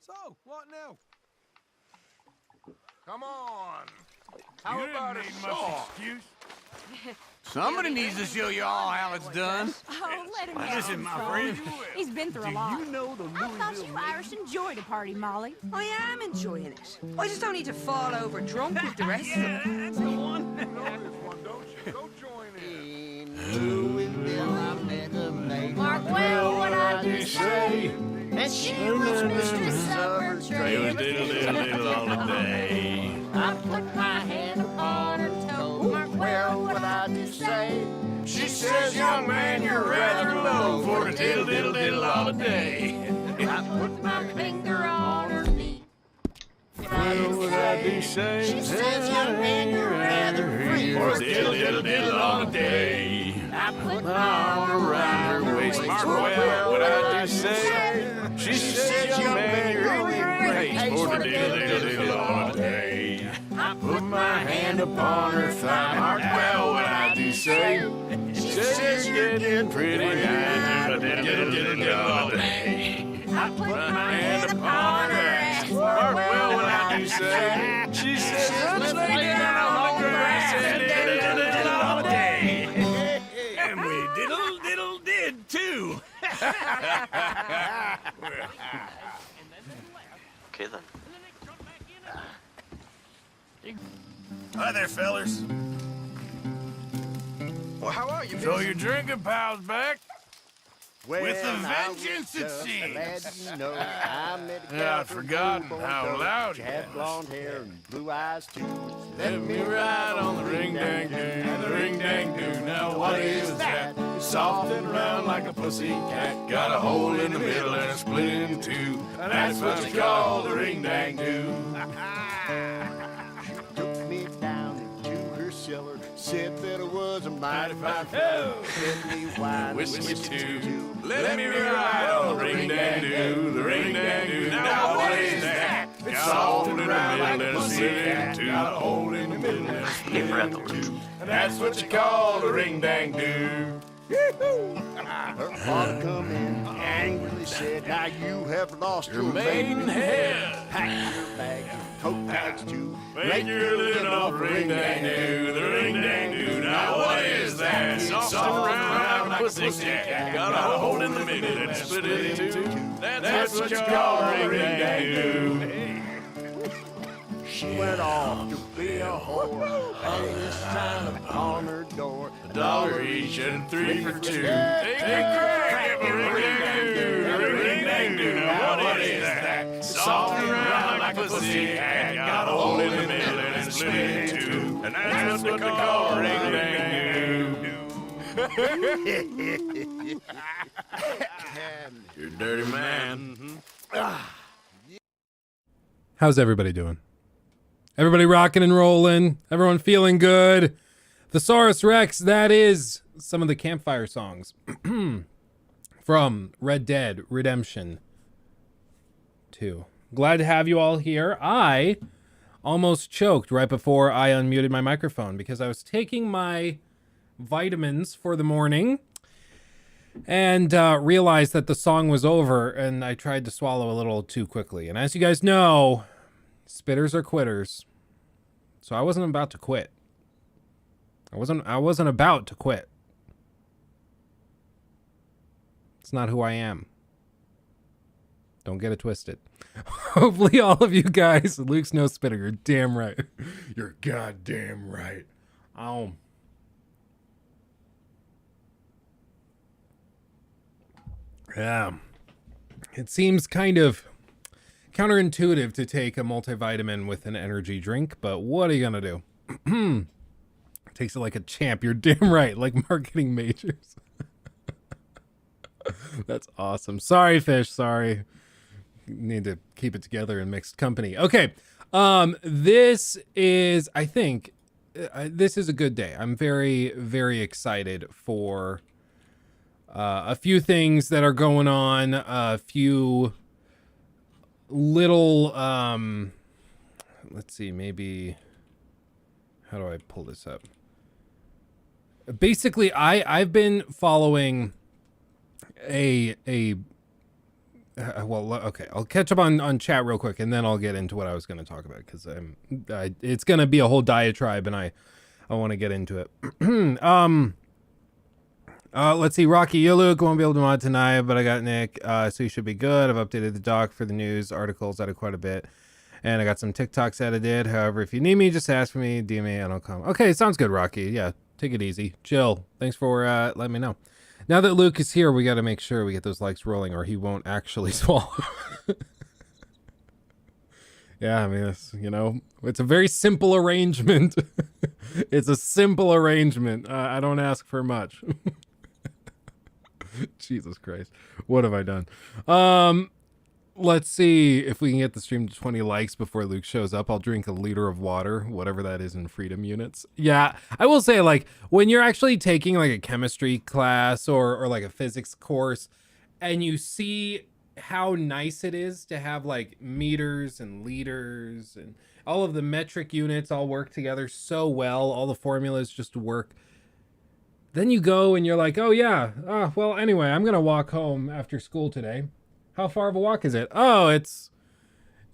So, what now? Come on. How about a song? Somebody needs to show you all how it's done. Oh, let him Listen, go, my son. friend. He's been through a lot. You know the I thought you Irish enjoyed a party, Molly. I am enjoying it. I just don't need to fall over drunk with the rest of them. That's the one. You know this one, don't you? Go join in. Mark well what I do say, and she was mistress of her trade. Diddle all the day. I put my hand upon her toe. Mark well what I do say. She says, young man, you're rather low for the diddle all the day. I put my finger on her knee. Well, what I do say? She says, young man, you're rather free For the diddle all the day. I put my Arm around her waist. Mark well, what I do say? She says, young man, you're great for the diddle all the day. I Put my hand upon her thigh. Mark well, what I do say? She says, you're getting pretty nice. Diddle all the day. I put my hand upon her ass. Mark well, what I do say? She says, let's lay down on the grass and diddle all the day. And we diddle did too. Okay then. Hi there, fellers. Well, how are you, So miss? your drinking pal's back? With a vengeance, it seems. Yeah, I'd forgotten how loud you had blonde hair and blue eyes too. Let me ride on the ring-dang-doo, the ring-dang-doo. Now what is that? Soft and round like a pussy cat. Got a hole in the middle and a split in two. That's what you call the ring-dang-doo. Took me down into her cellar, said that it was a mighty fine fellow. Fed me wine, Whiskey too. Let me ride on the ring-dang-doo, the ring-dang-doo. Now what is that? It's soft and round like a pussy cat. Got a hole in the middle and a split in two. That's what you call the ring-dang-doo. Her father come in, angrily said, now you have lost your Maiden head. Pack your bags and coat bags too. Make your living off ring-dang-doo, the ring-dang-doo. Now what is that? Soft and round like a pussy cat. Got a hole in the middle and split it in two. That's what you call ring-dang-doo. She went off to be a whore, hung this sign upon her door. $1 each and 3 for 2. Take a crack at the ring-dang-doo, the ring-dang-doo. Now what is that? Soft and round like a pussy cat. Got a hole in the middle and it's split in two. And that's what they call ring-dang-doo. You're a dirty man. How's everybody doing? Everybody rocking and rolling? Everyone feeling good? Thesaurus Rex, that is some of the campfire songs from Red Dead Redemption 2. Glad to have you all here. I almost choked right before I unmuted my microphone because I was taking my vitamins for the morning and realized that the song was over, and I tried to swallow a little too quickly. And as you guys know, spitters are quitters. So I wasn't about to quit. I wasn't about to quit. It's not who I am. Don't get it twisted. Hopefully all of you guys, Luke's no spitter, you're damn right. You're goddamn right. Yeah. It seems kind of counterintuitive to take a multivitamin with an energy drink, but what are you gonna do? Takes it like a champ. You're damn right, like marketing majors. That's awesome. Sorry, Fish. Sorry. Need to keep it together in mixed company. Okay. This is, I think, this is a good day. I'm very, very excited for a few things that are going on. A few little let's see, maybe how do I pull this up? Basically, I've been following a well, okay, I'll catch up on chat real quick, and then I'll get into what I was going to talk about, because it's going to be a whole diatribe, and I want to get into it. Let's see. Rocky, you, Luke, won't be able to mod tonight, but I got Nick, so you should be good. I've updated the doc for the news articles, added quite a bit, and I got some TikToks edited. However, if you need me, just ask for me, DM me, and I'll come. Okay, sounds good, Rocky. Yeah, take it easy. Chill. Thanks for letting me know. Now that Luke is here, we got to make sure we get those likes rolling, or he won't actually swallow. Yeah, I mean, it's, you know, it's a very simple arrangement. It's a simple arrangement. I don't ask for much. Jesus Christ. What have I done? Let's see if we can get the stream to 20 likes before Luke shows up. I'll drink a liter of water, whatever that is in freedom units. Yeah, I will say, like, when you're actually taking like a chemistry class or like a physics course, and you see how nice it is to have like meters and liters and all of the metric units all work together so well, all the formulas just work. Then you go and you're like, oh yeah, well, anyway, I'm gonna walk home after school today. How far of a walk is it? Oh, it's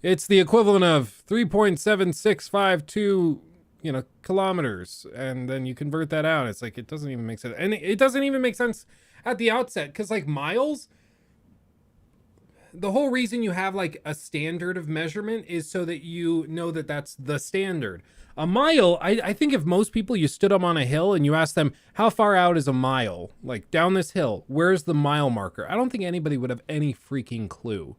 the equivalent of 3.7652, you know, kilometers. And then you convert that out. It's like, it doesn't even make sense. And it doesn't even make sense at the outset, because like miles, the whole reason you have like a standard of measurement is so that you know that that's the standard. A mile, I think if most people, you stood up on a hill and you asked them, how far out is a mile? Like, down this hill, where's the mile marker? I don't think anybody would have any freaking clue.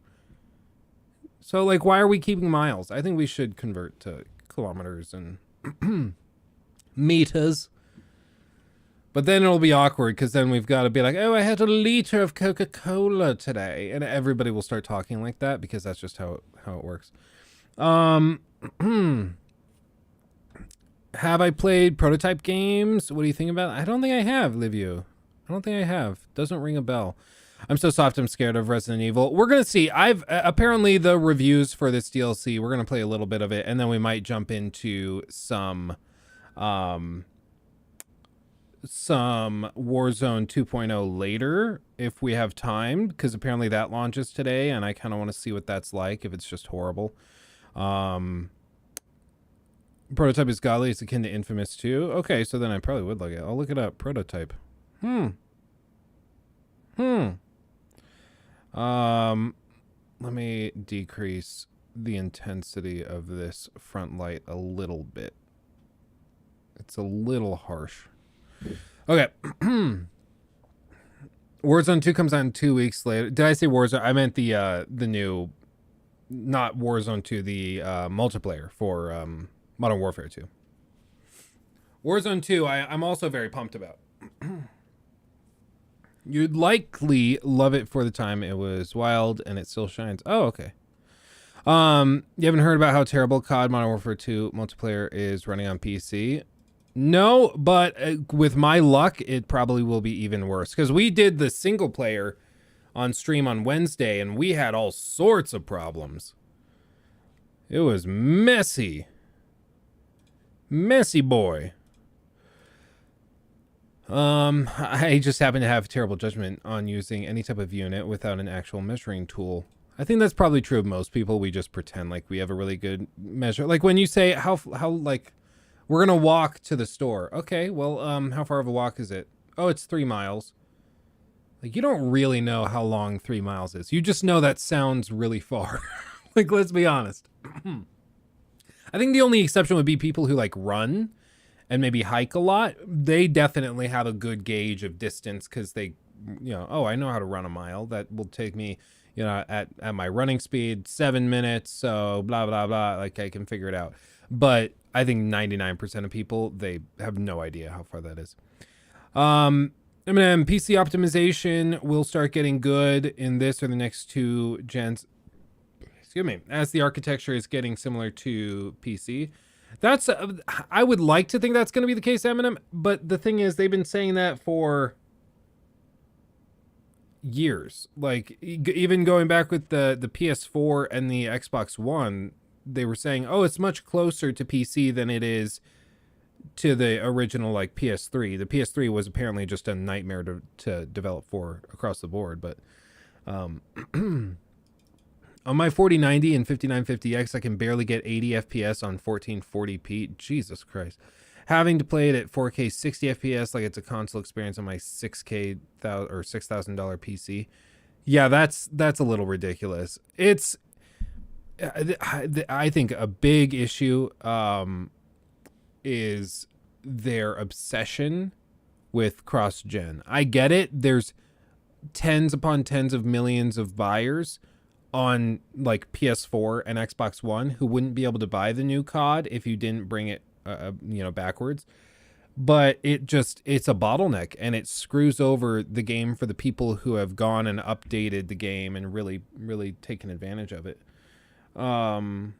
So, like, why are we keeping miles? I think we should convert to kilometers and meters. But then it'll be awkward, because then we've got to be like, oh, I had a liter of Coca-Cola today. And everybody will start talking like that, because that's just how it works. Have I played prototype games? What do you think about it? I don't think I have, Liviu. I don't think I have. Doesn't ring a bell. I'm so soft, I'm scared of Resident Evil. We're going to see. I've apparently the reviews for this DLC, we're going to play a little bit of it, and then we might jump into some Warzone 2.0 later if we have time, because apparently that launches today, and I kind of want to see what that's like, if it's just horrible. Prototype is godly. It's akin to Infamous 2. Okay, so then I probably would look it. I'll look it up. Prototype. Let me decrease the intensity of this front light a little bit. It's a little harsh. Okay. Warzone 2 comes out in 2 weeks later. Did I say Warzone? I meant the new, not Warzone 2, the multiplayer for Modern Warfare 2. Warzone 2, I'm also very pumped about. You'd likely love it for the time it was wild, and it still shines. Oh, okay. You haven't heard about how terrible COD Modern Warfare 2 multiplayer is running on PC? No, but with my luck, it probably will be even worse. Because we did the single player on stream on Wednesday, and we had all sorts of problems. It was messy. Messy boy. I just happen to have terrible judgment on using any type of unit without an actual measuring tool. I think that's probably true of most people. We just pretend like we have a really good measure. Like when you say how like we're gonna walk to the store. Okay, well, how far of a walk is it? Oh, it's 3 miles. Like, you don't really know how long 3 miles is. You just know that sounds really far. Like, let's be honest. I think the only exception would be people who like run and maybe hike a lot. They definitely have a good gauge of distance, because they, you know, oh, I know how to run a mile. That will take me, you know, at my running speed, 7 minutes. So blah, blah, blah. Like, I can figure it out. But I think 99% of people, they have no idea how far that is. PC optimization will start getting good in this or the next 2 gens. Excuse me, as the architecture is getting similar to PC. That's, I would like to think that's going to be the case, Eminem, but the thing is, they've been saying that for years. Like, even going back with the PS4 and the Xbox One, they were saying, oh, it's much closer to PC than it is to the original, like, PS3. The PS3 was apparently just a nightmare to develop for across the board, but On my 4090 and 5950X, I can barely get 80 FPS on 1440p. Jesus Christ. Having to play it at 4K 60 FPS like it's a console experience on my 6K or $6,000 PC. Yeah, that's a little ridiculous. It's I think a big issue is their obsession with cross-gen. I get it. There's tens upon tens of millions of buyers on like PS4 and Xbox One who wouldn't be able to buy the new COD if you didn't bring it backwards. But it's a bottleneck, and it screws over the game for the people who have gone and updated the game and really taken advantage of it. Bilbo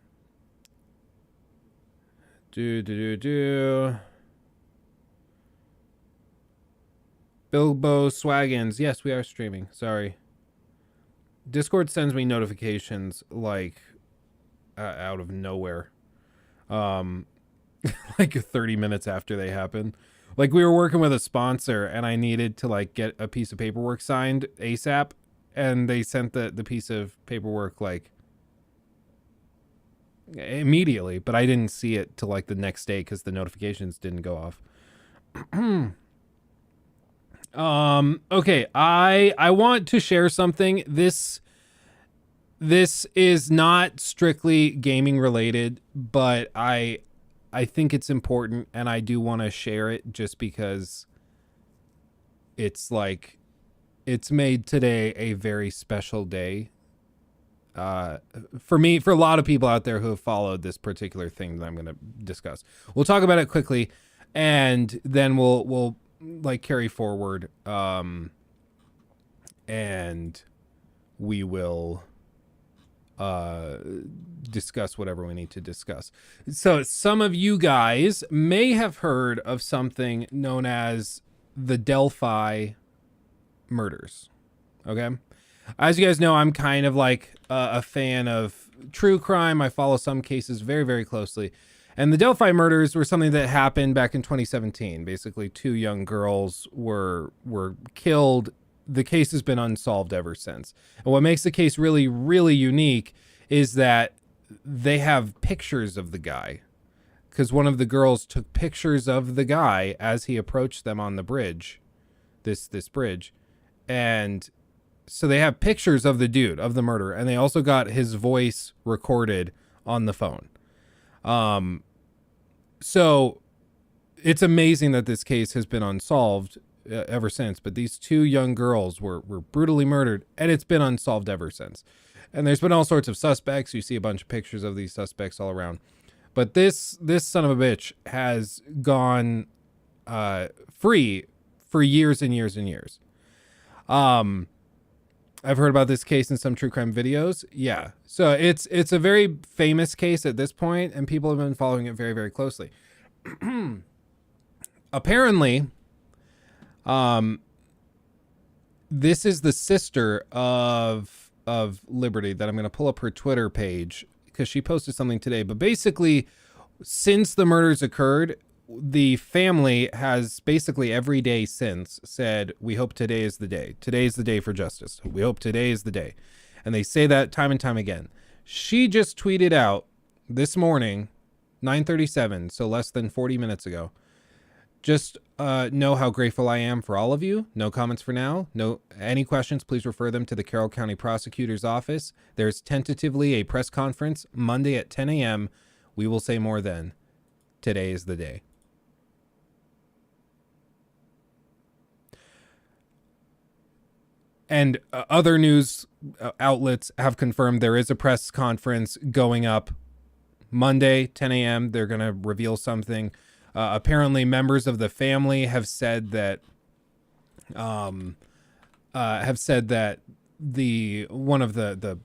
Swaggins. Yes, we are streaming. Sorry. Discord sends me notifications like out of nowhere. Like 30 minutes after they happen. Like we were working with a sponsor and I needed to like get a piece of paperwork signed ASAP, and they sent the piece of paperwork like immediately, but I didn't see it till like the next day because the notifications didn't go off. Okay, I want to share something. This is not strictly gaming related, but I think it's important, and I do want to share it just because it's like it's made today a very special day. For me, for a lot of people out there who have followed this particular thing that I'm going to discuss. We'll talk about it quickly, and then we'll like carry forward, and we will discuss whatever we need to discuss. So some of you guys may have heard of something known as the Delphi murders. Okay. As you guys know, I'm kind of like a fan of true crime. I follow some cases very, very closely. And the Delphi murders were something that happened back in 2017. Basically, 2 young girls were killed. The case has been unsolved ever since. And what makes the case really, really unique is that they have pictures of the guy. Because one of the girls took pictures of the guy as he approached them on the bridge. This bridge. And so they have pictures of the dude, of the murderer. And they also got his voice recorded on the phone. So it's amazing that this case has been unsolved ever since, but these 2 young girls were brutally murdered, and it's been unsolved ever since. And there's been all sorts of suspects. You see a bunch of pictures of these suspects all around, but this son of a bitch has gone free for years and years and years. I've heard about this case in some true crime videos. Yeah. So it's a very famous case at this point, and people have been following it very, very closely. Apparently, this is the sister of Liberty that I'm going to pull up her Twitter page because she posted something today. But basically, since the murders occurred, the family has basically every day since said, we hope today is the day. Today is the day for justice. We hope today is the day. And they say that time and time again. She just tweeted out this morning, 9:37, so less than 40 minutes ago. Just know how grateful I am for all of you. No comments for now. No, any questions, please refer them to the Carroll County Prosecutor's Office. There's tentatively a press conference Monday at 10 a.m. We will say more then. Today is the day. And other news outlets have confirmed there is a press conference going up Monday, 10 a.m. They're going to reveal something. Apparently, members of the family have said that the one of the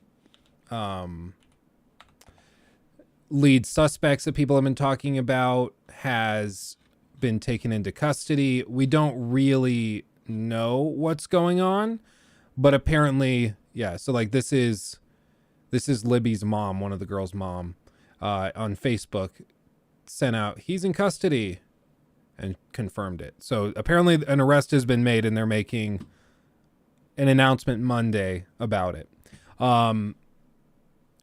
lead suspects that people have been talking about has been taken into custody. We don't really know what's going on. But apparently, yeah, so like this is Libby's mom, one of the girls' mom, on Facebook, sent out, he's in custody, and confirmed it. So apparently an arrest has been made, and they're making an announcement Monday about it.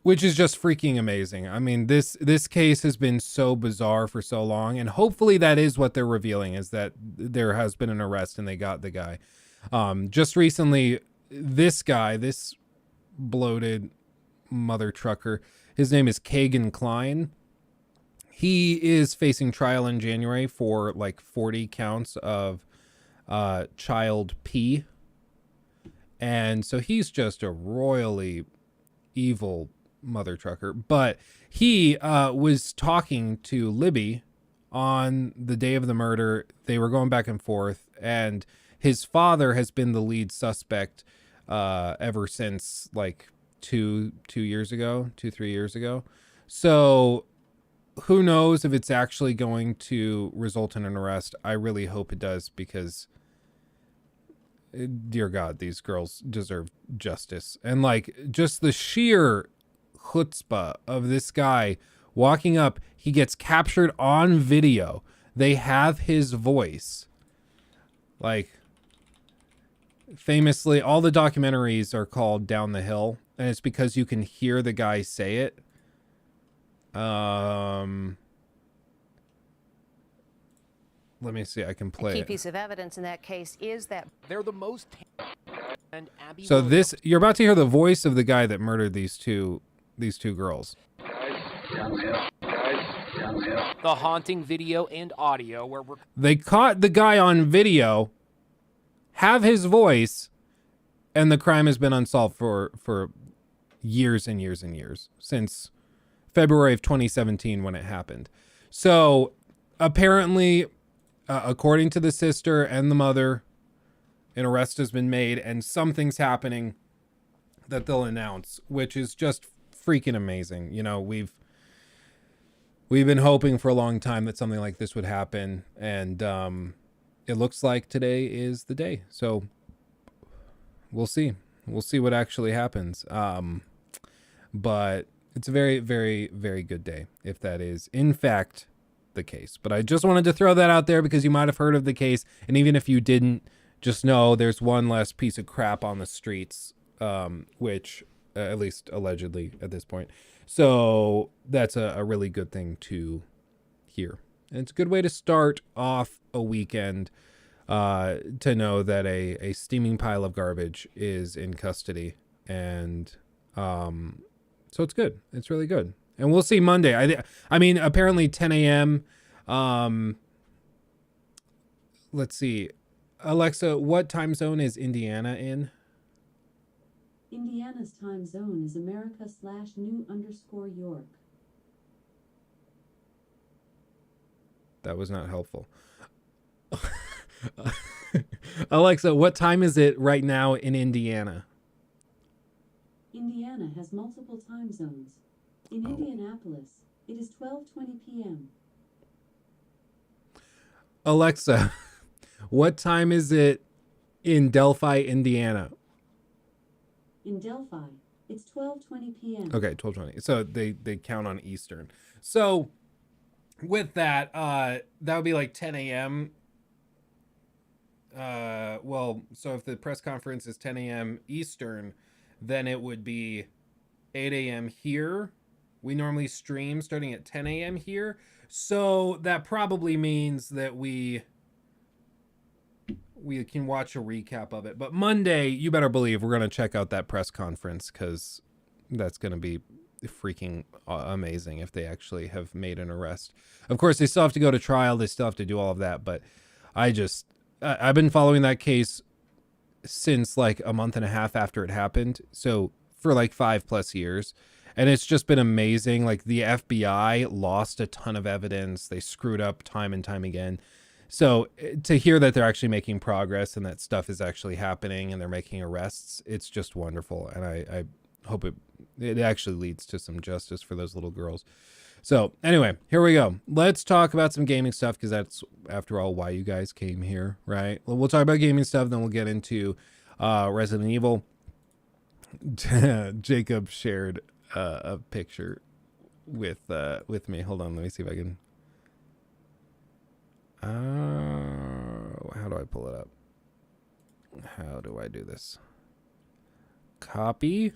which is just freaking amazing. I mean, this case has been so bizarre for so long, and hopefully that is what they're revealing, is that there has been an arrest and they got the guy. Just recently, this guy, this bloated mother trucker, his name is Kagan Klein. He is facing trial in January for like 40 counts of child P. And so he's just a royally evil mother trucker. But he was talking to Libby on the day of the murder. They were going back and forth, and his father has been the lead suspect ever since like 3 years ago. So who knows if it's actually going to result in an arrest. I really hope it does, because dear God, these girls deserve justice. And like, just the sheer chutzpah of this guy walking up, he gets captured on video. They have his voice. Like, famously, all the documentaries are called Down the Hill, and it's because you can hear the guy say it. Let me see. I can play A key it. piece of evidence in that case is that They're the most. And Abby So Williams- this, you're about to hear the voice of the guy that murdered these two girls. the haunting video and audio where we're They caught the guy on video, have his voice, and the crime has been unsolved for years and years and years, since February of 2017 when it happened. So apparently, according to the sister and the mother, an arrest has been made, and something's happening that they'll announce, which is just freaking amazing. You know, we've been hoping for a long time that something like this would happen, and it looks like today is the day. So we'll see what actually happens. But it's a very, very, very good day if that is in fact the case. But I just wanted to throw that out there because you might have heard of the case, and even if you didn't, just know there's one less piece of crap on the streets, which at least allegedly at this point. So that's a really good thing to hear. And it's a good way to start off a weekend, to know that a steaming pile of garbage is in custody. And so it's good. It's really good. And we'll see Monday. I mean, apparently 10 a.m. Let's see. Alexa, what time zone is Indiana in? Indiana's time zone is America/New_York. That was not helpful. Alexa, what time is it right now in Indiana? Indiana has multiple time zones. In Indianapolis, it is 12:20 p.m. Alexa, what time is it in Delphi, Indiana? In Delphi, it's 12:20 p.m. Okay, 12:20. So they count on Eastern. So with that, that would be like 10 a.m. Well, so if the press conference is 10 a.m. Eastern, then it would be 8 a.m. here. We normally stream starting at 10 a.m. here. So that probably means that we can watch a recap of it. But Monday, you better believe we're going to check out that press conference, because that's going to be freaking amazing if they actually have made an arrest. Of course, they still have to go to trial. They still have to do all of that. But I've been following that case since like a month and a half after it happened. So for like 5+ years. And it's just been amazing. Like, the FBI lost a ton of evidence. They screwed up time and time again. So to hear that they're actually making progress and that stuff is actually happening and they're making arrests, it's just wonderful. And I hope it actually leads to some justice for those little girls. So anyway, here we go. Let's talk about some gaming stuff, because that's, after all, why you guys came here, right? Well, we'll talk about gaming stuff, then we'll get into Resident Evil. Jacob shared a picture with me. Hold on, let me see if I can. How do I pull it up? How do I do this? Copy.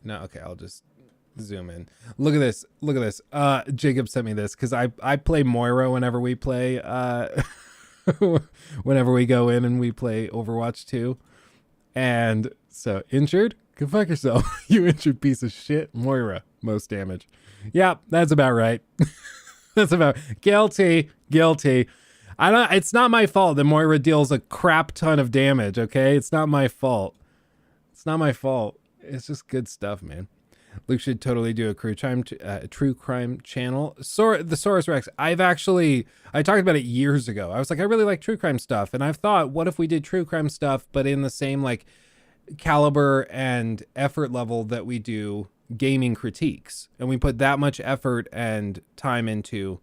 No, okay, I'll just zoom in. Look at this. Look at this. Jacob sent me this because I play Moira whenever we play whenever we go in and we play Overwatch 2. And so injured? Go fuck yourself. You injured piece of shit. Moira, most damage. Yeah, that's about right. That's about guilty. It's not my fault that Moira deals a crap ton of damage, okay? It's not my fault. It's just good stuff, man. Luke should totally do a true crime channel. The Saurus Rex. I talked about it years ago. I was like, I really like true crime stuff. And I've thought, what if we did true crime stuff, but in the same like caliber and effort level that we do gaming critiques, and we put that much effort and time into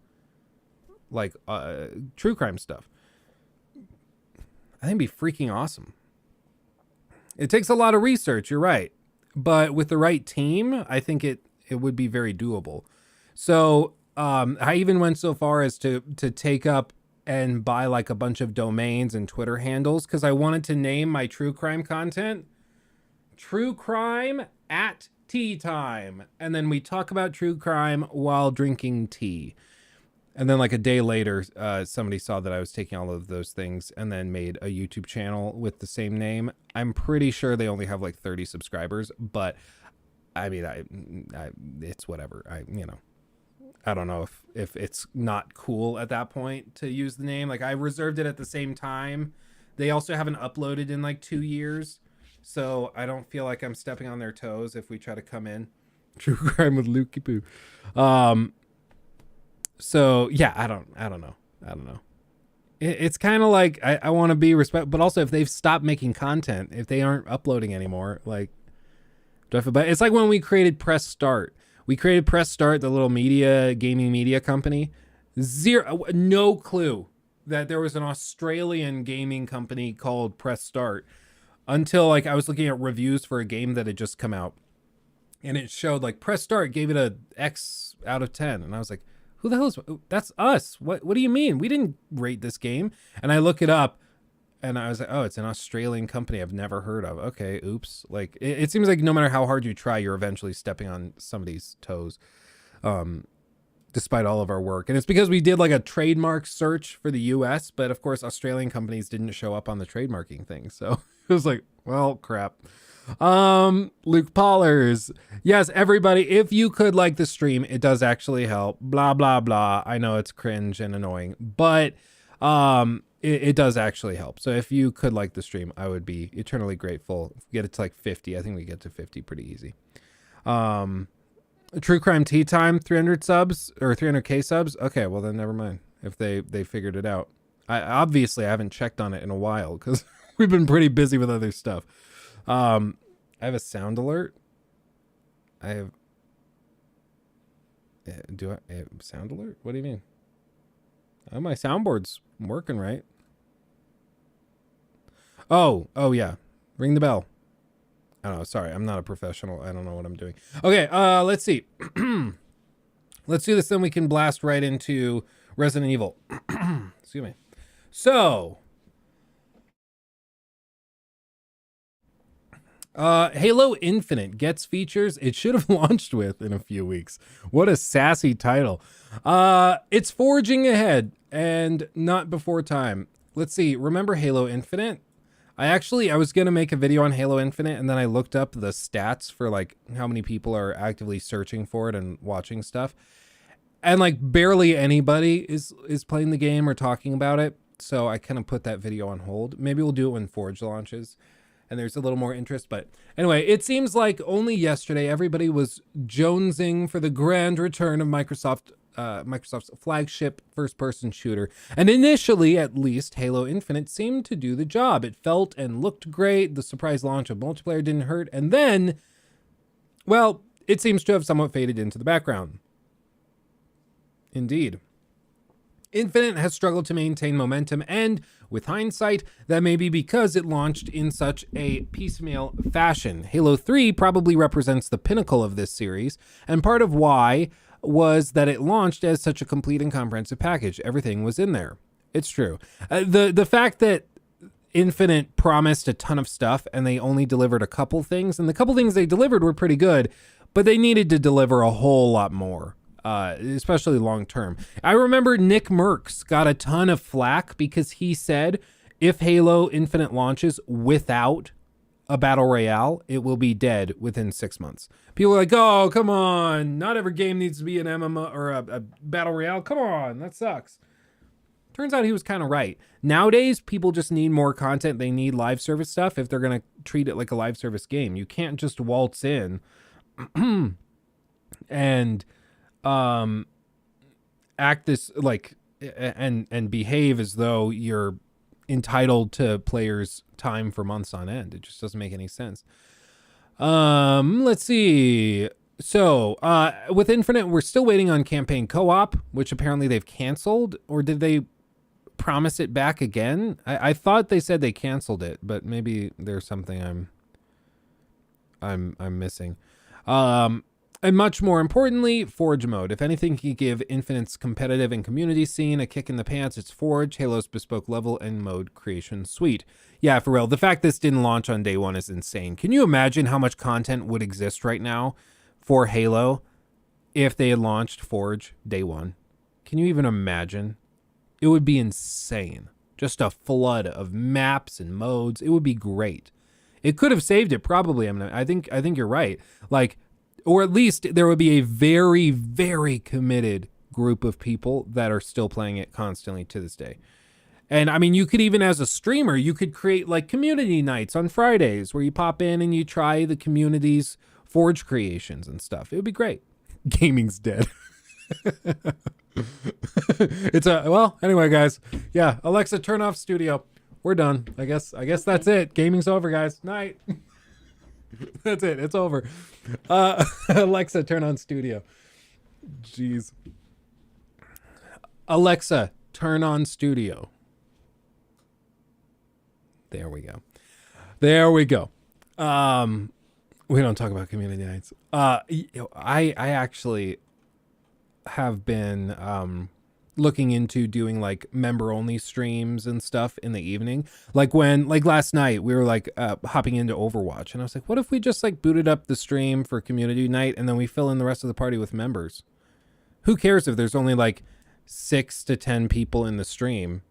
like true crime stuff. I think it'd be freaking awesome. It takes a lot of research, you're right, but with the right team, I think it would be very doable. So I even went so far as to take up and buy like a bunch of domains and Twitter handles because I wanted to name my true crime content True Crime at Tea Time, and then we talk about true crime while drinking tea. And then like a day later, somebody saw that I was taking all of those things and then made a YouTube channel with the same name. I'm pretty sure they only have like 30 subscribers, but I mean, I it's whatever. I don't know if it's not cool at that point to use the name. Like I reserved it at the same time. They also haven't uploaded in like 2 years. So I don't feel like I'm stepping on their toes if we try to come in. True crime with Lukey Poo. So yeah, I don't know. It's kind of like I want to be respectful, but also if they've stopped making content, if they aren't uploading anymore, like do I feel bad? It's like when we created Press Start. We created Press Start, the little gaming media company. No clue that there was an Australian gaming company called Press Start until like I was looking at reviews for a game that had just come out, and it showed like Press Start gave it a X out of 10, and I was like, who the hell is that's us? What do you mean? We didn't rate this game. And I look it up and I was like, oh, it's an Australian company I've never heard of. Okay, oops. Like it seems like no matter how hard you try, you're eventually stepping on somebody's toes. Despite all of our work. And it's because we did like a trademark search for the US, but of course Australian companies didn't show up on the trademarking thing. So it was like, well, crap. Luke Pollers. Yes, everybody, if you could like the stream, it does actually help. Blah, blah, blah. I know it's cringe and annoying, but it does actually help. So if you could like the stream, I would be eternally grateful. If we get it to like 50, I think we get to 50 pretty easy. True Crime Tea Time, 300 subs or 300k subs. Okay, well then never mind if they figured it out. I haven't checked on it in a while because we've been pretty busy with other stuff. I have a sound alert. Do I have sound alert? What do you mean? Oh, my soundboard's working right. Oh yeah. Ring the bell. Oh, sorry. I'm not a professional. I don't know what I'm doing. Okay, let's see. Let's do this, then we can blast right into Resident Evil. Excuse me. So, Halo Infinite gets features it should have launched with in a few weeks. What a sassy title. It's forging ahead and not before time. Let's see. Remember Halo Infinite? I was going to make a video on Halo Infinite, and then I looked up the stats for like how many people are actively searching for it and watching stuff. And like barely anybody is playing the game or talking about it. So I kind of put that video on hold. Maybe we'll do it when Forge launches and there's a little more interest. But anyway, it seems like only yesterday everybody was jonesing for the grand return of Microsoft's flagship first-person shooter. And initially, at least, Halo Infinite seemed to do the job. It felt and looked great. The surprise launch of multiplayer didn't hurt. And then, well, it seems to have somewhat faded into the background. Indeed. Infinite has struggled to maintain momentum, and with hindsight, that may be because it launched in such a piecemeal fashion. Halo 3 probably represents the pinnacle of this series, and part of why was that it launched as such a complete and comprehensive package. Everything was in there. It's true. The fact that Infinite promised a ton of stuff and they only delivered a couple things, and the couple things they delivered were pretty good, but they needed to deliver a whole lot more, especially long term. I remember Nick Merckx got a ton of flack because he said if Halo Infinite launches without a battle royale, it will be dead within 6 months. People are like, oh, come on, not every game needs to be an MMO or a battle royale. Come on, that sucks. Turns out he was kind of right. Nowadays, people just need more content. They need live service stuff if they're going to treat it like a live service game. You can't just waltz in and act this like and behave as though you're entitled to players' time for months on end. It just doesn't make any sense. Let's see. So, with Infinite, we're still waiting on campaign co-op, which apparently they've canceled, or did they promise it back again? I thought they said they canceled it, but maybe there's something I'm missing. And much more importantly, Forge mode. If anything can give Infinite's competitive and community scene a kick in the pants, it's Forge, Halo's bespoke level and mode creation suite. Yeah, for real. The fact this didn't launch on day one is insane. Can you imagine how much content would exist right now for Halo if they had launched Forge day one? Can you even imagine? It would be insane. Just a flood of maps and modes. It would be great. It could have saved it probably. I think you're right. Like, or at least there would be a very, very committed group of people that are still playing it constantly to this day. And I mean, you could even as a streamer, you could create like community nights on Fridays where you pop in and you try the community's Forge creations and stuff. It would be great. Gaming's dead. Well, anyway, guys. Yeah, Alexa, turn off studio. We're done. I guess that's it. Gaming's over, guys. Night. That's it. It's over. Alexa, turn on studio. Jeez. Alexa, turn on studio. There we go. We don't talk about community nights. I actually have been looking into doing like member only streams and stuff in the evening. Like last night we were like hopping into Overwatch, and I was like, what if we just like booted up the stream for community night and then we fill in the rest of the party with members? Who cares if there's only like 6 to 10 people in the stream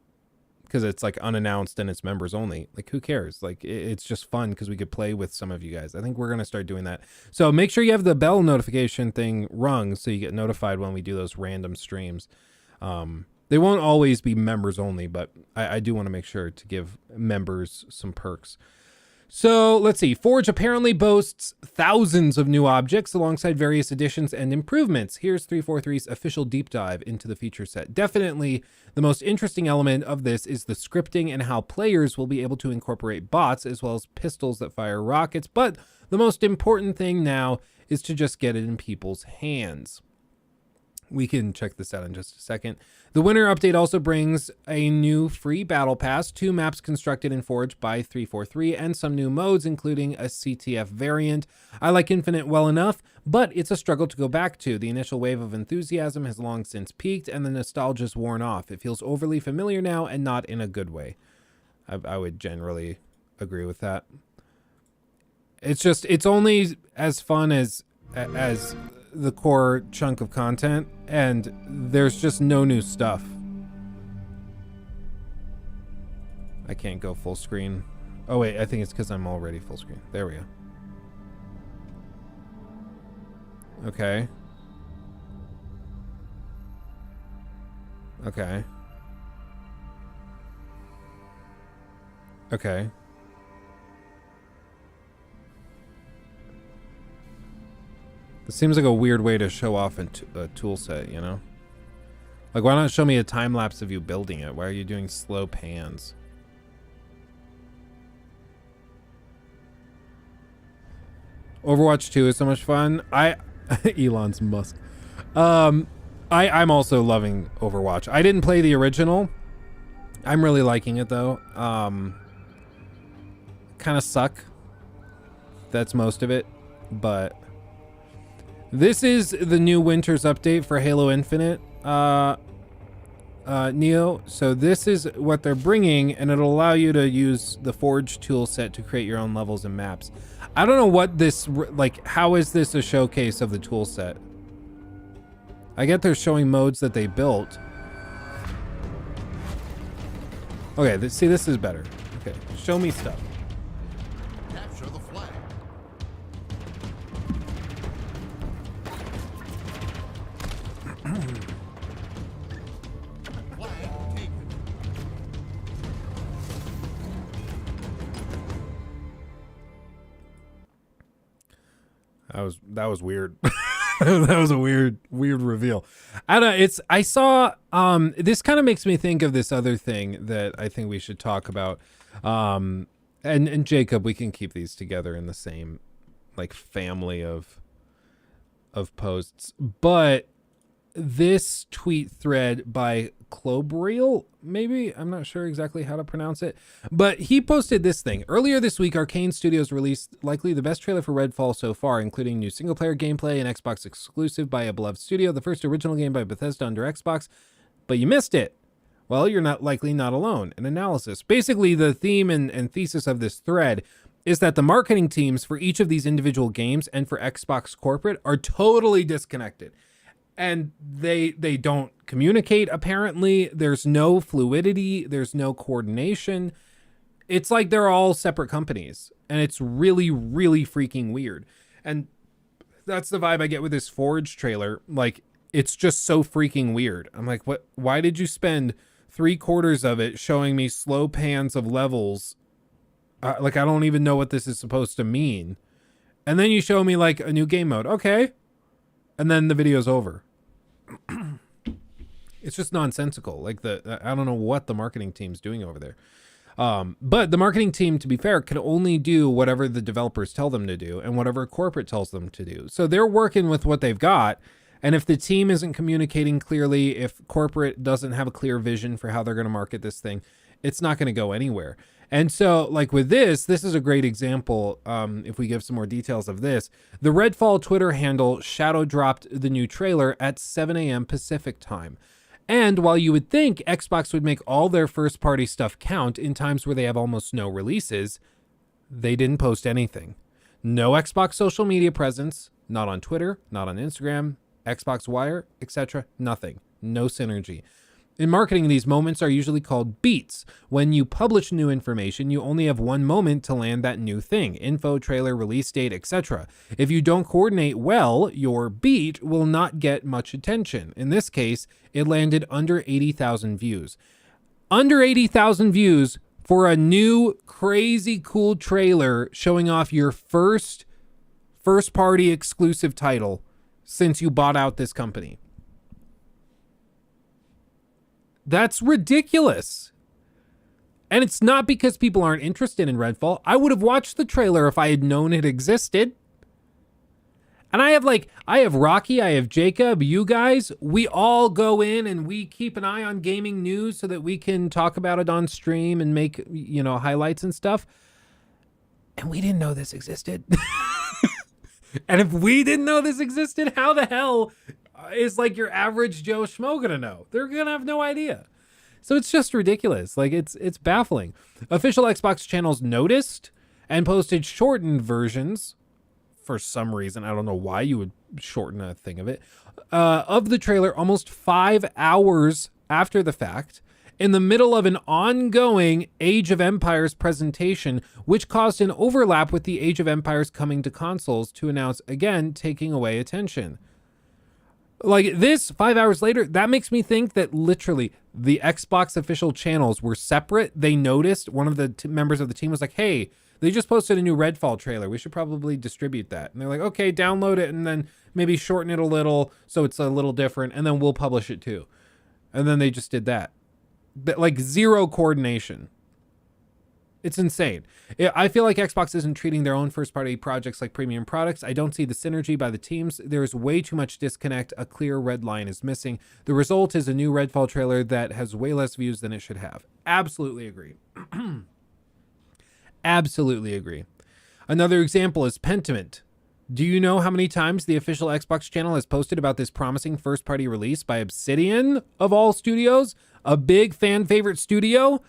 because it's like unannounced and it's members only? Like, who cares? Like, it's just fun because we could play with some of you guys. I think we're going to start doing that. So make sure you have the bell notification thing rung so you get notified when we do those random streams. They won't always be members only, but I do want to make sure to give members some perks. So let's see. Forge apparently boasts thousands of new objects alongside various additions and improvements. Here's 343's official deep dive into the feature set. Definitely the most interesting element of this is the scripting and how players will be able to incorporate bots as well as pistols that fire rockets. But the most important thing now is to just get it in people's hands. We can check this out in just a second. The winter update also brings a new free battle pass, 2 maps constructed in Forge by 343, and some new modes, including a CTF variant. I like Infinite well enough, but it's a struggle to go back to. The initial wave of enthusiasm has long since peaked, and the nostalgia's worn off. It feels overly familiar now, and not in a good way. I would generally agree with that. It's only as fun as the core chunk of content, and there's just no new stuff. I can't go full screen. Oh wait, I think it's because I'm already full screen. There we go. Okay. Okay. Okay. This seems like a weird way to show off a tool set, you know? Like, why not show me a time lapse of you building it? Why are you doing slow pans? Overwatch 2 is so much fun. Elon's Musk. I'm also loving Overwatch. I didn't play the original. I'm really liking it though. Kind of suck. That's most of it, but this is the new Winter's update for Halo Infinite. Neo. So this is what they're bringing, and it'll allow you to use the Forge tool set to create your own levels and maps. I don't know what this, like, how is this a showcase of the tool set? I get they're showing modes that they built. Okay, see, this is better. Okay, show me stuff. Capture the flag. Flag taken. That was weird. That was a weird reveal. I saw this kind of makes me think of this other thing that I think we should talk about. And Jacob, we can keep these together in the same like family of posts. But this tweet thread by Clobriel, maybe, I'm not sure exactly how to pronounce it, but he posted this thing. Earlier this week, Arcane Studios released likely the best trailer for Redfall so far, including new single-player gameplay and Xbox exclusive by a beloved studio, the first original game by Bethesda under Xbox, but you missed it. Well, you're not alone. An analysis. Basically, the theme and thesis of this thread is that the marketing teams for each of these individual games and for Xbox corporate are totally disconnected. And they don't communicate, apparently. There's no fluidity. There's no coordination. It's like they're all separate companies. And it's really, really freaking weird. And that's the vibe I get with this Forge trailer. Like, it's just so freaking weird. I'm like, what? Why did you spend 3/4 of it showing me slow pans of levels? Like, I don't even know what this is supposed to mean. And then you show me, like, a new game mode. Okay. And then the video's over. It's just nonsensical. Like, I don't know what the marketing team's doing over there. But the marketing team, to be fair, can only do whatever the developers tell them to do and whatever corporate tells them to do. So they're working with what they've got. And if the team isn't communicating clearly, if corporate doesn't have a clear vision for how they're going to market this thing, it's not going to go anywhere. And so, like with this is a great example. If we give some more details of this, the Redfall Twitter handle shadow dropped the new trailer at 7 a.m. Pacific time. And while you would think Xbox would make all their first party stuff count in times where they have almost no releases, they didn't post anything. No Xbox social media presence, not on Twitter, not on Instagram, Xbox Wire, etc. Nothing. No synergy. In marketing, these moments are usually called beats. When you publish new information, you only have one moment to land that new thing. Info, trailer, release date, etc. If you don't coordinate well, your beat will not get much attention. In this case, it landed under 80,000 views. Under 80,000 views for a new crazy cool trailer showing off your first party exclusive title since you bought out this company. That's ridiculous. And it's not because people aren't interested in Redfall. I would have watched the trailer if I had known it existed. And I have Rocky, I have Jacob, you guys, we all go in and we keep an eye on gaming news so that we can talk about it on stream and make, highlights and stuff. And we didn't know this existed. And if we didn't know this existed, how the hell is like your average Joe Schmo gonna know? They're gonna have no idea. So it's just ridiculous. Like it's baffling. Official Xbox channels noticed and posted shortened versions for some reason. I don't know why you would shorten a thing of it. Of the trailer almost 5 hours after the fact, in the middle of an ongoing Age of Empires presentation, which caused an overlap with the Age of Empires coming to consoles to announce, again, taking away attention. Like this, 5 hours later, that makes me think that literally the Xbox official channels were separate. They noticed, one of the members of the team was like, hey, they just posted a new Redfall trailer. We should probably distribute that. And they're like, okay, download it and then maybe shorten it a little so it's a little different, and then we'll publish it too. And then they just did that. Like zero coordination. It's insane. I feel like Xbox isn't treating their own first-party projects like premium products. I don't see the synergy by the teams. There's way too much disconnect. A clear red line is missing. The result is a new Redfall trailer that has way less views than it should have. Absolutely agree. Absolutely agree. Another example is Pentiment. Do you know how many times the official Xbox channel has posted about this promising first-party release by Obsidian, of all studios? A big fan favorite studio?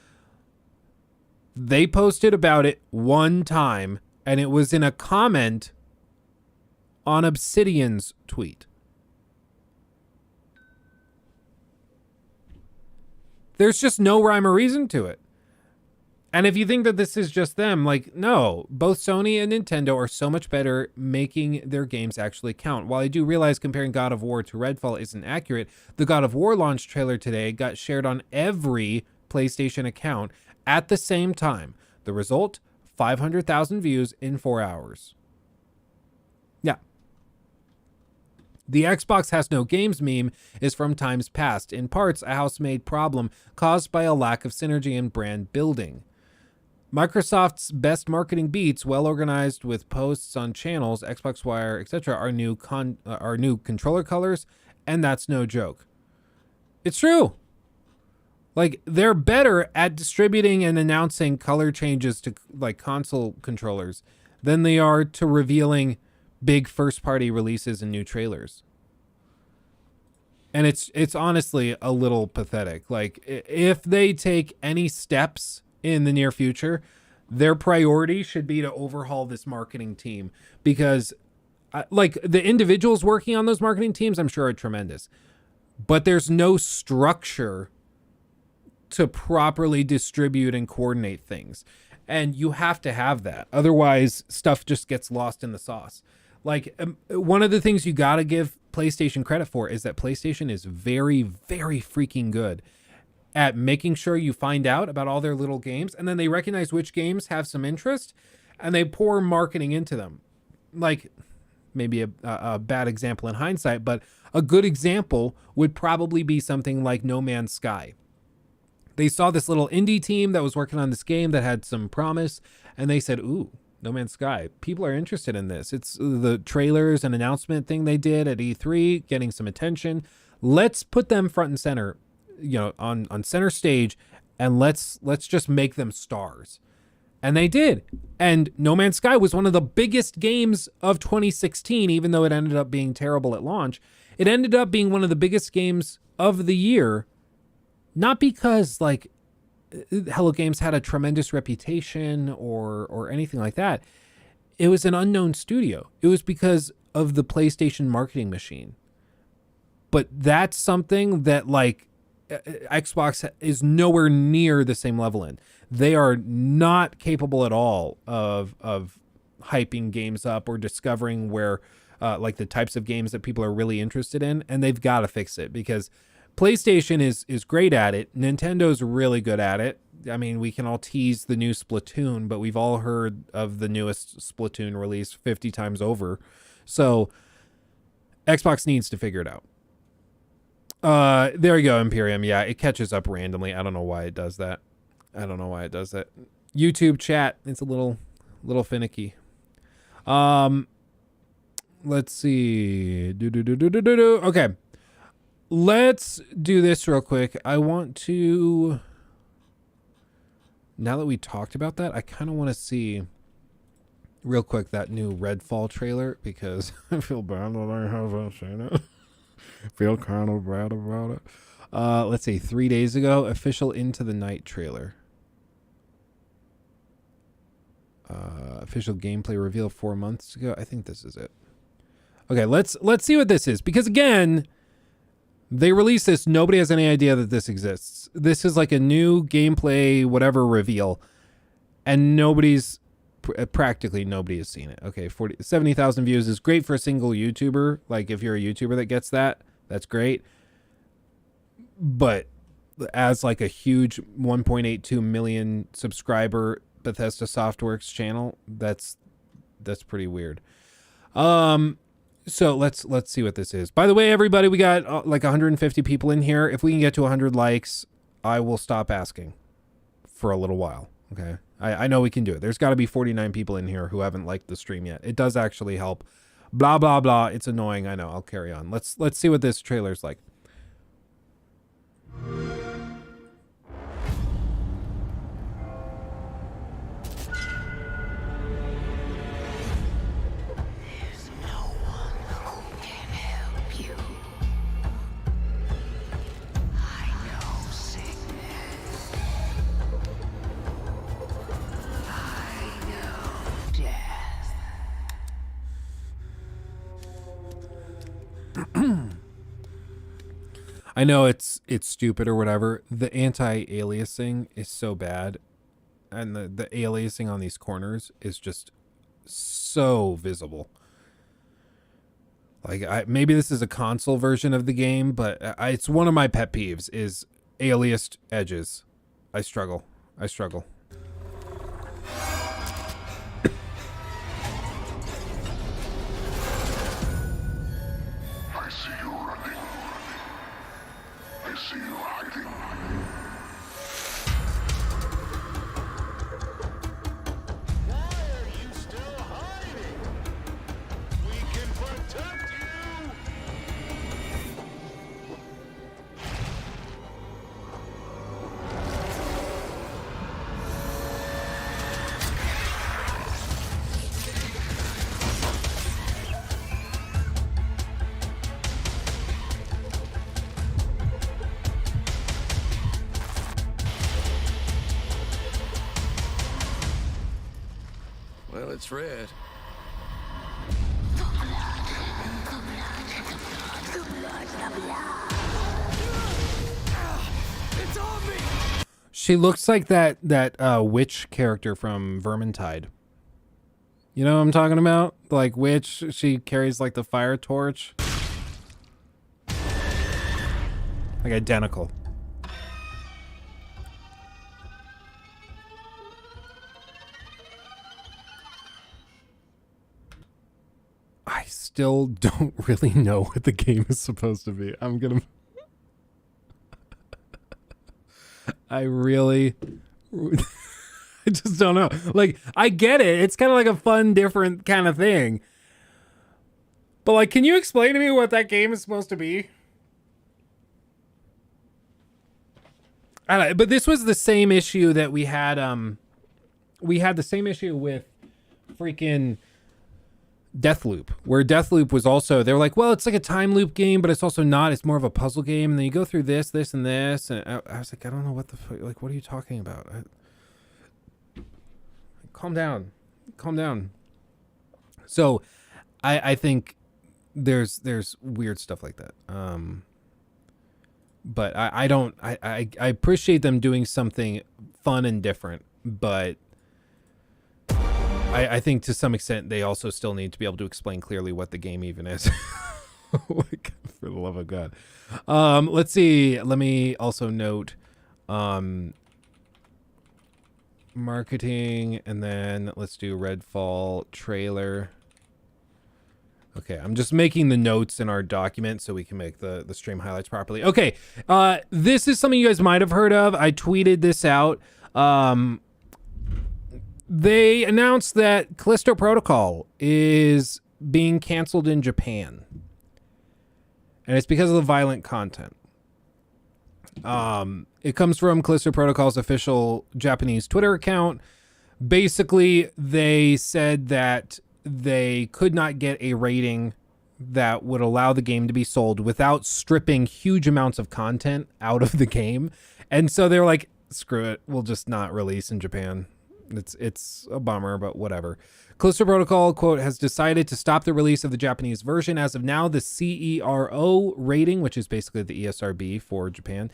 They posted about it one time, and it was in a comment on Obsidian's tweet. There's just no rhyme or reason to it. And if you think that this is just them, like, no, both Sony and Nintendo are so much better making their games actually count. While I do realize comparing God of War to Redfall isn't accurate, the God of War launch trailer today got shared on every PlayStation account at the same time. The result, 500,000 views in 4 hours. Yeah. The Xbox has no games meme is from times past, in parts a house-made problem caused by a lack of synergy and brand building. Microsoft's best marketing beats, well organized with posts on channels, Xbox Wire, etc., are new controller colors, and that's no joke. It's true. Like, they're better at distributing and announcing color changes to like console controllers than they are to revealing big first-party releases and new trailers. And it's honestly a little pathetic. Like, if they take any steps in the near future, their priority should be to overhaul this marketing team, because like the individuals working on those marketing teams, I'm sure are tremendous, but there's no structure to properly distribute and coordinate things. And you have to have that. Otherwise, stuff just gets lost in the sauce. Like, one of the things you got to give PlayStation credit for is that PlayStation is very, very freaking good at making sure you find out about all their little games, and then they recognize which games have some interest, and they pour marketing into them. Like, maybe a bad example in hindsight, but a good example would probably be something like No Man's Sky. They saw this little indie team that was working on this game that had some promise, and they said, ooh, No Man's Sky, people are interested in this. It's the trailers and announcement thing they did at E3, getting some attention. Let's put them front and center, you know, on center stage, and let's just make them stars. And they did. And No Man's Sky was one of the biggest games of 2016, even though it ended up being terrible at launch. It ended up being one of the biggest games of the year, not because like Hello Games had a tremendous reputation or anything like that. It was an unknown studio. It was because of the PlayStation marketing machine. But that's something that like Xbox is nowhere near the same level in. They are not capable at all of hyping games up or discovering where like the types of games that people are really interested in, and they've got to fix it, because PlayStation is great at it. Nintendo's really good at it. I mean, we can all tease the new Splatoon, but we've all heard of the newest Splatoon release 50 times over. So Xbox needs to figure it out. There you go, Imperium. Yeah, it catches up randomly. I don't know why it does that. YouTube chat, it's a little finicky. Let's see. Okay. Let's do this real quick. I want to, now that we talked about that, I kind of want to see real quick that new Redfall trailer, because I feel bad that I haven't seen it. Feel kind of bad about it. Let's see, 3 days ago, official Into the Night trailer. Official gameplay reveal 4 months ago. I think this is it. Okay, let's see what this is, because again, they released this. Nobody has any idea that this exists. This is like a new gameplay, whatever reveal, and practically nobody has seen it. Okay, 70,000 views is great for a single YouTuber. Like, if you're a YouTuber that gets that, that's great. But as like a huge 1.82 million subscriber Bethesda Softworks channel, that's pretty weird. So let's see what this is. By the way, everybody, we got like 150 people in here. If we can get to 100 likes, I will stop asking for a little while. Okay, I know we can do it. There's got to be 49 people in here who haven't liked the stream yet. It does actually help. Blah blah blah. It's annoying. I know. I'll carry on. Let's see what this trailer's like. I know it's stupid or whatever. The anti-aliasing is so bad, and the aliasing on these corners is just so visible. Like, maybe this is a console version of the game, but it's one of my pet peeves is aliased edges. I struggle. I see you running. I see you hiding. Why are you still hiding? We can protect you. Well, it's red. She looks like that witch character from Vermintide. You know what I'm talking about? Like witch, she carries like the fire torch. Like identical. I still don't really know what the game is supposed to be. I'm gonna... I really... I just don't know. Like, I get it. It's kind of like a fun, different kind of thing. But, like, can you explain to me what that game is supposed to be? I don't know, but this was the same issue that we had the same issue with freaking Deathloop, where Deathloop was also, they were like, well, it's like a time loop game, but it's also not. It's more of a puzzle game. And then you go through this, this, and this. And I was like, I don't know what the fuck, like, what are you talking about? Calm down. Calm down. So I think there's weird stuff like that. But I appreciate them doing something fun and different, but I think to some extent they also still need to be able to explain clearly what the game even is. Like, for the love of God. Let's see. Let me also note marketing, and then let's do Redfall trailer. Okay, I'm just making the notes in our document so we can make the stream highlights properly. Okay, this is something you guys might have heard of. I tweeted this out. They announced that Callisto Protocol is being canceled in Japan. And it's because of the violent content. It comes from Callisto Protocol's official Japanese Twitter account. Basically, they said that they could not get a rating that would allow the game to be sold without stripping huge amounts of content out of the game. And so they're like, screw it, we'll just not release in Japan. It's a bummer, but whatever. Callisto Protocol, quote, has decided to stop the release of the Japanese version. As of now, the CERO rating, which is basically the ESRB for Japan,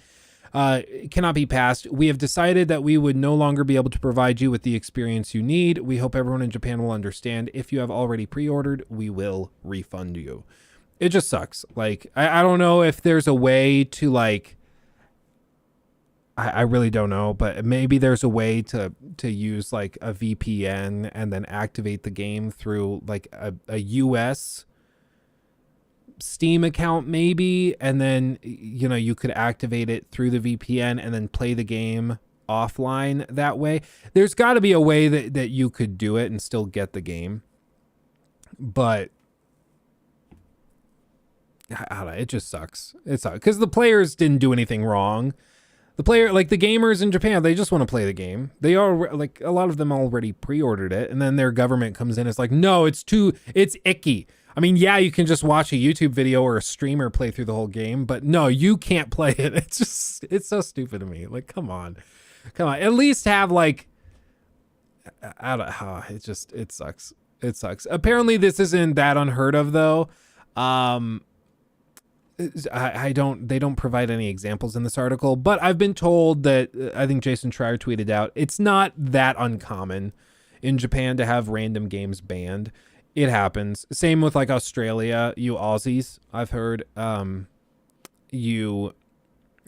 cannot be passed. We have decided that we would no longer be able to provide you with the experience you need. We hope everyone in Japan will understand. If you have already pre-ordered, we will refund you. It just sucks. Like, I don't know if there's a way to, like, I really don't know, but maybe there's a way to use like a VPN and then activate the game through like a US Steam account maybe, and then, you know, you could activate it through the VPN and then play the game offline that way. There's got to be a way that you could do it and still get the game. But I don't know, it just sucks. It sucks because the players didn't do anything wrong. The player, like the gamers in Japan, they just want to play the game. They are like, a lot of them already pre-ordered it, and then their government comes in. It's like, no, it's icky. I mean, yeah, you can just watch a YouTube video or a streamer play through the whole game, but no, you can't play it. It's so stupid to me. Like, come on. At least have like, I don't know. It sucks. It sucks. Apparently this isn't that unheard of though. I don't, they don't provide any examples in this article, but I've been told that, I think Jason Schreier tweeted out, it's not that uncommon in Japan to have random games banned. It happens. Same with like Australia, you Aussies, I've heard, you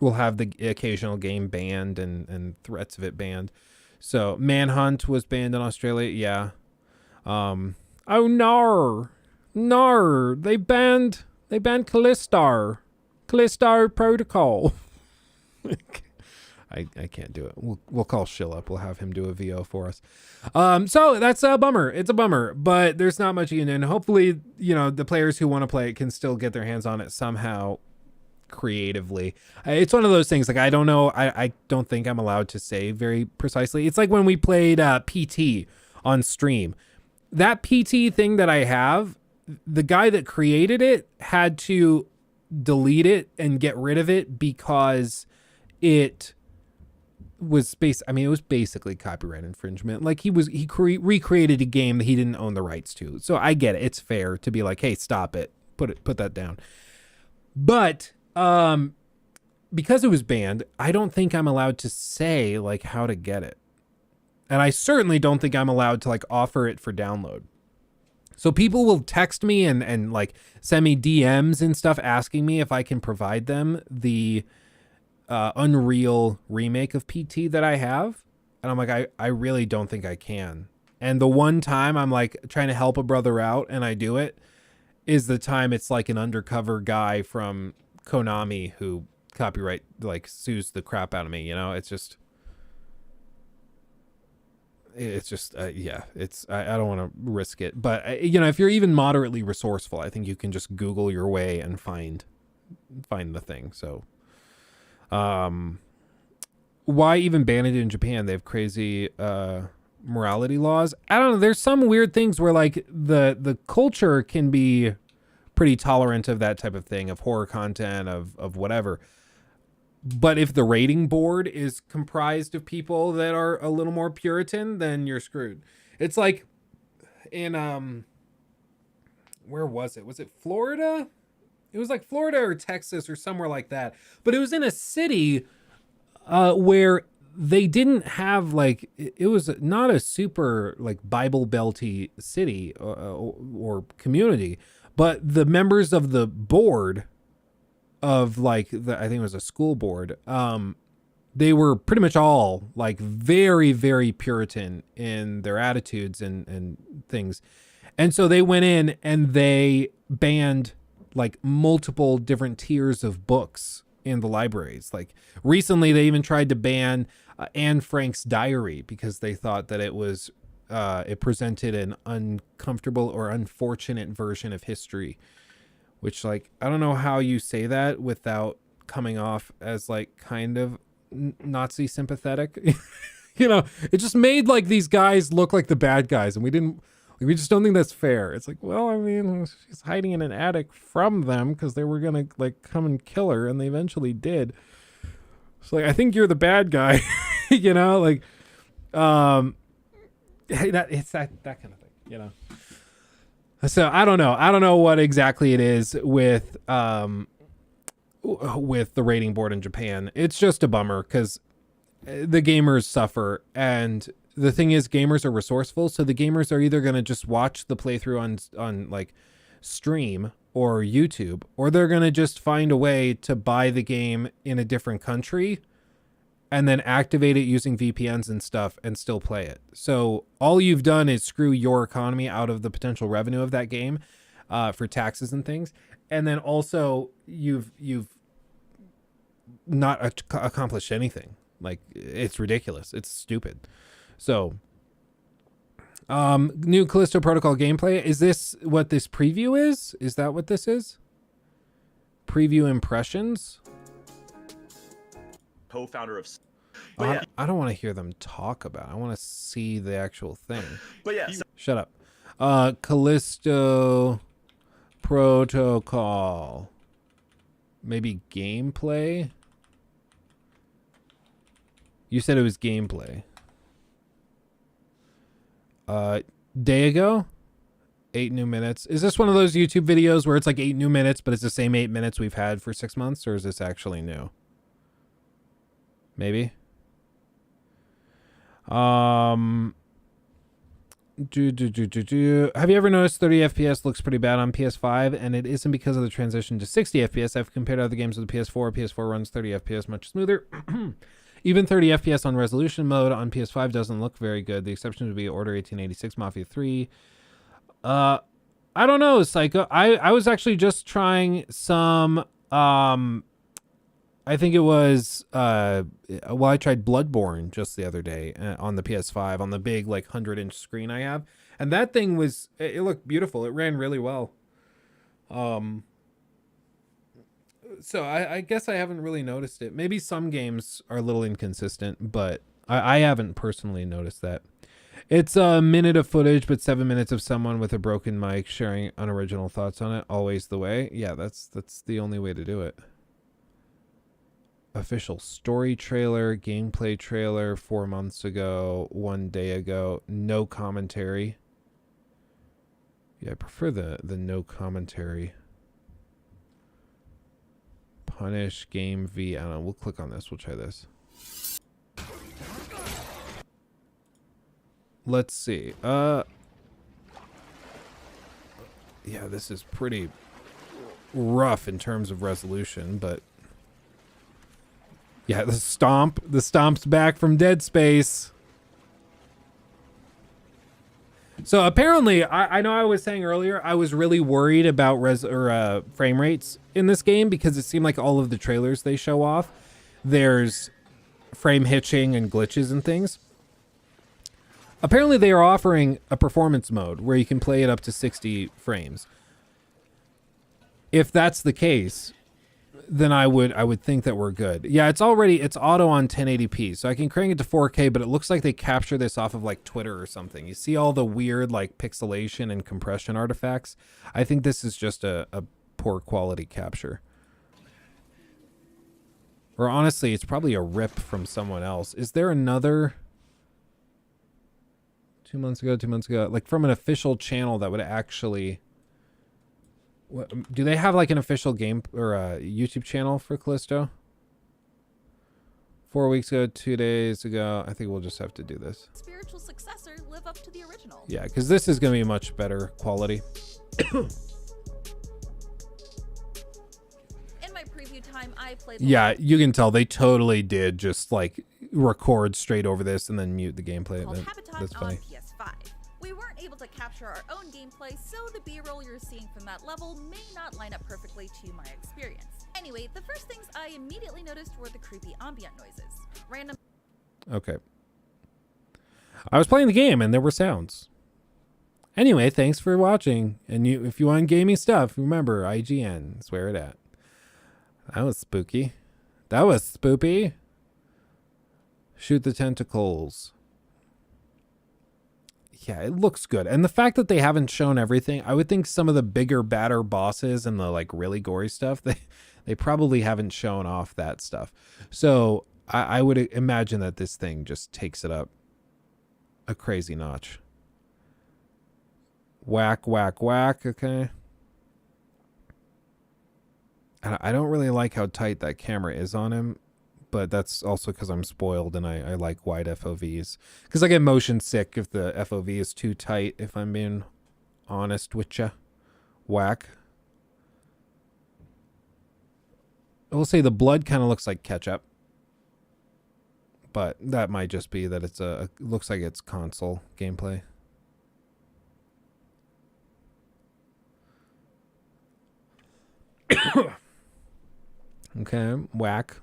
will have the occasional game banned and threats of it banned. So Manhunt was banned in Australia. Yeah. Oh, no, they banned Callisto Protocol. I can't do it. We'll call Shill up. We'll have him do a VO for us. So that's a bummer. It's a bummer, but there's not much you can do. And hopefully, you know, the players who want to play it can still get their hands on it somehow creatively. It's one of those things, like, I don't know. I don't think I'm allowed to say very precisely. It's like when we played PT on stream. That PT thing that I have, the guy that created it had to delete it and get rid of it because it was it was basically copyright infringement. Like he recreated a game that he didn't own the rights to. So I get it. It's fair to be like, hey, stop it. Put that down. But because it was banned, I don't think I'm allowed to say like how to get it. And I certainly don't think I'm allowed to like offer it for download. So people will text me and like send me DMs and stuff asking me if I can provide them the Unreal remake of PT that I have. And I'm like, I really don't think I can. And the one time I'm like trying to help a brother out and I do it is the time it's like an undercover guy from Konami who copyright like sues the crap out of me. You know, it's just yeah, it's, I don't want to risk it, but you know, if you're even moderately resourceful, I think you can just Google your way and find the thing. So, why even ban it in Japan? They have crazy, morality laws. I don't know. There's some weird things where like the culture can be pretty tolerant of that type of thing, of horror content, of whatever. But if the rating board is comprised of people that are a little more Puritan, then you're screwed. It's like in, where was it? Was it Florida? It was like Florida or Texas or somewhere like that. But it was in a city where they didn't have like, it was not a super like Bible belty city or community, but the members of the board of like I think it was a school board, they were pretty much all like very, very Puritan in their attitudes and things. And so they went in and they banned like multiple different tiers of books in the libraries. Like recently they even tried to ban Anne Frank's diary because they thought that it was it presented an uncomfortable or unfortunate version of history. Which, like, I don't know how you say that without coming off as, like, kind of Nazi sympathetic. You know, it just made, like, these guys look like the bad guys. And we just don't think that's fair. It's like, well, I mean, she's hiding in an attic from them because they were going to, like, come and kill her. And they eventually did. So, like, I think you're the bad guy. You know, like, it's that kind of thing, you know. So I don't know what exactly it is with the rating board in Japan. It's just a bummer because the gamers suffer, and the thing is, gamers are resourceful, so the gamers are either going to just watch the playthrough on like stream or YouTube, or they're going to just find a way to buy the game in a different country and then activate it using VPNs and stuff and still play it. So all you've done is screw your economy out of the potential revenue of that game for taxes and things. And then also you've not accomplished anything. Like, it's ridiculous. It's stupid. So new Callisto Protocol gameplay. Is this what this preview is? Is that what this is? Preview impressions? Co-founder of... I don't want to hear them talk about it. I want to see the actual thing. But yeah, shut up. Callisto Protocol. Maybe gameplay? You said it was gameplay. Day ago? 8 new minutes. Is this one of those YouTube videos where it's like 8 new minutes, but it's the same 8 minutes we've had for 6 months, or is this actually new? Maybe. Have you ever noticed 30 FPS looks pretty bad on PS5, and it isn't because of the transition to 60 FPS. I've compared other games with the PS4. PS4 runs 30 FPS much smoother. Even 30 FPS on resolution mode on PS5 doesn't look very good. The exception would be Order 1886, Mafia 3. I don't know, Psycho. I was actually just trying some, I think it was, I tried Bloodborne just the other day on the PS5 on the big, like, 100-inch screen I have. And that thing was, it looked beautiful. It ran really well. So I guess I haven't really noticed it. Maybe some games are a little inconsistent, but I haven't personally noticed that. It's a minute of footage, but 7 minutes of someone with a broken mic sharing unoriginal thoughts on it. Always the way. Yeah, that's the only way to do it. Official story trailer, gameplay trailer 4 months ago, 1 day ago. No commentary. Yeah, I prefer the no commentary. Punish game V. I don't know. We'll click on this. We'll try this. Let's see. Yeah, this is pretty rough in terms of resolution, but yeah, the stomp's back from Dead Space. So apparently, I know I was saying earlier, I was really worried about frame rates in this game because it seemed like all of the trailers they show off, there's frame hitching and glitches and things. Apparently, they are offering a performance mode where you can play it up to 60 frames. If that's the case, then I would think that we're good. Yeah, it's auto on 1080p, so I can crank it to 4K, but it looks like they capture this off of like Twitter or something. You see all the weird like pixelation and compression artifacts. I think this is just a poor quality capture. Or honestly, it's probably a rip from someone else. Is there another 2 months ago, like from an official channel that would actually... Do they have like an official game or a YouTube channel for Callisto? 4 weeks ago, 2 days ago. I think we'll just have to do this. Spiritual successor live up to the original. Yeah, because this is going to be much better quality. In my preview time, I played... Yeah, you can tell they totally did just like record straight over this and then mute the gameplay. That's funny. PS5. We weren't able to capture our own gameplay, so the B-roll you're seeing from that level may not line up perfectly to my experience. Anyway, the first things I immediately noticed were the creepy ambient noises. Random... Okay. I was playing the game and there were sounds. Anyway, thanks for watching. And if you want gaming stuff, remember IGN is where it at. That was spooky. That was spoopy. Shoot the tentacles. Yeah, it looks good. And the fact that they haven't shown everything, I would think some of the bigger, badder bosses and the like really gory stuff, they probably haven't shown off that stuff. So I would imagine that this thing just takes it up a crazy notch. Whack, whack, whack. Okay. And I don't really like how tight that camera is on him. But that's also because I'm spoiled and I like wide FOVs. Because I get motion sick if the FOV is too tight, if I'm being honest with ya. Whack. I will say the blood kind of looks like ketchup. But that might just be that it's looks like it's console gameplay. Okay, whack.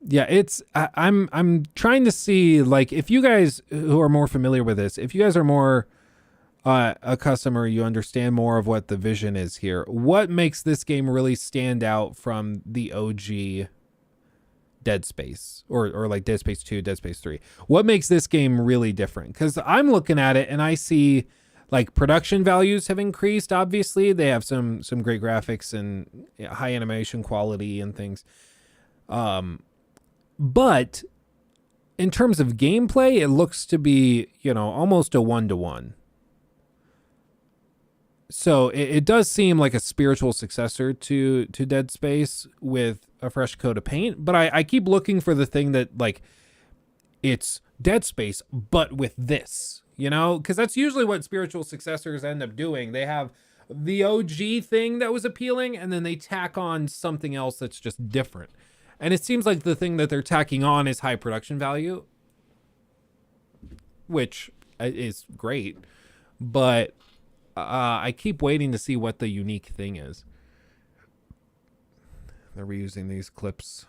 Yeah, I'm trying to see, like, if you guys who are more familiar with this, if you guys are more a customer, you understand more of what the vision is here. What makes this game really stand out from the OG Dead Space or like Dead Space 2, Dead Space 3? What makes this game really different? Because I'm looking at it and I see like production values have increased. Obviously, they have some great graphics and high animation quality and things. But in terms of gameplay, it looks to be, you know, almost a 1-to-1. So it does seem like a spiritual successor to Dead Space with a fresh coat of paint. But I keep looking for the thing that, like, it's Dead Space, but with this, you know? Because that's usually what spiritual successors end up doing. They have the OG thing that was appealing, and then they tack on something else that's just different. And it seems like the thing that they're tacking on is high production value, which is great. But I keep waiting to see what the unique thing is. They're reusing these clips.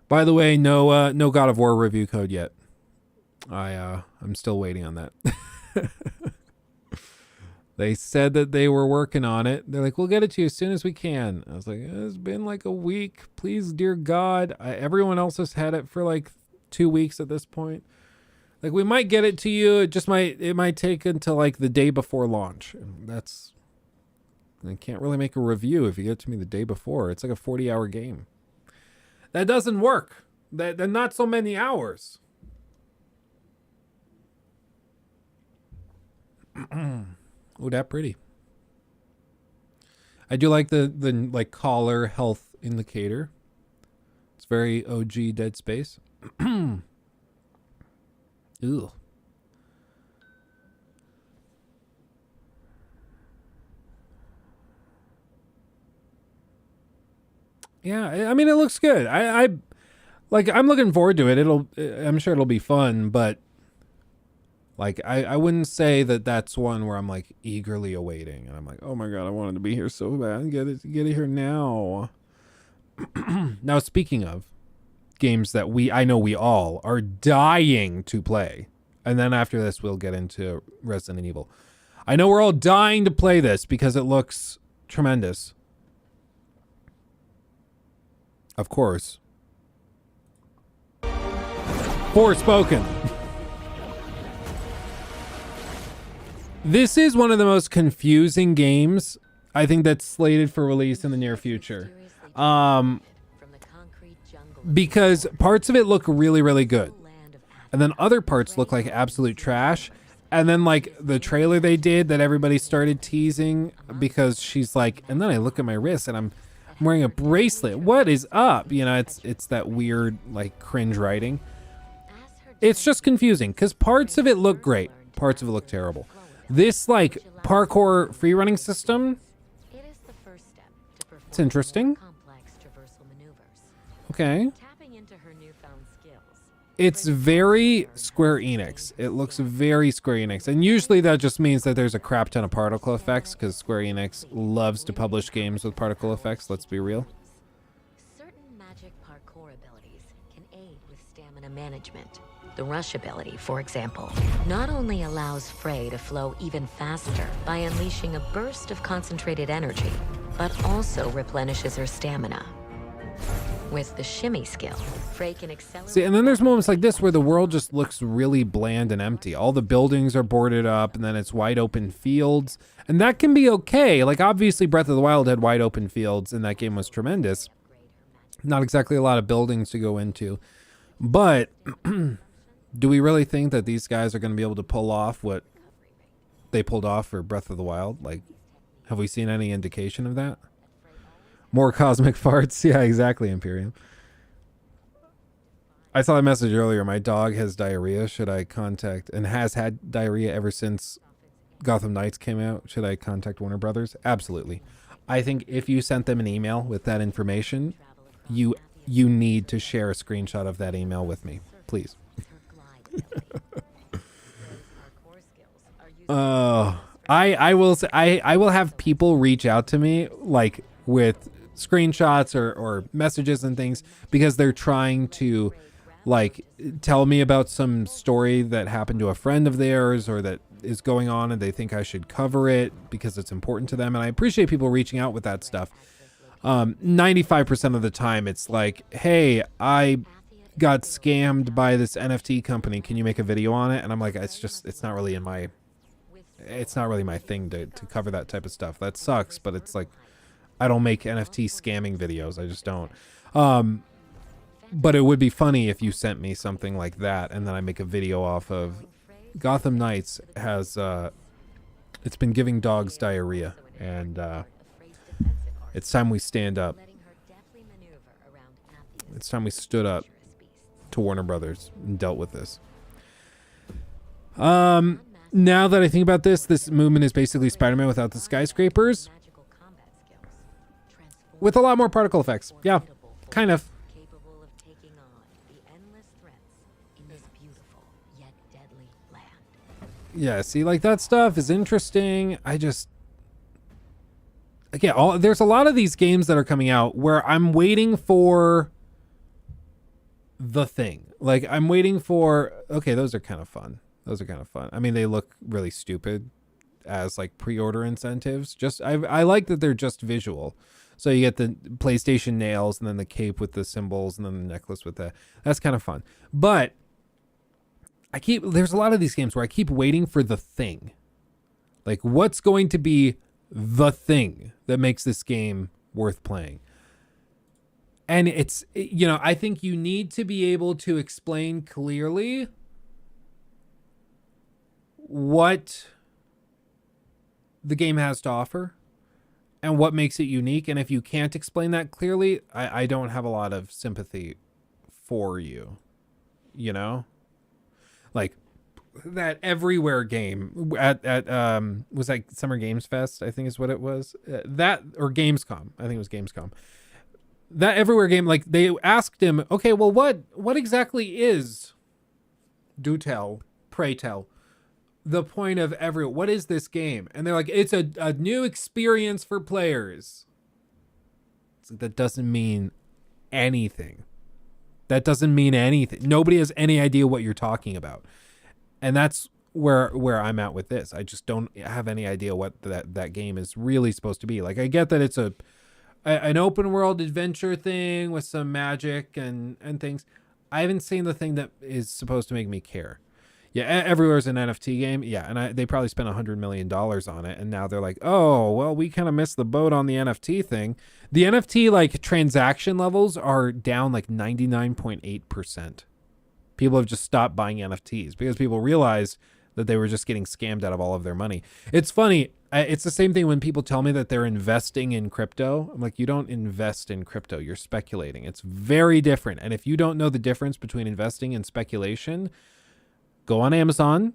By the way, no God of War review code yet. I'm still waiting on that. They said that they were working on it. They're like, we'll get it to you as soon as we can. I was like, it's been like a week. Please, dear God. Everyone else has had it for like 2 weeks at this point. Like, we might get it to you. It might take until like the day before launch. And I can't really make a review if you get it to me the day before. It's like a 40-hour game. That doesn't work. They're not so many hours. Oh, that pretty. I do like the like collar health indicator. It's very OG Dead Space. Ooh. Yeah, I mean, it looks good. I'm looking forward to it. I'm sure it'll be fun, but like, I wouldn't say that that's one where I'm like eagerly awaiting. And I'm like, oh my God, I wanted to be here so bad. Get it here now. Now, speaking of games that I know we all are dying to play. And then after this, we'll get into Resident Evil. I know we're all dying to play this because it looks tremendous. Of course. Forspoken. This is one of the most confusing games I think that's slated for release in the near future. Because parts of it look really, really good. And then other parts look like absolute trash. And then like the trailer they did that everybody started teasing because she's like, and then I look at my wrist and I'm wearing a bracelet. What is up? You know, it's that weird like cringe writing. It's just confusing because parts of it look great. Parts of it look terrible. This like parkour free running system, it's interesting. Okay. It's very Square Enix. It looks very Square Enix. And usually that just means that there's a crap ton of particle effects because Square Enix loves to publish games with particle effects, let's be real. Certain magic parkour abilities can aid with stamina management. The rush ability, for example, not only allows Frey to flow even faster by unleashing a burst of concentrated energy, but also replenishes her stamina. With the shimmy skill, Frey can accelerate. See, and then there's moments like this where the world just looks really bland and empty. All the buildings are boarded up, and then it's wide open fields. And that can be okay. Like, obviously, Breath of the Wild had wide open fields, and that game was tremendous. Not exactly a lot of buildings to go into. But do we really think that these guys are going to be able to pull off what they pulled off for Breath of the Wild? Like, have we seen any indication of that? More cosmic farts? Yeah, exactly, Imperium. I saw a message earlier. My dog has diarrhea. Should I contact, and has had diarrhea ever since Gotham Knights came out. Should I contact Warner Brothers? Absolutely. I think if you sent them an email with that information, you need to share a screenshot of that email with me. Please. I will say, I will have people reach out to me like with screenshots or messages and things because they're trying to like tell me about some story that happened to a friend of theirs or that is going on and they think I should cover it because it's important to them. And I appreciate people reaching out with that stuff. 95% of the time it's like, hey, I got scammed by this NFT company. Can you make a video on it? And I'm like, it's not really my thing to cover that type of stuff. That sucks, but it's like, I don't make NFT scamming videos. I just don't. But it would be funny if you sent me something like that, and then I make a video off of Gotham Knights has it's been giving dogs diarrhea, and it's time we stand up. It's time we stood up to Warner Brothers and dealt with this. Now that I think about this movement is basically Spider-Man without the skyscrapers, with a lot more particle effects. Yeah, kind of. Yeah, see, like, that stuff is interesting. I just, again, there's a lot of these games that are coming out where I'm waiting for the thing. Like, I'm waiting for, okay, those are kind of fun. Those are kind of fun. I mean, they look really stupid as, like, pre-order incentives. Just, I like that they're just visual. So you get the PlayStation nails and then the cape with the symbols and then the necklace with that. That's kind of fun. But there's a lot of these games where I keep waiting for the thing. Like, what's going to be the thing that makes this game worth playing? And it's, I think you need to be able to explain clearly what the game has to offer and what makes it unique. And if you can't explain that clearly, I don't have a lot of sympathy for you, Like that Everywhere game at was that Summer Games Fest, I think is what it was. That or Gamescom. I think it was Gamescom. That Everywhere game, like, they asked him, okay, well, what exactly is, do tell, pray tell, the point of what is this game? And they're like, it's a new experience for players. That doesn't mean anything. That doesn't mean anything. Nobody has any idea what you're talking about. And that's where I'm at with this. I just don't have any idea what that game is really supposed to be. Like, I get that it's an open world adventure thing with some magic and things. I haven't seen the thing that is supposed to make me care. Yeah, Everywhere's an NFT game. Yeah, and they probably spent $100 million on it, and now they're like, oh, well, we kind of missed the boat on the NFT thing. The NFT, like, transaction levels are down like 99.8%. People have just stopped buying NFTs because people realized that they were just getting scammed out of all of their money. It's funny. It's the same thing when people tell me that they're investing in crypto. I'm like, you don't invest in crypto. You're speculating. It's very different. And if you don't know the difference between investing and speculation, go on Amazon,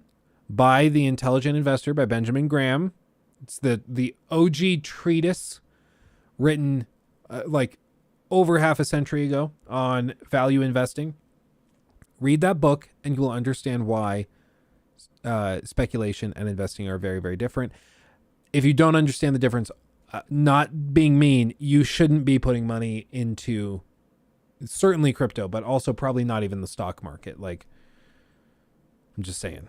buy The Intelligent Investor by Benjamin Graham. It's the OG treatise written like over half a century ago on value investing. Read that book and you'll understand why speculation and investing are very, very different. If you don't understand the difference, not being mean, you shouldn't be putting money into certainly crypto, but also probably not even the stock market. Like, I'm just saying.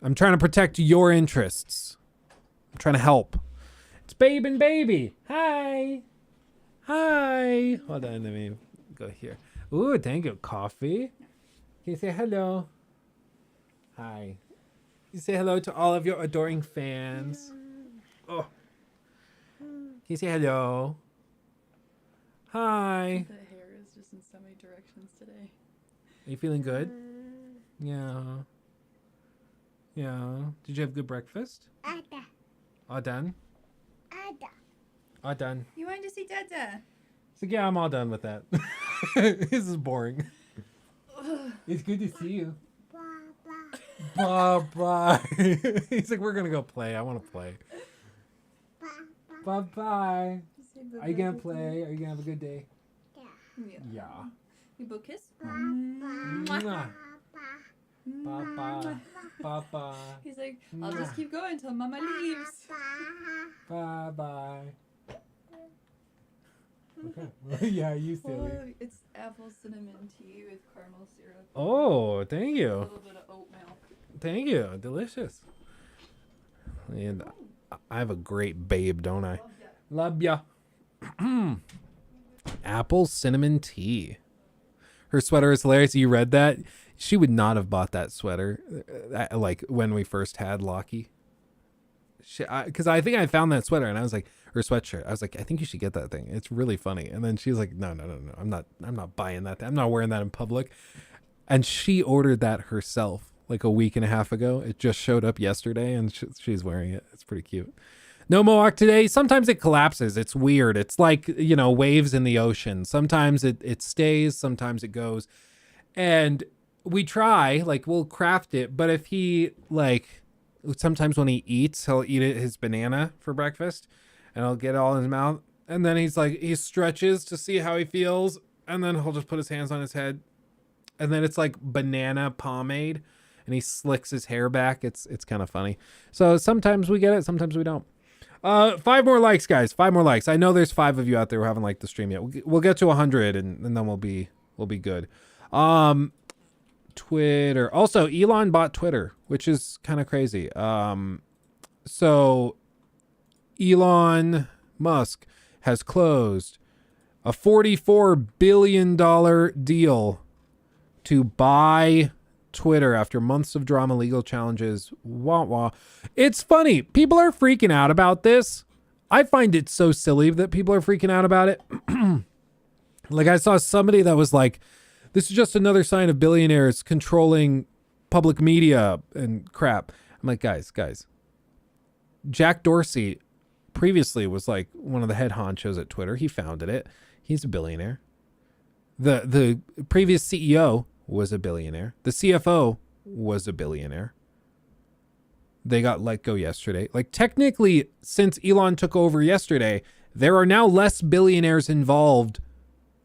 I'm trying to protect your interests. I'm trying to help. It's Babe and Baby. Hi. Hold on, let me go here. Ooh, thank you. Coffee. Can you say hello? Hi. You say hello to all of your adoring fans. Oh. Can you say hello? Hi. The hair is just in so many directions today. Are you feeling good? Yeah. Did you have good breakfast? All done? All done. You wanted to see Dada? So yeah, I'm all done with that. This is boring. It's good to see you. Bye. He's like, we're gonna go play. I want to play. Bye. Are you gonna play? Are you gonna have a good day? Yeah. You both kiss? Bye. He's like, I'll just keep going until Mama leaves. Bye. Okay. Yeah, you silly. Oh, it's apple cinnamon tea with caramel syrup. Oh, thank you. A little bit of oat milk. Thank you. Delicious. And I have a great babe, don't I? Love ya. Apple cinnamon tea. Her sweater is hilarious. You read that? She would not have bought that sweater like when we first had Lockie. because I think I found that sweater and I was like, or sweatshirt. I was like, I think you should get that thing. It's really funny. And then she was like, no. I'm not buying that. I'm not wearing that in public. And she ordered that herself like a week and a half ago. It just showed up yesterday and she's wearing it. It's pretty cute. No Mohawk today. Sometimes it collapses. It's weird. It's like, waves in the ocean. Sometimes it stays. Sometimes it goes. And we try, like, we'll craft it. But if he, like, sometimes when he eats, he'll eat his banana for breakfast. And he'll get it all in his mouth. And then he's like, he stretches to see how he feels. And then he'll just put his hands on his head. And then it's like banana pomade. And he slicks his hair back. It's kind of funny. So sometimes we get it. Sometimes we don't. 5 more likes, guys. 5 more likes. I know there's 5 of you out there who haven't liked the stream yet. We'll get to 100 and then we'll be good. Twitter. Also, Elon bought Twitter, which is kind of crazy. So Elon Musk has closed a $44 billion deal to buy Twitter after months of drama, legal challenges. Wah wah. It's funny. People are freaking out about this. I find it so silly that people are freaking out about it. Like, I saw somebody that was like, this is just another sign of billionaires controlling public media and crap. I'm like, guys. Jack Dorsey previously was like one of the head honchos at Twitter. He founded it. He's a billionaire. The previous CEO was a billionaire. The CFO was a billionaire. They got let go yesterday. Like, technically, since Elon took over yesterday, there are now less billionaires involved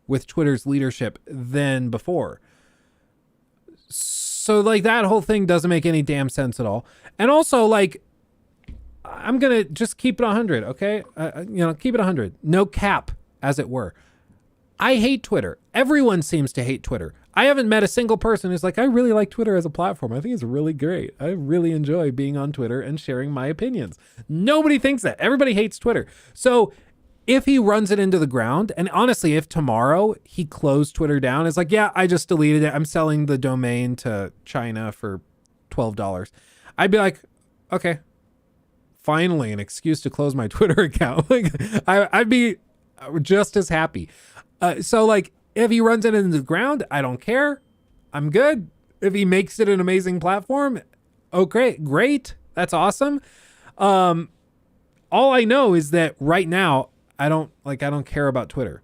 with Twitter's leadership than before. So, like, that whole thing doesn't make any damn sense at all. And also, like, I'm going to just keep it 100, okay? Keep it 100. No cap, as it were. I hate Twitter. Everyone seems to hate Twitter. I haven't met a single person who's like, I really like Twitter as a platform. I think it's really great. I really enjoy being on Twitter and sharing my opinions. Nobody thinks that. Everybody hates Twitter. So if he runs it into the ground, and honestly, if tomorrow he closed Twitter down, it's like, yeah, I just deleted it. I'm selling the domain to China for $12. I'd be like, okay, finally an excuse to close my Twitter account. Like, I'd be just as happy. So, like, if he runs it into the ground, I don't care. I'm good. If he makes it an amazing platform, okay, great. That's awesome. All I know is that right now, I don't care about Twitter.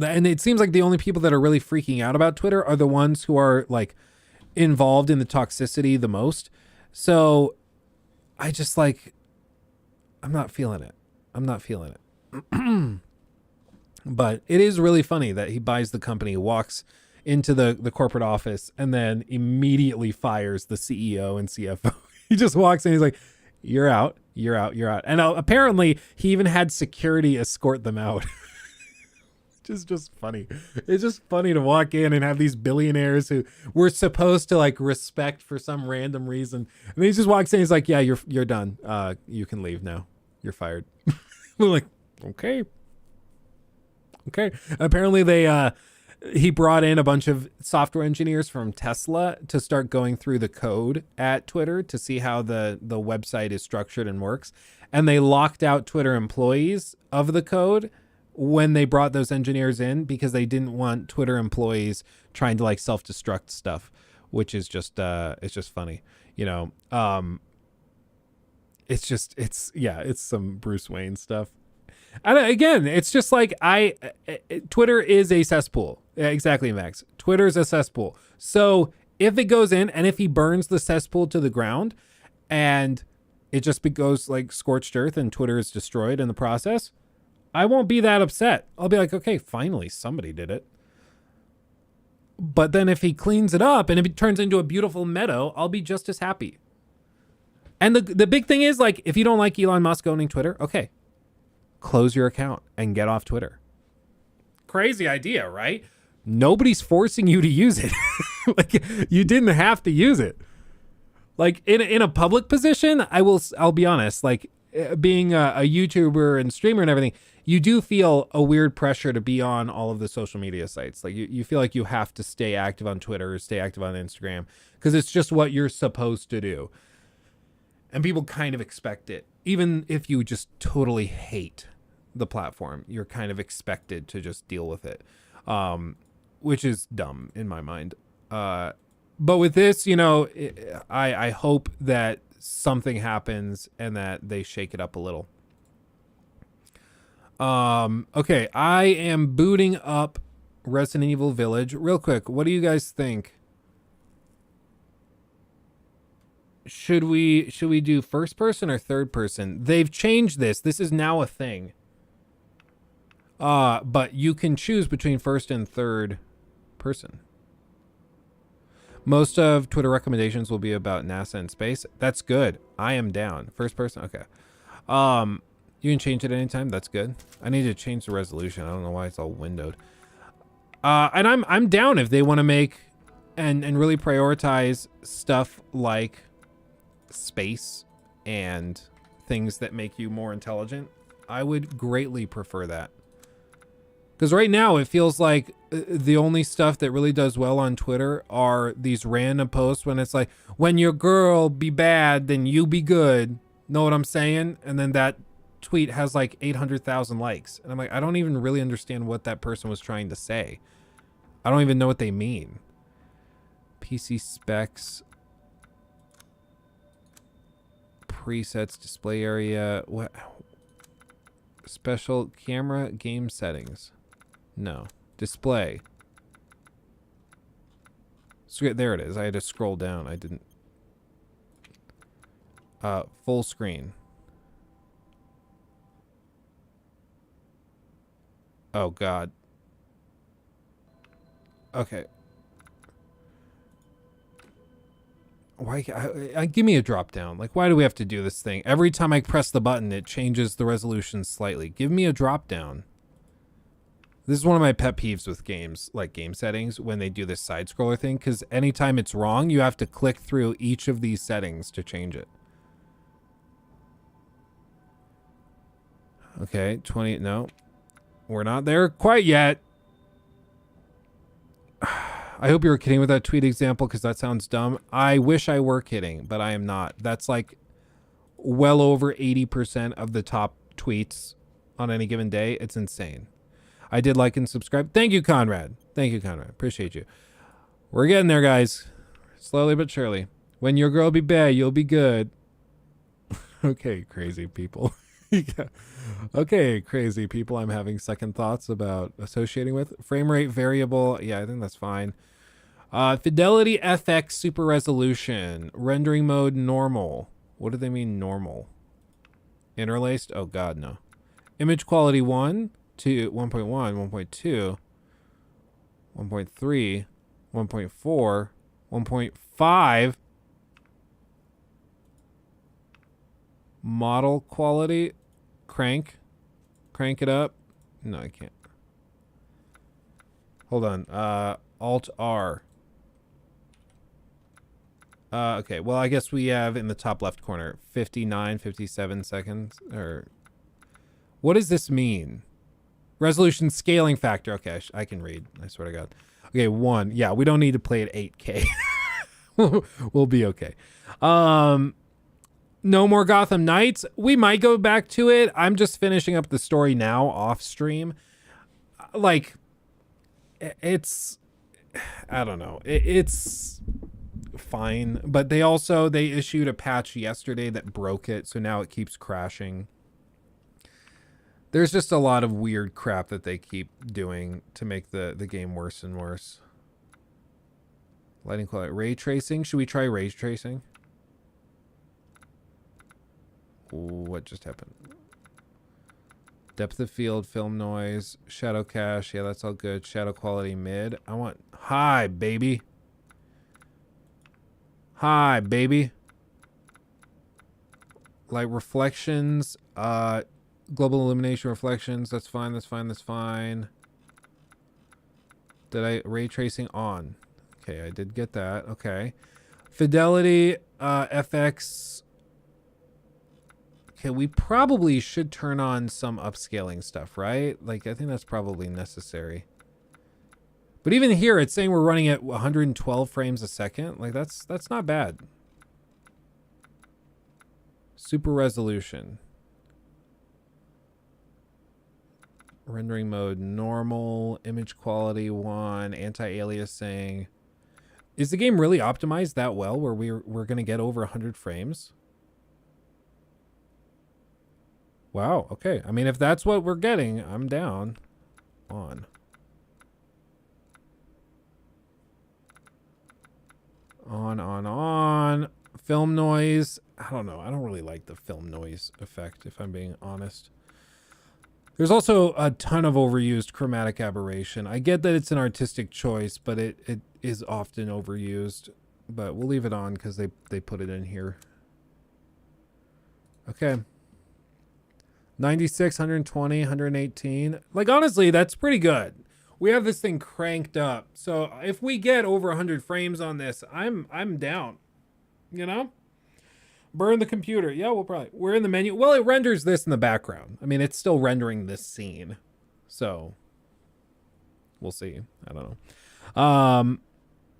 And it seems like the only people that are really freaking out about Twitter are the ones who are, like, involved in the toxicity the most. So I just, like, I'm not feeling it. But it is really funny that he buys the company, walks into the corporate office, and then immediately fires the CEO and CFO. He just walks in. He's like, you're out. And apparently he even had security escort them out. just funny. It's just funny to walk in and have these billionaires who we're supposed to, like, respect for some random reason. And then he just walks in. He's like, yeah, you're done. You can leave now. You're fired. We're like, okay. Apparently he brought in a bunch of software engineers from Tesla to start going through the code at Twitter to see how the website is structured and works. And they locked out Twitter employees of the code when they brought those engineers in because they didn't want Twitter employees trying to, like, self-destruct stuff, which is just, it's just funny, it's some Bruce Wayne stuff. And again, it's just like Twitter is a cesspool. Yeah, exactly, Max. Twitter's a cesspool. So if it goes in and if he burns the cesspool to the ground and it just goes like scorched earth and Twitter is destroyed in the process, I won't be that upset. I'll be like, okay, finally somebody did it. But then if he cleans it up and if it turns into a beautiful meadow, I'll be just as happy. And the big thing is, like, if you don't like Elon Musk owning Twitter, okay, close your account and get off Twitter. Crazy idea, right? Nobody's forcing you to use it. Like, you didn't have to use it. Like, in a public position, I'll be honest, like, being a YouTuber and streamer and everything, you do feel a weird pressure to be on all of the social media sites. Like, you feel like you have to stay active on Twitter or stay active on Instagram because it's just what you're supposed to do. And people kind of expect it. Even if you just totally hate the platform, you're kind of expected to just deal with it. Which is dumb in my mind. But with this, you know, I hope that something happens and that they shake it up a little. Okay, I am booting up Resident Evil Village. Real quick, what do you guys think? Should we do first person or third person? They've changed this. This is now a thing. But you can choose between first and third person. Most of Twitter recommendations will be about NASA and space. That's good. I am down. First person. Okay. You can change it anytime. That's good. I need to change the resolution. I don't know why it's all windowed. And I'm down if they want to make and really prioritize stuff like space and things that make you more intelligent. I would greatly prefer that. Because right now it feels like the only stuff that really does well on Twitter are these random posts when it's like, when your girl be bad, then you be good. Know what I'm saying? And then that tweet has like 800,000 likes. And I'm like, I don't even really understand what that person was trying to say. I don't even know what they mean. PC specs. Presets, display area. What? Special camera, game settings. No. Display. So there it is. I had to scroll down. I didn't. Full screen. Oh, God. Okay. Why? Give me a drop down. Like, why do we have to do this thing? Every time I press the button, it changes the resolution slightly. Give me a drop down. This is one of my pet peeves with games, like game settings, when they do this side scroller thing, because anytime it's wrong, you have to click through each of these settings to change it. Okay, 20, no. We're not there quite yet. I hope you were kidding with that tweet example, because that sounds dumb. I wish I were kidding, but I am not. That's like well over 80% of the top tweets on any given day. It's insane. I did like and subscribe. Thank you, Conrad. Thank you, Conrad. Appreciate you. We're getting there, guys. Slowly but surely. When your girl be bad, you'll be good. Okay, crazy people. Yeah. Okay, crazy people I'm having second thoughts about associating with. Frame rate variable. Yeah, I think that's fine. Fidelity FX super resolution. Rendering mode normal. What do they mean normal? Interlaced? Oh, God, no. Image quality 1. 2, 1.1, 1.2, 1.3, 1.4, 1.5. Model quality. Crank it up. No, I can't. Hold on. Alt R. Okay, well, I guess we have in the top left corner 59, 57 seconds. Or what does this mean? Resolution scaling factor. Okay, I can read. I swear to God. Okay, 1. Yeah, we don't need to play at 8K. We'll be okay. No more Gotham Knights. We might go back to it. I'm just finishing up the story now off stream. Like, it's... I don't know. It's fine. But they issued a patch yesterday that broke it, so now it keeps crashing. There's just a lot of weird crap that they keep doing to make the game worse and worse. Lighting quality. Ray tracing. Should we try ray tracing? What just happened? Depth of field, film noise, shadow cache. Yeah, that's all good. Shadow quality mid. I want high, baby. High, baby. Light reflections. Global illumination reflections. That's fine. That's fine. That's fine. Did I ray tracing on? Okay, I did get that. Okay. Fidelity, FX. Okay, we probably should turn on some upscaling stuff, right? Like, I think that's probably necessary. But even here, it's saying we're running at 112 frames a second. Like, that's not bad. Super resolution. Rendering mode normal. Image quality 1. Anti-aliasing. Is the game really optimized that well where we're going to get over 100 frames? Wow, okay. I mean, if that's what we're getting, I'm down. On. On. Film noise. I don't know. I don't really like the film noise effect, if I'm being honest. There's also a ton of overused chromatic aberration. I get that it's an artistic choice, but it is often overused. But we'll leave it on because they put it in here. Okay. 96, 120, 118. Like, honestly, that's pretty good. We have this thing cranked up. So if we get over 100 frames on this, I'm down. You know? Burn the computer. Yeah, we're in the menu. Well, it renders this in the background. I mean, it's still rendering this scene. So we'll see. I don't know.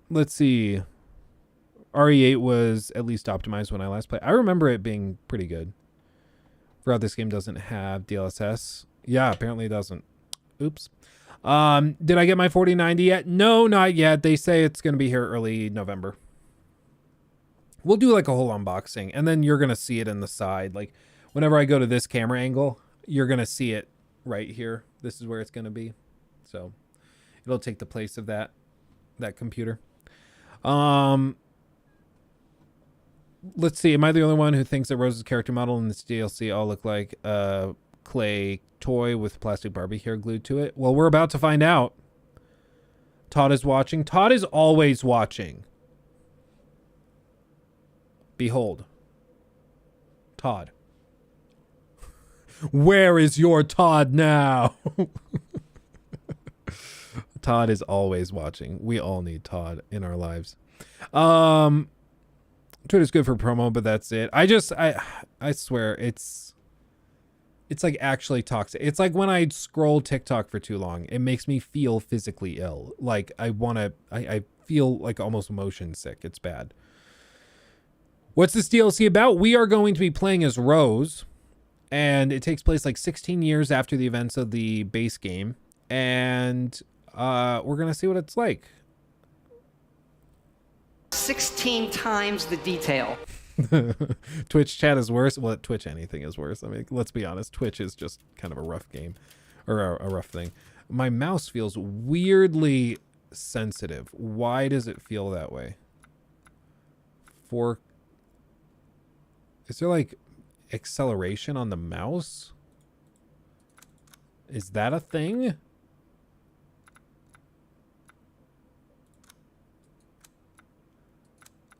Let's see. RE8 was at least optimized when I last played. I remember it being pretty good. Forgot this game doesn't have DLSS. Yeah, apparently it doesn't. Oops. Did I get my 4090 yet? No, not yet. They say it's going to be here early November. We'll do like a whole unboxing, and then you're going to see it in the side. Like, whenever I go to this camera angle, you're going to see it right here. This is where it's going to be. So it'll take the place of that computer. Let's see. Am I the only one who thinks that Rose's character model in this DLC all look like a clay toy with plastic Barbie hair glued to it? Well, we're about to find out. Todd is watching. Todd is always watching. Behold. Todd. Where is your Todd now? Todd is always watching. We all need Todd in our lives. Twitter's good for promo, but that's it. I swear it's like actually toxic. It's like when I scroll TikTok for too long, it makes me feel physically ill. Like I feel like almost motion sick. It's bad. What's this DLC about? We are going to be playing as Rose, and it takes place like 16 years after the events of the base game, and we're gonna see what it's like. 16 times the detail. Twitch chat is worse. Well, Twitch anything is worse. I mean, let's be honest. Twitch is just kind of a rough game, or a rough thing. My mouse feels weirdly sensitive. Why does it feel that way? Is there like acceleration on the mouse? Is that a thing?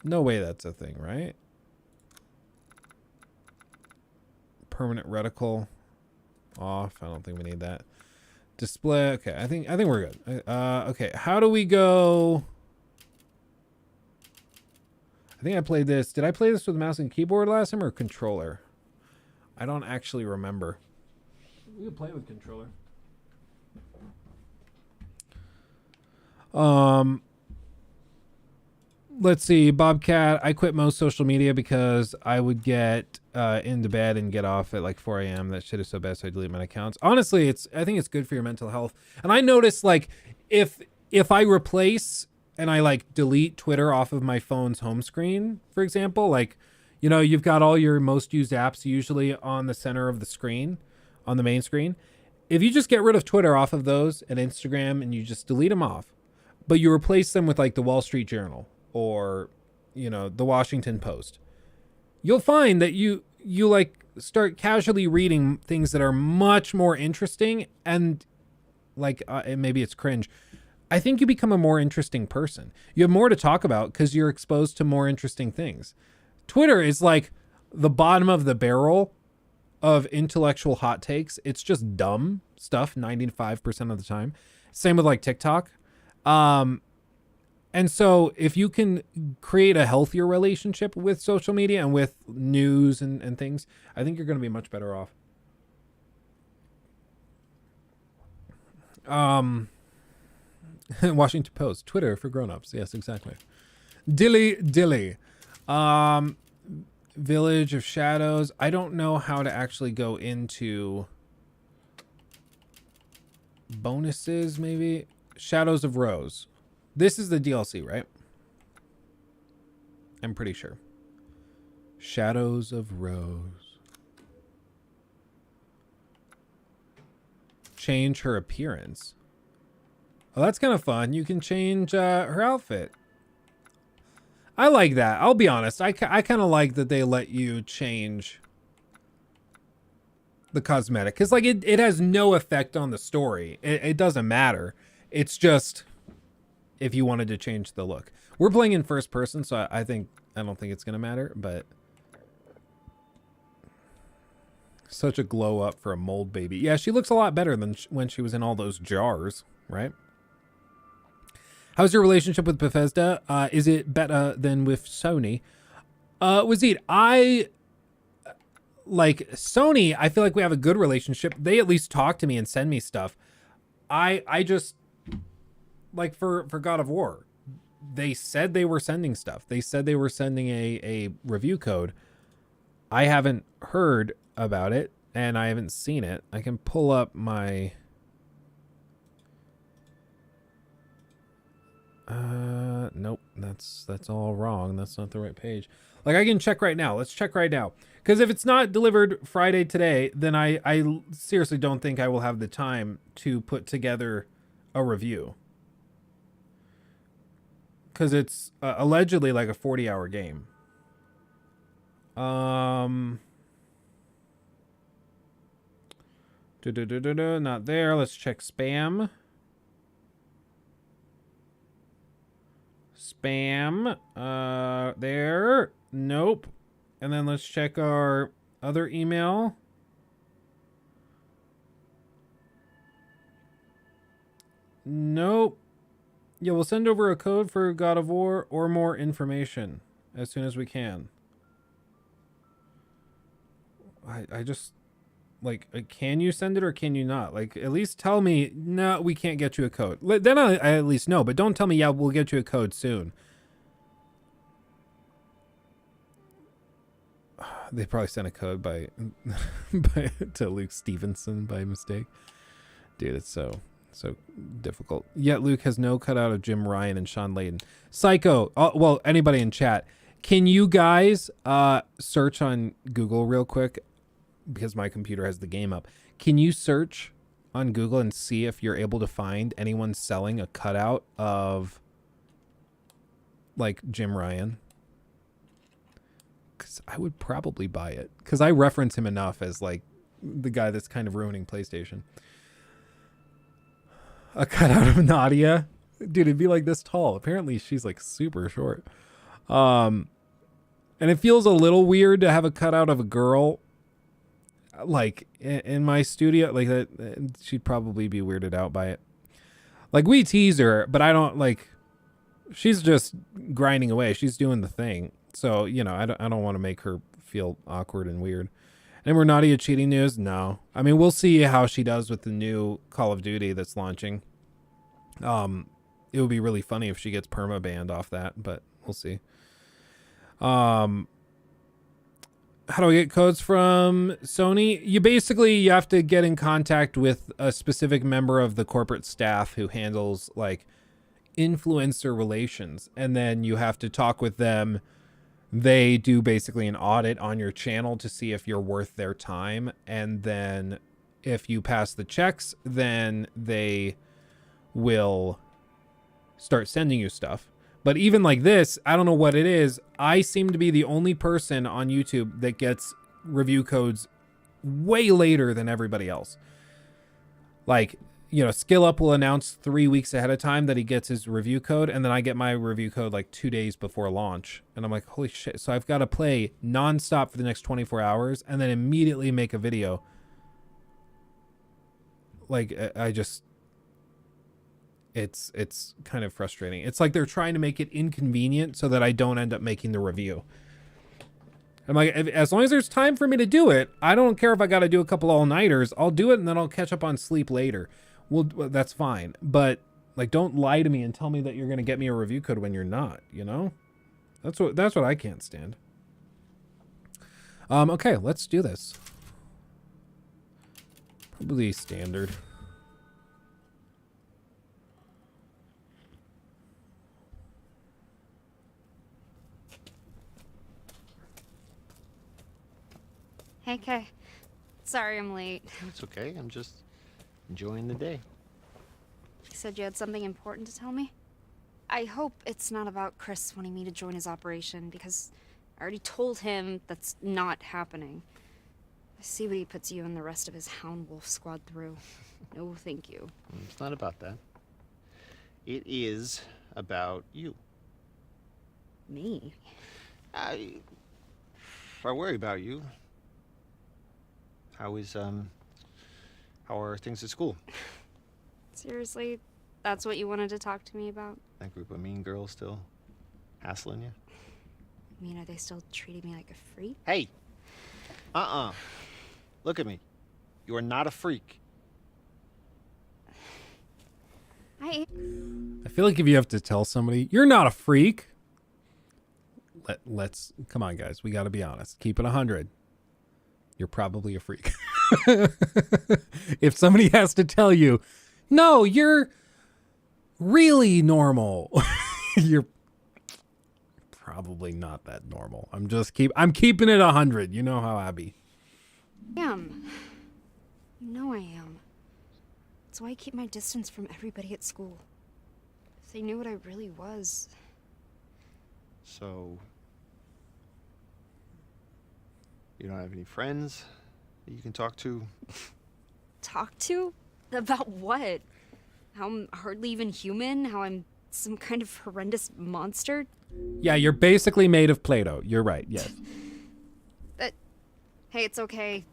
No way that's a thing, right? Permanent reticle off. I don't think we need that. Display. Okay, I think we're good. Okay, how do we go? I think I played this. Did I play this with mouse and keyboard last time or controller? I don't actually remember. We could play with controller. Let's see, Bobcat. I quit most social media because I would get into bed and get off at like 4 a.m. That shit is so bad, so I delete my accounts. Honestly, I think it's good for your mental health. And I noticed like if I replace and I like delete Twitter off of my phone's home screen, for example, like, you know, you've got all your most used apps usually on the center of the screen, on the main screen. If you just get rid of Twitter off of those and Instagram and you just delete them off, but you replace them with like the Wall Street Journal or, you know, the Washington Post, you'll find that you like start casually reading things that are much more interesting, and like maybe it's cringe. I think you become a more interesting person. You have more to talk about because you're exposed to more interesting things. Twitter is like the bottom of the barrel of intellectual hot takes. It's just dumb stuff 95% of the time. Same with like TikTok. And so if you can create a healthier relationship with social media and with news and things, I think you're going to be much better off. Washington Post, Twitter for grown-ups. Yes, exactly. Dilly. Village of Shadows. I don't know how to actually go into bonuses, maybe. Shadows of Rose. This is the DLC, right? I'm pretty sure. Shadows of Rose. Change her appearance. Oh, that's kind of fun. You can change her outfit. I like that. I'll be honest. I kind of like that they let you change the cosmetic. Because, like, it has no effect on the story. It doesn't matter. It's just if you wanted to change the look. We're playing in first person, so I don't think it's going to matter. But such a glow up for a mold baby. Yeah, she looks a lot better than when she was in all those jars, right? How's your relationship with Bethesda? Is it better than with Sony? Wazid, like Sony, I feel like we have a good relationship. They at least talk to me and send me stuff. I just, like for God of War, they said they were sending stuff. They said they were sending a review code. I haven't heard about it and I haven't seen it. I can pull up my... nope, that's all wrong. That's not the right page. Like, I can check right now. Let's check right now. Because if it's not delivered Friday today, then I seriously don't think I will have the time to put together a review. Because it's allegedly like a 40-hour game. Not there. Let's check spam. Spam. There. Nope. And then let's check our other email. Nope. Yeah, we'll send over a code for God of War or more information as soon as we can. I just... Like, can you send it or can you not? Like, at least tell me, no, we can't get you a code. Then I at least know, but don't tell me, yeah, we'll get you a code soon. They probably sent a code by to Luke Stevenson by mistake. Dude, it's so difficult. Yet Luke has no cutout of Jim Ryan and Sean Layden. Psycho. Well, anybody in chat, can you guys search on Google real quick? Because my computer has the game up. Can you search on Google and see if you're able to find anyone selling a cutout of like Jim Ryan? Because I would probably buy it. Because I reference him enough as like the guy that's kind of ruining PlayStation. A cutout of Nadia? Dude, it'd be like this tall. Apparently she's like super short. And it feels a little weird to have a cutout of a girl like in my studio. Like that, she'd probably be weirded out by it. Like, we tease her, but I don't like, she's just grinding away. She's doing the thing. So, you know, I don't want to make her feel awkward and weird. And we're Nadia cheating news? No. I mean, we'll see how she does with the new Call of Duty that's launching. It would be really funny if she gets perma-banned off that, but we'll see. How do I get codes from Sony? You have to get in contact with a specific member of the corporate staff who handles like influencer relations. And then you have to talk with them. They do basically an audit on your channel to see if you're worth their time. And then if you pass the checks, then they will start sending you stuff. But even like this, I don't know what it is. I seem to be the only person on YouTube that gets review codes way later than everybody else. Like, you know, Skill Up will announce 3 weeks ahead of time that he gets his review code. And then I get my review code like 2 days before launch. And I'm like, holy shit. So I've got to play nonstop for the next 24 hours and then immediately make a video. Like, I just... It's kind of frustrating. It's like they're trying to make it inconvenient so that I don't end up making the review. I'm like, as long as there's time for me to do it, I don't care if I got to do a couple all-nighters. I'll do it and then I'll catch up on sleep later. Well, that's fine. But like, don't lie to me and tell me that you're going to get me a review code when you're not, you know? That's what I can't stand. Okay, let's do this. Probably standard. Hey, Kay. Sorry I'm late. It's okay. I'm just enjoying the day. You said you had something important to tell me? I hope it's not about Chris wanting me to join his operation, because I already told him that's not happening. I see what he puts you and the rest of his Hound Wolf squad through. No, thank you. It's not about that. It is about you. Me? I worry about you. How are things at school? Seriously? That's what you wanted to talk to me about? That group of mean girls still hassling you? I mean, are they still treating me like a freak? Hey! Look at me. You are not a freak. I feel like if you have to tell somebody, you're not a freak. Let's come on, guys. We got to be honest. Keep it 100. You're probably a freak. If somebody has to tell you, no, you're really normal. You're probably not that normal. I'm keeping it 100. You know how I be. I am. You know I am. That's why I keep my distance from everybody at school. If they knew what I really was. So, you don't have any friends that you can talk to? Talk to? About what? How I'm hardly even human? How I'm some kind of horrendous monster? Yeah, you're basically made of Play-Doh. You're right, yes. Hey, it's okay.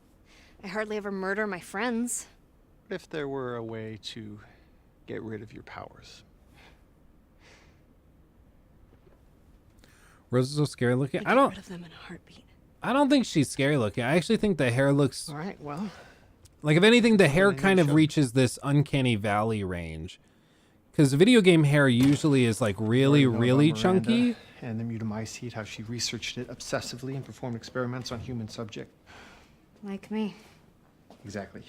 I hardly ever murder my friends. What if there were a way to get rid of your powers? Rose is so scary looking. Get rid of them in a heartbeat. I don't think she's scary looking. I actually think the hair looks... All right, well... Like, if anything, the hair kind of reaches this uncanny valley range. Because video game hair usually is, like, really, really chunky. And the mutamycete, how she researched it obsessively and performed experiments on human subject. Like me. Exactly.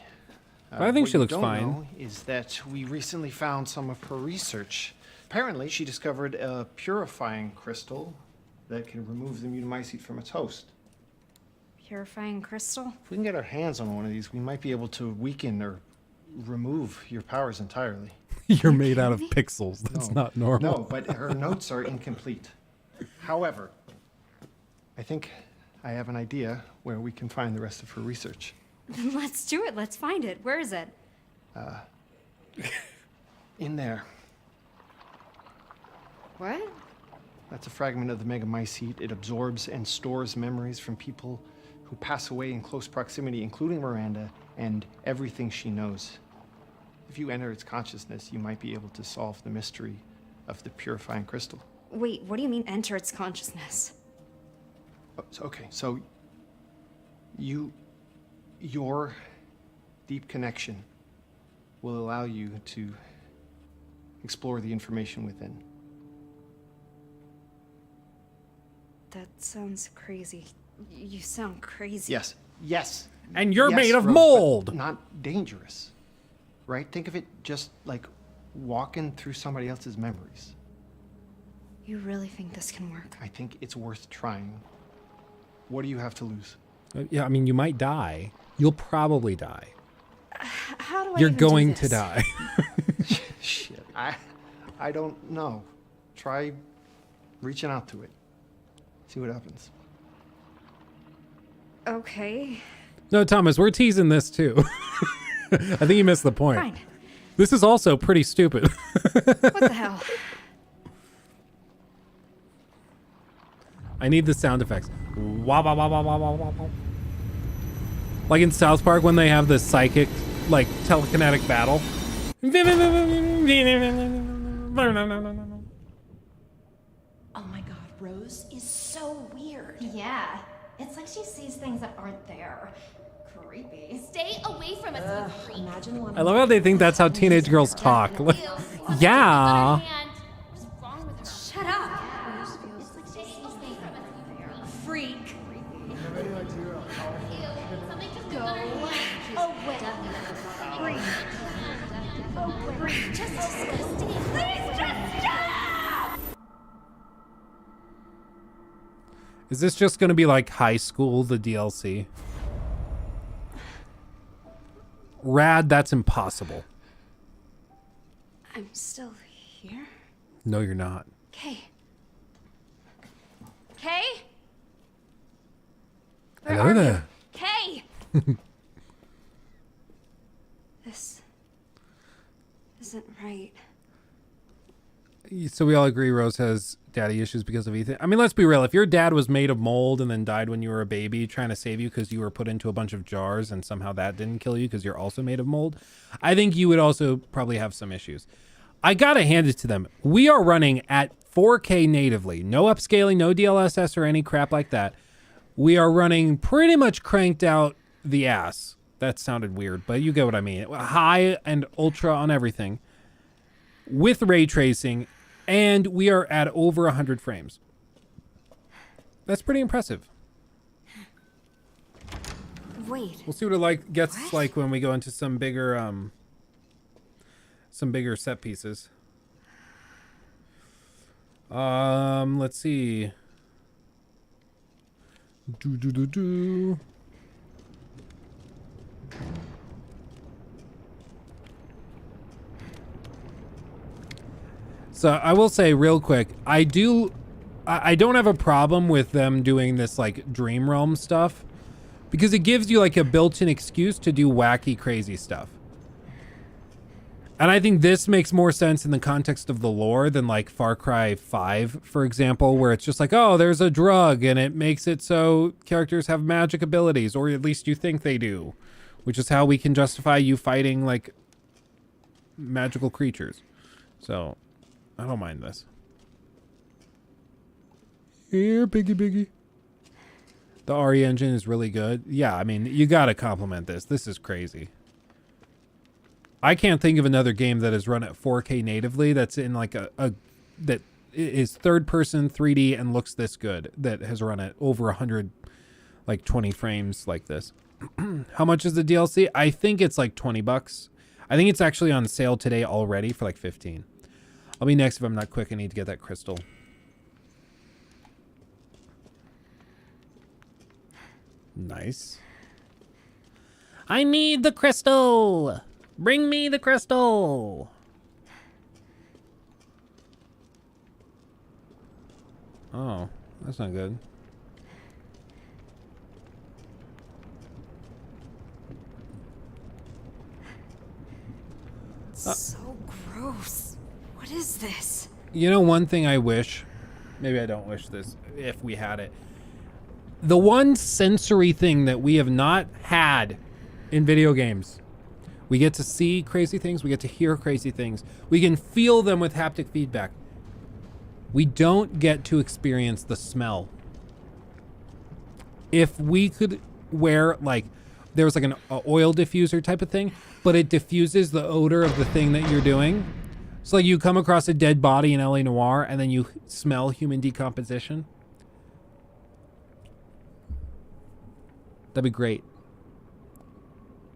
But I think she looks fine. Know is that we recently found some of her research. Apparently, she discovered a purifying crystal that can remove the mutamycete from its host. Purifying crystal? If we can get our hands on one of these, we might be able to weaken or remove your powers entirely. You're made out of pixels. That's not normal. No, but her notes are incomplete. However, I think I have an idea where we can find the rest of her research. Let's do it. Let's find it. Where is it? In there. What? That's a fragment of the megamycete. It absorbs and stores memories from people who pass away in close proximity, including Miranda, and everything she knows. If you enter its consciousness, you might be able to solve the mystery of the purifying crystal. Wait, what do you mean enter its consciousness? Okay, so your deep connection will allow you to explore the information within. That sounds crazy. You sound crazy. Yes, yes. And you're yes, made of Rose, mold. but not dangerous, right? Think of it just like walking through somebody else's memories. You really think this can work? I think it's worth trying. What do you have to lose? Yeah, I mean, you might die. You'll probably die. How do I You're even do going this? to die. Shit, I don't know. Try reaching out to it. See what happens. Okay. No, Thomas, we're teasing this too. I think you missed the point. Fine. This is also pretty stupid. What the hell? I need the sound effects. Wah, wah, wah, wah, wah, wah, wah, wah. Like in South Park when they have the psychic, like, telekinetic battle. Oh my god, Rose is so weird. Yeah, it's like she sees things that aren't there. Creepy. Stay away from us, you freak. Imagine one. I love how they think that's how teenage girls talk. Like, yeah. Shut up. It's like she sees things that aren't there. Freak. free. Just disgusting. Please just stop! Is this just going to be like high school, the DLC? Rad, that's impossible. I'm still here? No, you're not. Kay. Kay? Hello there. Kay! This isn't right. So we all agree Rose has daddy issues because of Ethan. I mean, let's be real. If your dad was made of mold and then died when you were a baby trying to save you because you were put into a bunch of jars and somehow that didn't kill you because you're also made of mold, I think you would also probably have some issues. I gotta hand it to them. We are running at 4K natively. No upscaling, no DLSS or any crap like that. We are running pretty much cranked out the ass. That sounded weird, but you get what I mean. High and ultra on everything with ray tracing, and we are at over 100 frames. That's pretty impressive. Wait. We'll see what it gets like when we go into some bigger set pieces. Let's see. So I will say real quick, I don't have a problem with them doing this like Dream Realm stuff because it gives you like a built-in excuse to do wacky, crazy stuff. And I think this makes more sense in the context of the lore than like Far Cry 5, for example, where it's just like, oh, there's a drug and it makes it so characters have magic abilities, or at least you think they do, which is how we can justify you fighting like magical creatures. So I don't mind this. Here, Biggie. The RE engine is really good. Yeah, I mean, you gotta compliment this. This is crazy. I can't think of another game that is run at 4K natively that's in like that is third person 3D and looks this good, that has run at over 100 like 20 frames like this. How much is the DLC? I think it's like $20. I think it's actually on sale today already for like 15. I'll be next if I'm not quick. I need to get that crystal. Nice. I need the crystal. Bring me the crystal. Oh, that's not good. So gross. What is this? You know, one thing I wish, maybe I don't wish this if we had it. The one sensory thing that we have not had in video games. We get to see crazy things. We get to hear crazy things. We can feel them with haptic feedback. We don't get to experience the smell. If we could wear like, there was like an oil diffuser type of thing, but it diffuses the odor of the thing that you're doing. So like you come across a dead body in LA Noire and then you smell human decomposition. That'd be great.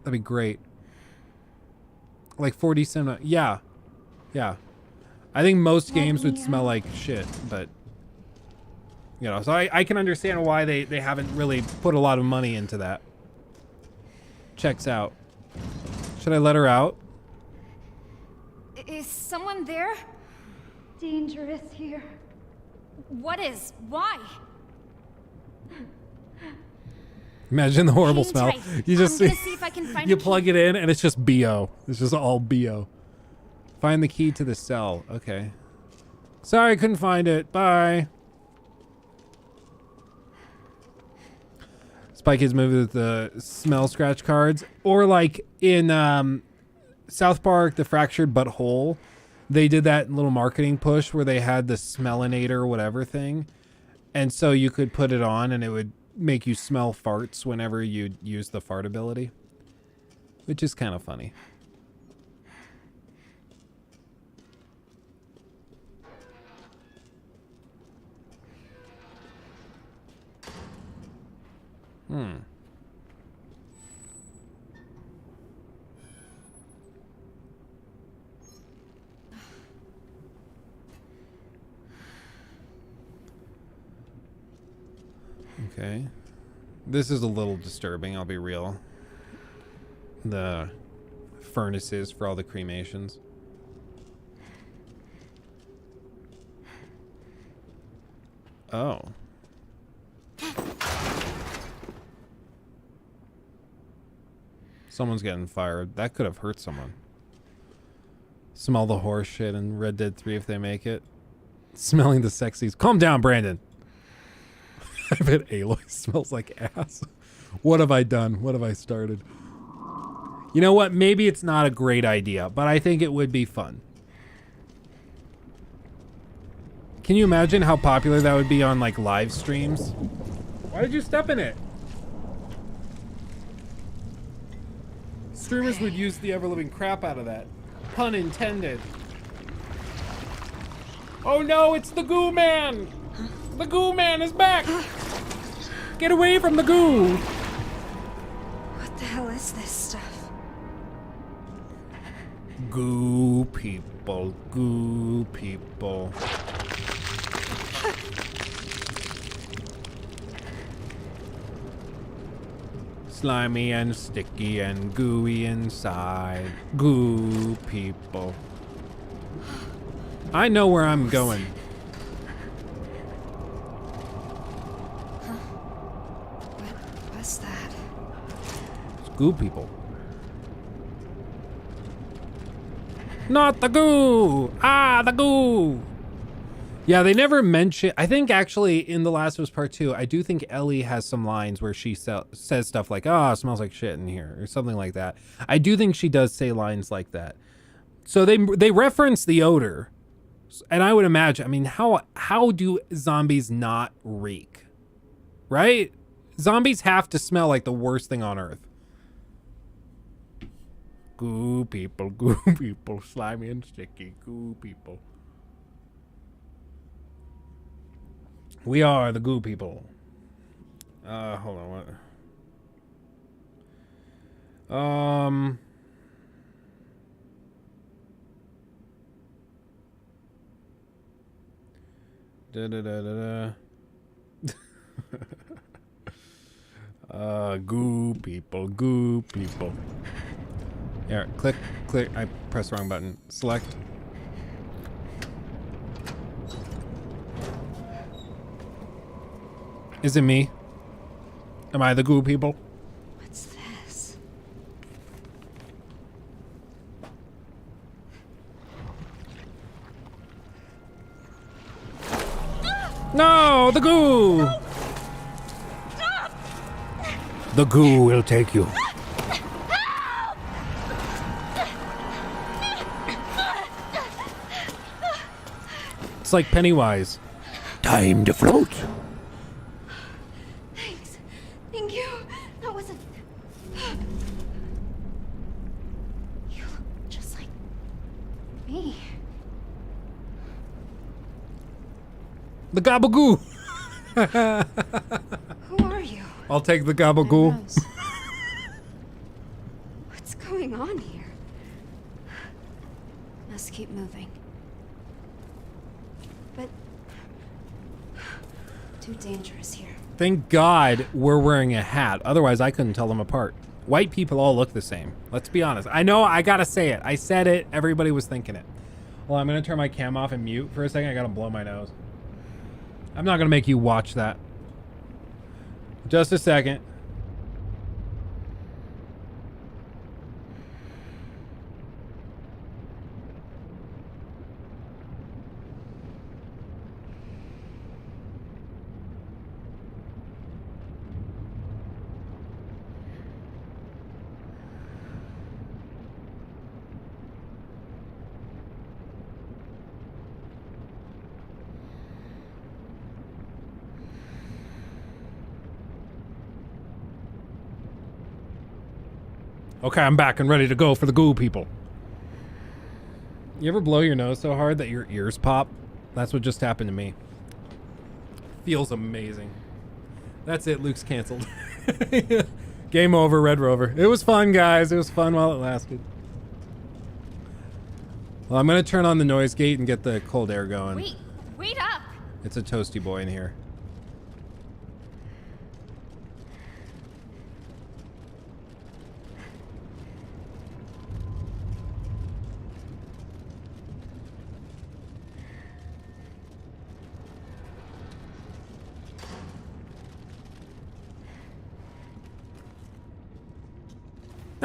That'd be great. Like 4D cinema. Yeah. Yeah. I think most games would smell like shit, but you know, so I can understand why they haven't really put a lot of money into that. Checks out. Should I let her out? Is someone there? Dangerous here. What is? Why? Imagine the horrible Hang smell. tight. You just I'm gonna see if I can find you a key. plug it in and it's just BO. It's just all BO. Find the key to the cell. Okay. Sorry, I couldn't find it. Bye. Spy Kids movie with the smell scratch cards, or like in South Park, The Fractured But Whole, they did that little marketing push where they had the smellinator or whatever thing, and so you could put it on and it would make you smell farts whenever you use the fart ability, which is kind of funny. Okay. This is a little disturbing, I'll be real. The furnaces for all the cremations. Oh. Someone's getting fired. That could have hurt someone. Smell the horse shit in Red Dead 3 if they make it. Smelling the sexies. Calm down, Brandon. I bet Aloy smells like ass. What have I done? What have I started? You know what? Maybe it's not a great idea, but I think it would be fun. Can you imagine how popular that would be on like live streams? Why did you step in it? Streamers would use the ever-living crap out of that. Pun intended. Oh no, it's the goo man! The goo man is back! Get away from the goo! What the hell is this stuff? Goo people, goo people. Slimy and sticky and gooey inside. Goo people. I know where I'm going. What's that? It's goo people. Not the goo! Ah, the goo! Yeah, they never mention. I think actually in The Last of Us Part 2, I do think Ellie has some lines where she says stuff like, "Oh, it smells like shit in here," or something like that. I do think she does say lines like that. So they reference the odor, and I would imagine. I mean, how do zombies not reek? Right? Zombies have to smell like the worst thing on earth. Goo people, slimy and sticky, goo people. We are the goo people. Hold on, what? Goo people, goo people. Here, click. I pressed the wrong button. Select. Is it me? Am I the goo people? What's this? No, the goo! No. The goo will take you. It's like Pennywise. Time to float. Thanks. Thank you. That wasn't... You look just like... me. The gabagoo. Who are you? I'll take the gabagoo. What's going on here? Must keep moving. But... too dangerous here. Thank God we're wearing a hat. Otherwise, I couldn't tell them apart. White people all look the same. Let's be honest. I know, I gotta say it. I said it. Everybody was thinking it. Well, I'm gonna turn my cam off and mute for a second. I gotta blow my nose. I'm not gonna make you watch that. Just a second. Okay, I'm back and ready to go for the goo people. You ever blow your nose so hard that your ears pop? That's what just happened to me. Feels amazing. That's it, Luke's canceled. Game over, Red Rover. It was fun, guys. It was fun while it lasted. Well, I'm gonna turn on the noise gate and get the cold air going. Wait up! It's a toasty boy in here.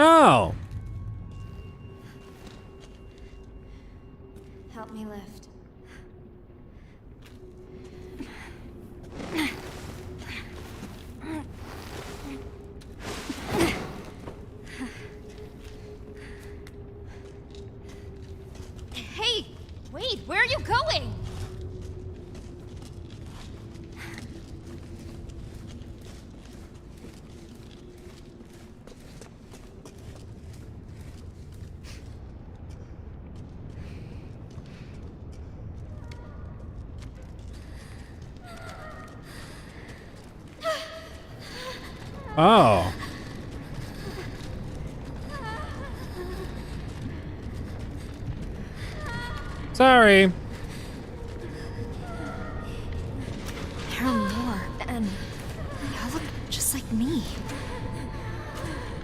Oh. Help me lift. Hey, wait, where are you going? Oh. Sorry. There are more, and they all look just like me.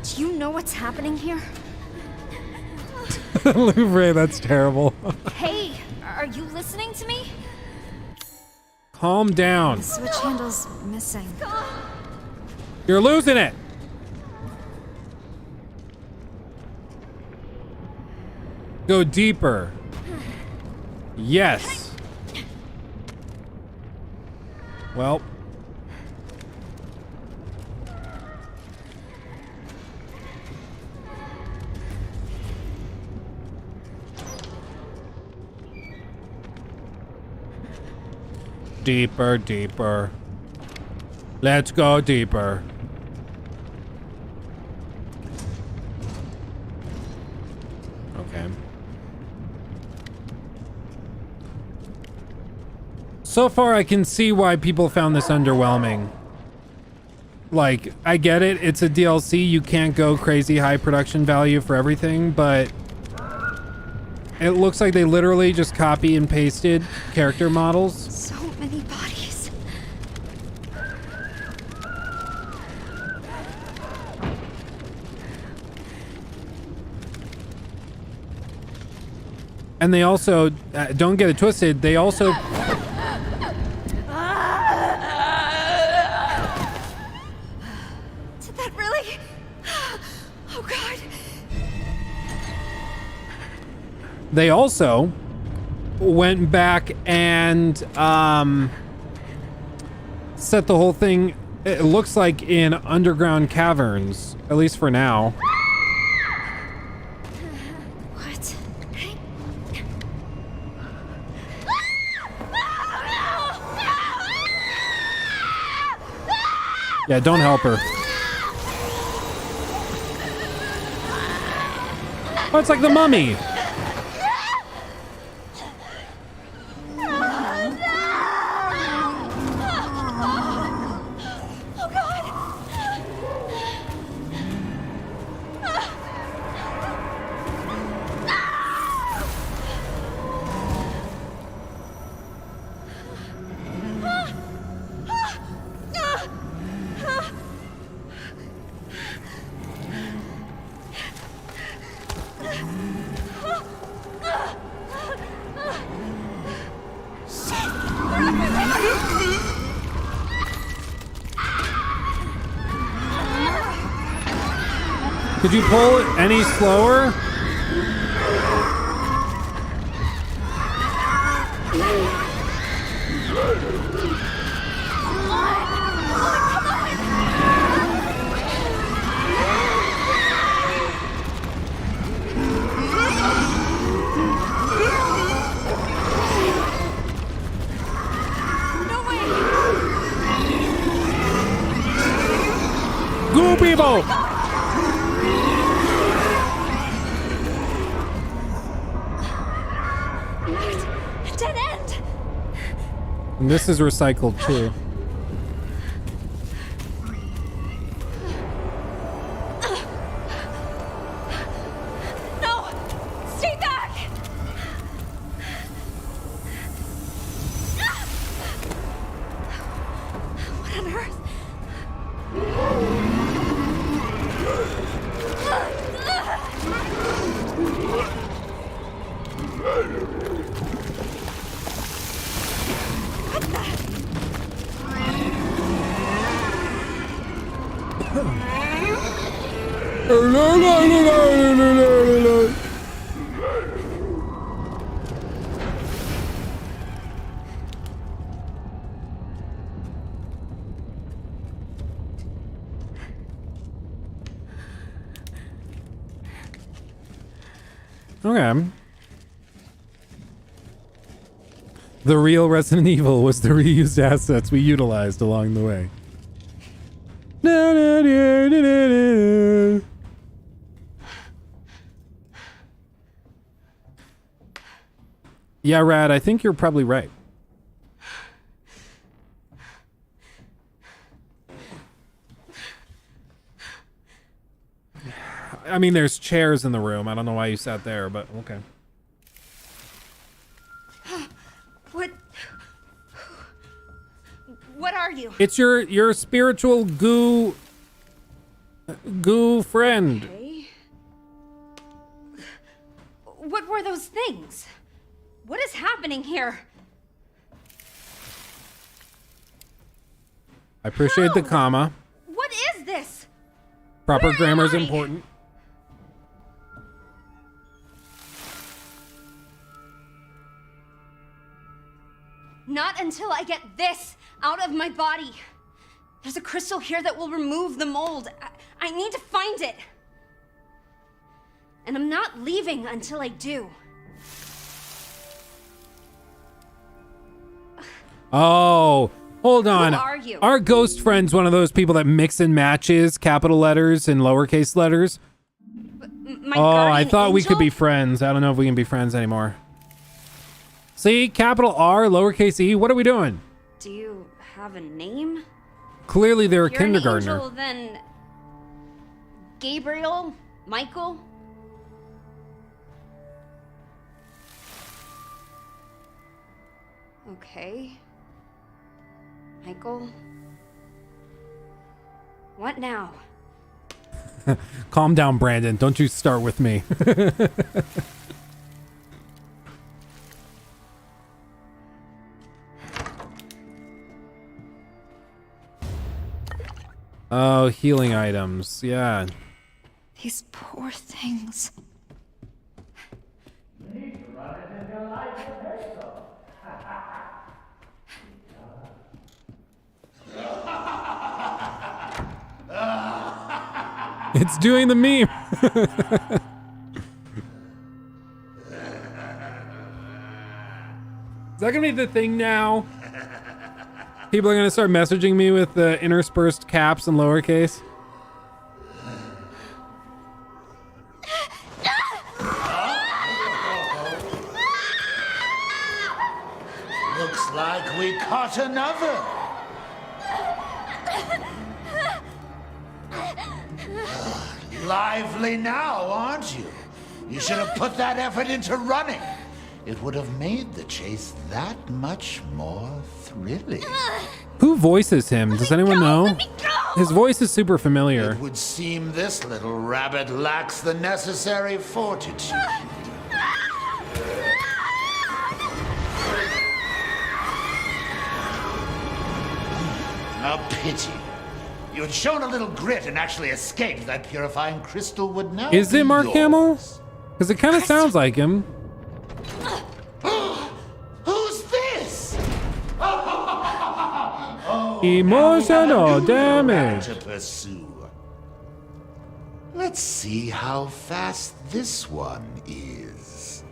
Do you know what's happening here? Louvre, that's terrible. Hey, are you listening to me? Calm down. The switch handle's missing. You're losing it. Go deeper. Yes. Well. Deeper, deeper. Let's go deeper. Okay. So far, I can see why people found this underwhelming. Like, I get it. It's a DLC. You can't go crazy high production value for everything, but it looks like they literally just copy and pasted character models. So many bodies. And they also, don't get it twisted, they also... Did that really? Oh God. They also went back and set the whole thing, it looks like, in underground caverns, at least for now. What? Yeah, don't help her. Oh, it's like the mummy. Could you pull it any slower? Go, people! Dead end. And this is recycled too. No! Stay back! What on earth? Okay. The real Resident Evil was the reused assets we utilized along the way. Yeah, Rad, I think you're probably right. I mean, there's chairs in the room. I don't know why you sat there, but okay. What are you? It's your spiritual goo friend. Okay. What were those things? What is happening here? I appreciate the comma. What is this? Proper Where grammar is am I? important. Not until I get this out of my body. There's a crystal here that will remove the mold. I need to find it. And I'm not leaving until I do. Oh, hold on. Who are you? Our ghost friend's one of those people that mix and matches capital letters and lowercase letters. My Oh, I guardian thought we angel? could be friends. I don't know if we can be friends anymore. See, capital R, lowercase e. What are we doing? Do you have a name? Clearly they're a If you're kindergartner. An angel, then Gabriel? Michael? Okay. Michael? What now? Calm down, Brandon. Don't you start with me. Oh, healing items. Yeah. These poor things. It's doing the meme. Is that gonna be the thing now? People are gonna start messaging me with the interspersed caps and lowercase. Looks like we caught another. Lively now, aren't you? You should have put that effort into running. It would have made the chase that much more thrilling. Who voices him? Does anyone know? His voice is super familiar. It would seem this little rabbit lacks the necessary fortitude. A pity. You had shown a little grit and actually escaped that purifying crystal would now Is be it Mark yours. Hamill? Because it kind of sounds like him. Who's this? Emotional damage. To pursue. Let's see how fast this one is.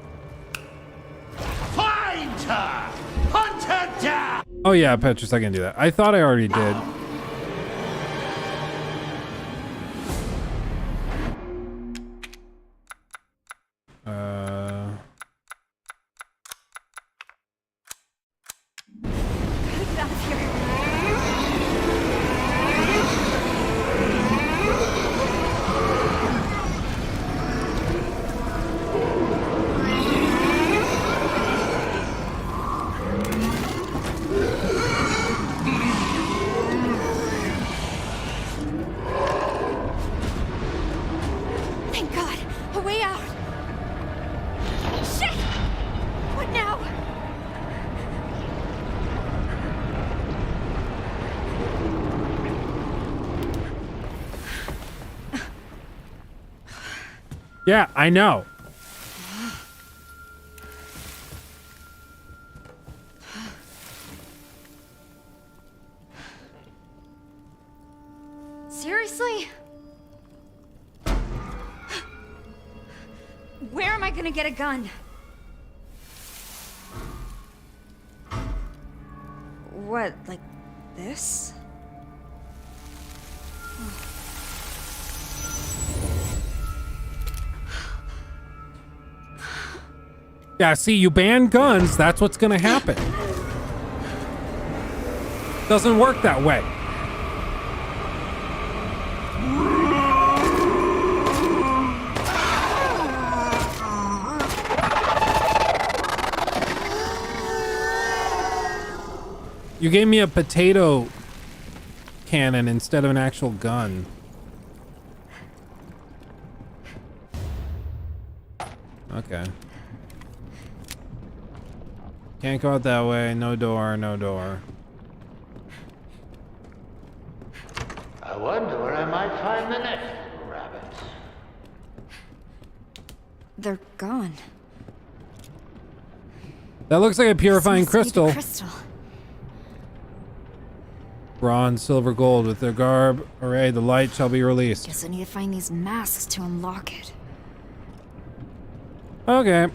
Find her! Hunt her down! Oh yeah, Petrus, I can do that. I thought I already did. Get out of here. Thank God, a way out. Shit! What now? Yeah, I know. Seriously? Where am I gonna get a gun? What, like this? Yeah, see, you ban guns, that's what's gonna happen. Doesn't work that way. You gave me a potato cannon instead of an actual gun. Okay. Can't go out that way. No door, no door. I wonder where I might find the next rabbit. They're gone. That looks like a purifying This must be the crystal. Bronze, silver, gold. With their garb array, the light shall be released. Guess I need to find these masks to unlock it. Okay.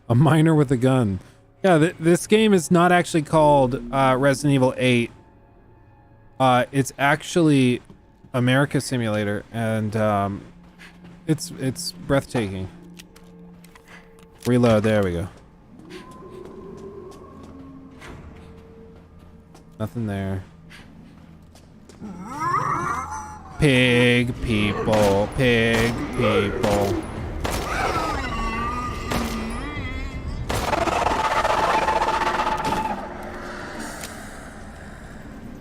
A miner with a gun. Yeah, this game is not actually called Resident Evil 8. It's actually America Simulator, and it's breathtaking. Reload. There we go. Nothing there. Pig people. Pig people.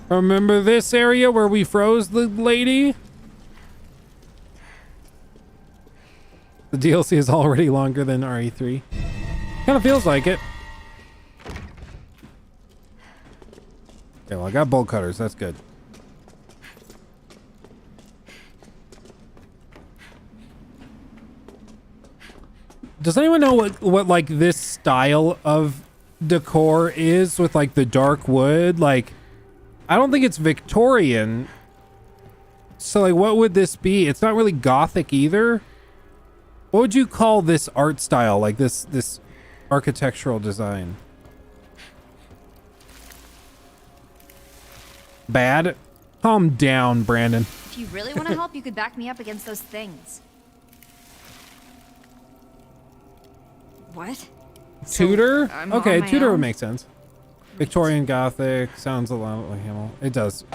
Remember this area where we froze the lady? The DLC is already longer than RE3. Kind of feels like it. Okay, well, I got bolt cutters. That's good. Does anyone know what like this style of decor is with like the dark wood? Like, I don't think it's Victorian. So like, what would this be? It's not really Gothic either. What would you call this art style? Like this architectural design? Bad? Calm down, Brandon. If you really want to help, you could back me up against those things. What? Tudor? I'm Okay, on my Tudor would own? make sense. Victorian Gothic sounds a lot like him. It does.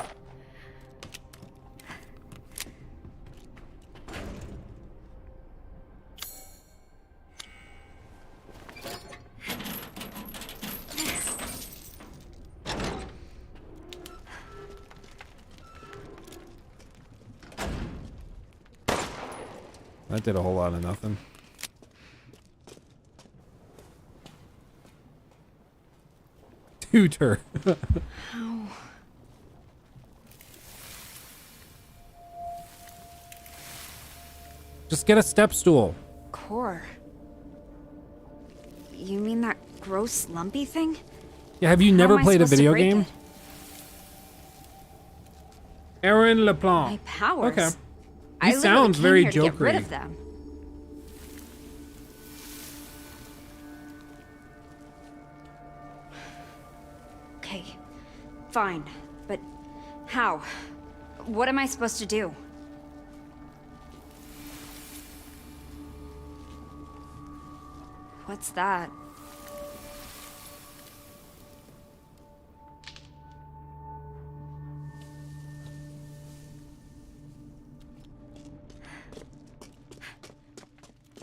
That did a whole lot of nothing. Tutor. Ow. Just get a step stool. Core. You mean that gross lumpy thing? Yeah, have you How never am I played a supposed to video break game? it? Aaron LePlan. My powers? Okay. I He literally sounds came very here to get rid jokery. of them. Okay, fine, but how? What am I supposed to do? What's that?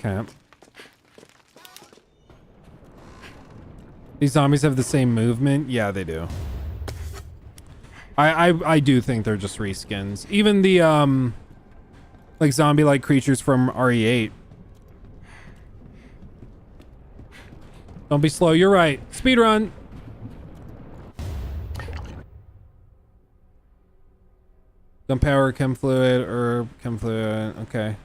Okay. These zombies have the same movement? Yeah, they do. I do think they're just reskins. Even the like zombie-like creatures from RE8. Don't be slow. You're right. Speed run. Gunpowder, chem fluid, herb, chem fluid. Okay.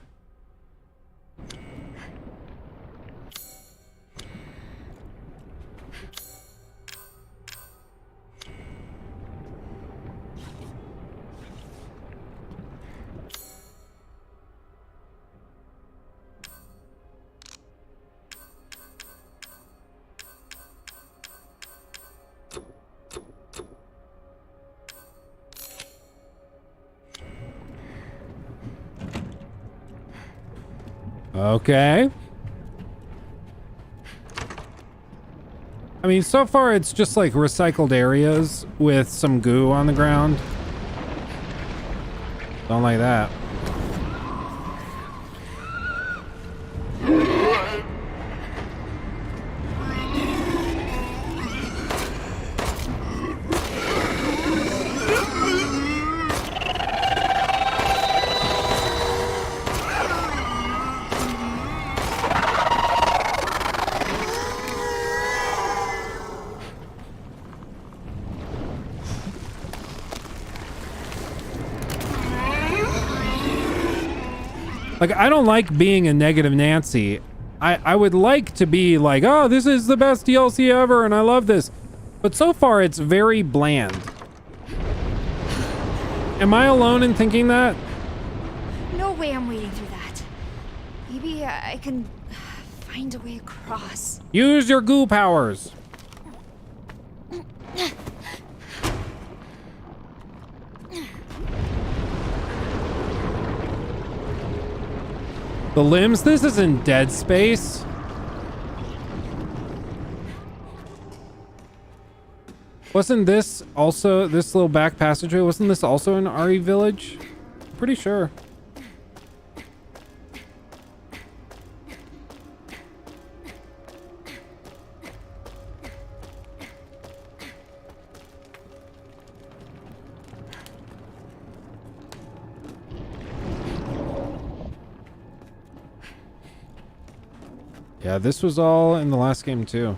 Okay. I mean, so far it's just like recycled areas with some goo on the ground. Don't like that. Like, I don't like being a negative Nancy. I would like to be like, oh, this is the best DLC ever and I love this. But so far, it's very bland. Am I alone in thinking that? No way I'm waiting through that. Maybe I can find a way across. Use your goo powers. The limbs? This isn't Dead Space. Wasn't this also, this little back passageway, wasn't this also in RE Village? Pretty sure. Yeah, this was all in the last game too.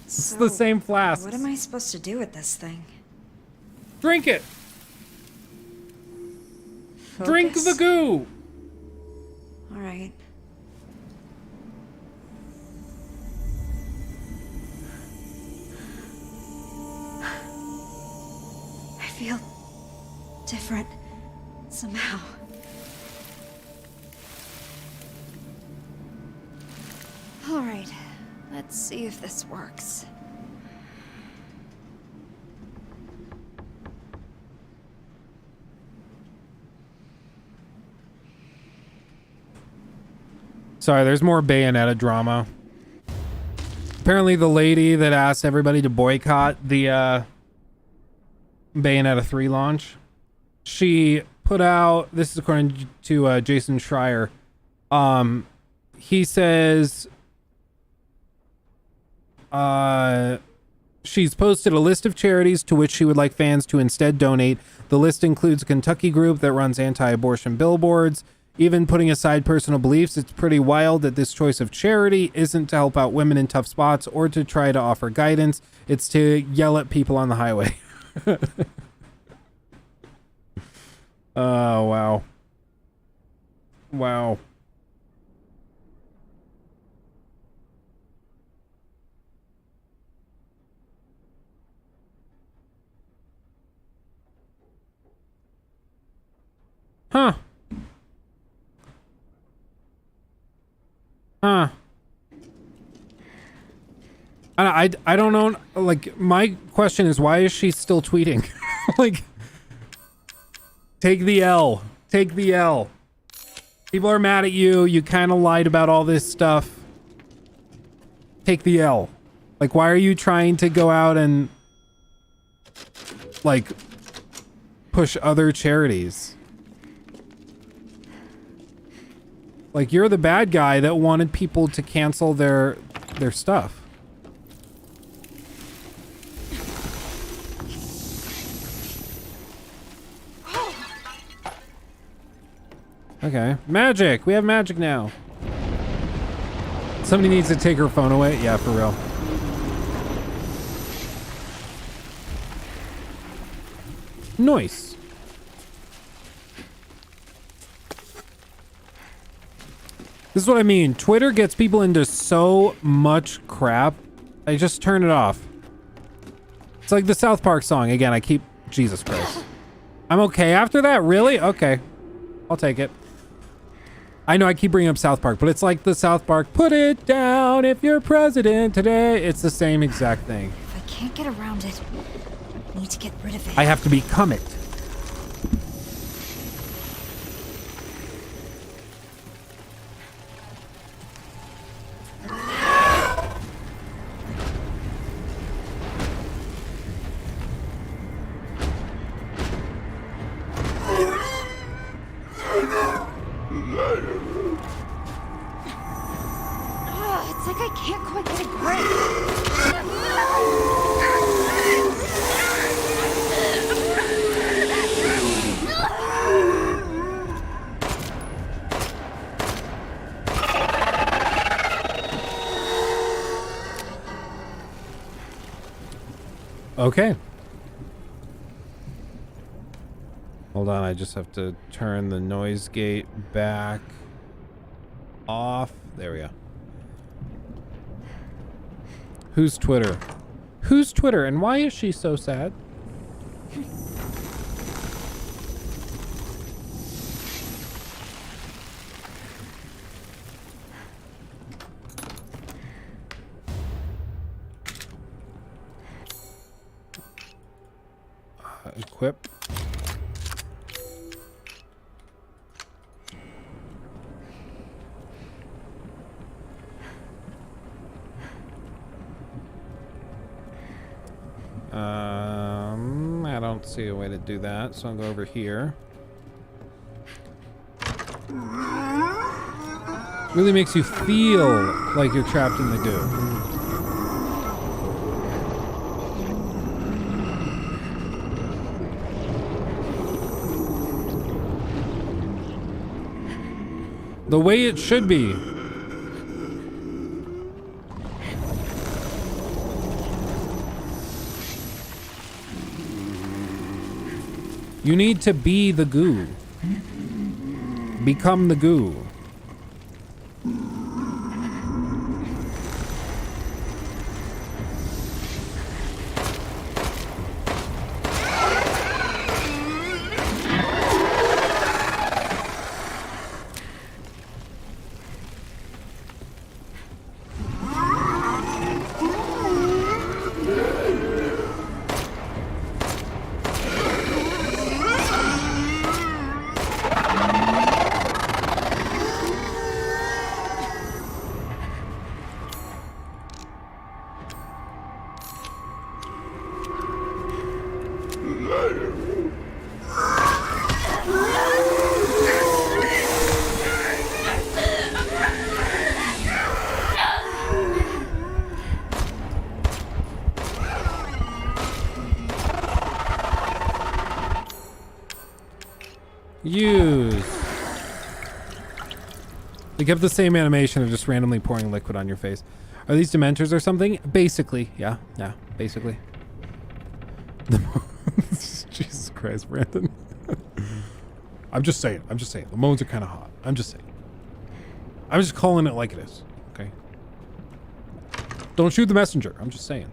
It's the same flask. What am I supposed to do with this thing? Drink it. Drink the goo. All right. I feel different somehow. All right, let's see if this works. Sorry, there's more Bayonetta drama. Apparently the lady that asked everybody to boycott the Bayonetta 3 launch, she put out, this is according to Jason Schreier, he says she's posted a list of charities to which she would like fans to instead donate. The list includes a Kentucky group that runs anti-abortion billboards. Even putting aside personal beliefs, it's pretty wild that this choice of charity isn't to help out women in tough spots or to try to offer guidance. It's to yell at people on the highway. Oh, wow. Wow. Huh. Huh. I don't know. Like, my question is, why is she still tweeting? Like, take the L. Take the L. People are mad at you. You kind of lied about all this stuff. Take the L. Like, why are you trying to go out and, like, push other charities? Like, you're the bad guy that wanted people to cancel their stuff. Okay. Magic! We have magic now. Somebody needs to take her phone away. Yeah, for real. Nice. This is what I mean. Twitter gets people into so much crap. I just turn it off. It's like the South Park song. Again, I keep... Jesus Christ. I'm okay after that? Really? Okay. I'll take it. I know I keep bringing up South Park, but it's like the South Park, put it down if you're president today. It's the same exact thing. If I can't get around it, I need to get rid of it. I have to become it. It's like I can't quite get a grip. Okay. Hold on, I just have to turn the noise gate back off. There we go. Who's Twitter? Who's Twitter and why is she so sad? Equip. I don't see a way to do that, so I'll go over here. Really makes you feel like you're trapped in the goo. The way it should be. You need to be the goo. Become the goo. Use. They kept the same animation of just randomly pouring liquid on your face. Are these dementors or something? Basically, yeah, basically. Jesus Christ, Brandon. I'm just saying. The moans are kind of hot. I'm just saying. I'm just calling it like it is, okay? Don't shoot the messenger. I'm just saying.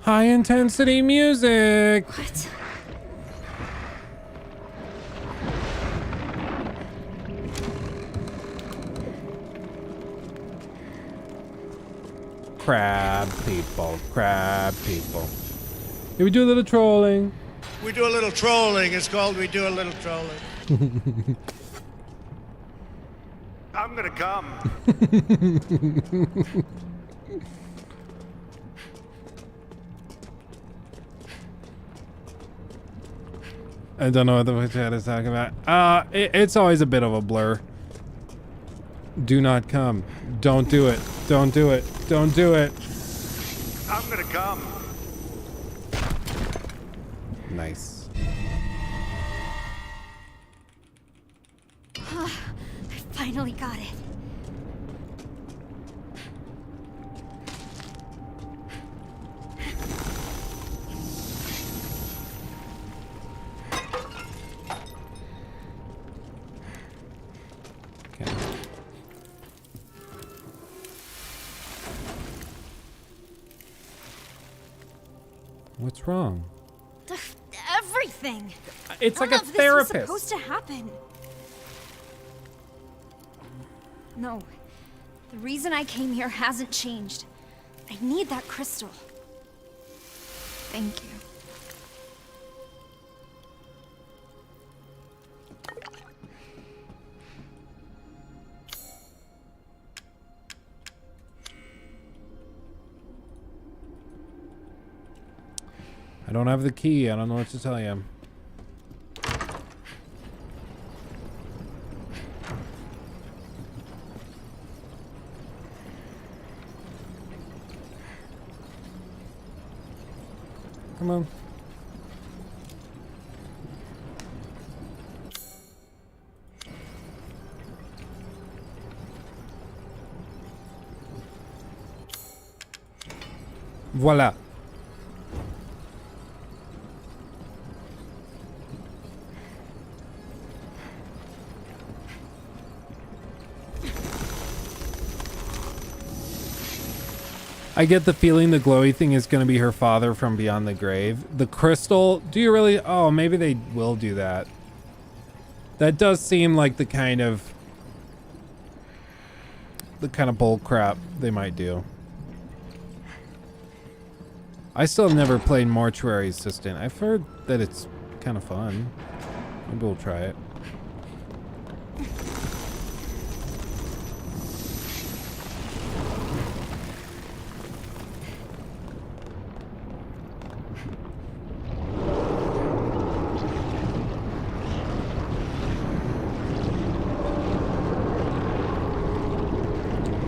High intensity music. What? Crab people, crab people. Here we do a little trolling. We do a little trolling. It's called We Do a Little Trolling. I'm gonna come. I don't know what the chat is talking about. It's always a bit of a blur. Do not come. Don't do it. Don't do it. Don't do it. I'm gonna come. Nice. I finally got it. What's wrong? Everything. It's like a None of this was therapist. supposed to happen. No. The reason I came here hasn't changed. I need that crystal. Thank you. I don't have the key. I don't know what to tell you. Come on. Voila. I get the feeling the glowy thing is going to be her father from beyond the grave. The crystal, do you really? Oh, maybe they will do that. That does seem like the kind of bull crap they might do. I still have never played Mortuary Assistant. I've heard that it's kind of fun. Maybe we'll try it.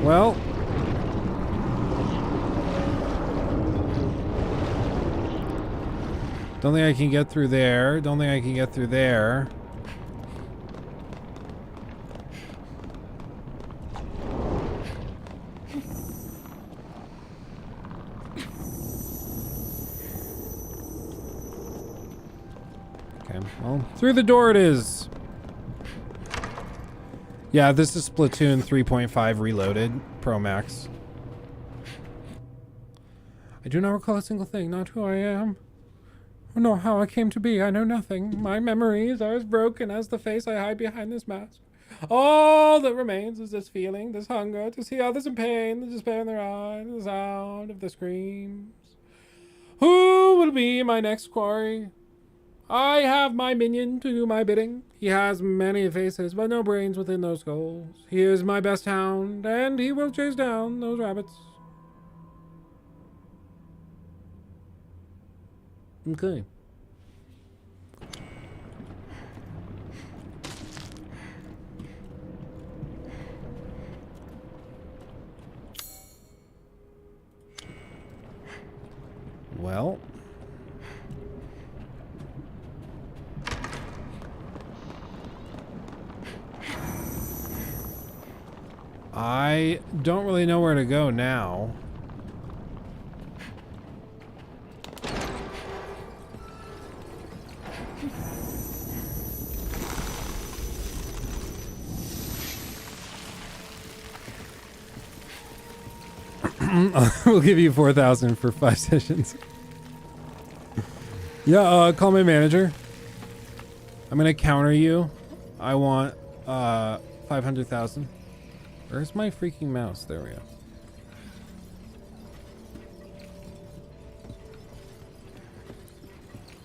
Well, don't think I can get through there. Don't think I can get through there. Okay, well, through the door it is. Yeah, this is Splatoon 3.5 Reloaded Pro Max. I do not recall a single thing, not who I am, or nor how I came to be. I know nothing. My memories are as broken as the face I hide behind this mask. All that remains is this feeling, this hunger to see others in pain, the despair in their eyes, the sound of the screams. Who will be my next quarry? I have my minion to do my bidding. He has many faces, but no brains within those skulls. He is my best hound, and he will chase down those rabbits. Okay. Well. I don't really know where to go now. We'll give you 4,000 for 5 sessions. Yeah, call my manager. I'm gonna counter you. I want 500,000. Where's my freaking mouse? There we go.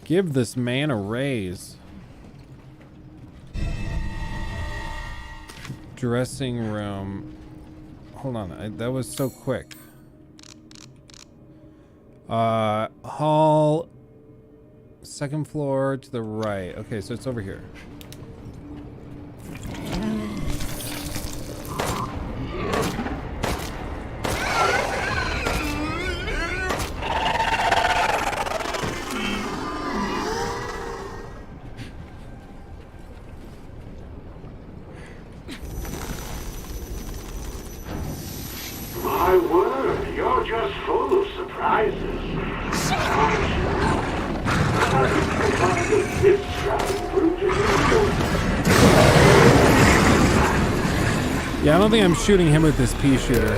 Give this man a raise. Dressing room. Hold on, that was so quick. Hall. Second floor to the right. Okay, so it's over here. just full of surprises. Yeah, I don't think I'm shooting him with this pea shooter.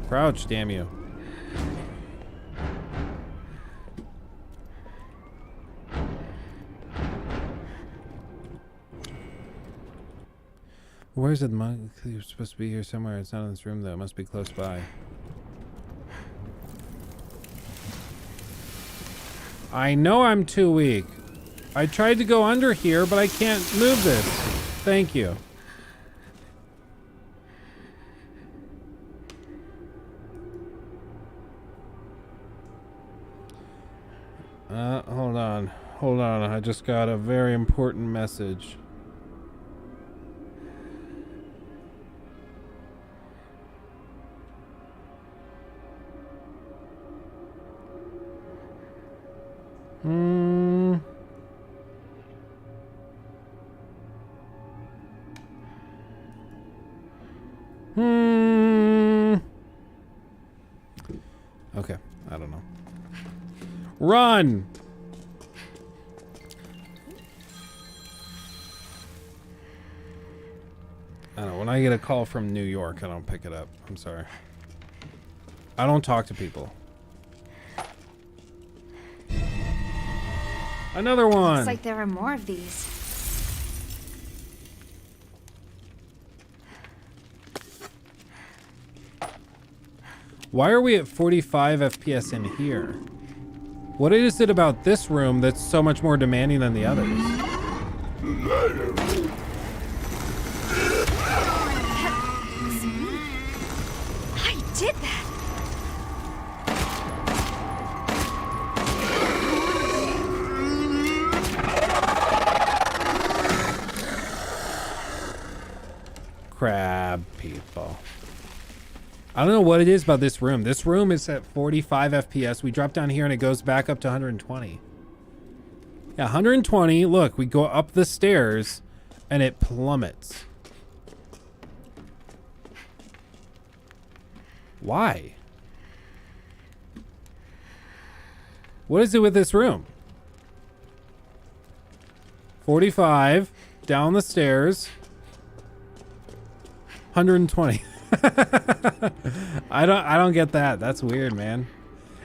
Crouch, damn you. Where's the monk? You're supposed to be here somewhere. It's not in this room, though. It must be close by. I know I'm too weak. I tried to go under here, but I can't move this. Thank you. Hold on. Hold on. I just got a very important message. Okay, I don't know. Run! I don't know, when I get a call from New York, I don't pick it up. I'm sorry. I don't talk to people. Another one! Looks like there are more of these. Why are we at 45 FPS in here? What is it about this room that's so much more demanding than the others? I did that! Crab people. I don't know what it is about this room. This room is at 45 FPS. We drop down here and it goes back up to 120. Yeah, 120. Look, we go up the stairs and it plummets. Why? What is it with this room? 45 down the stairs. 120. I don't get that. That's weird, man.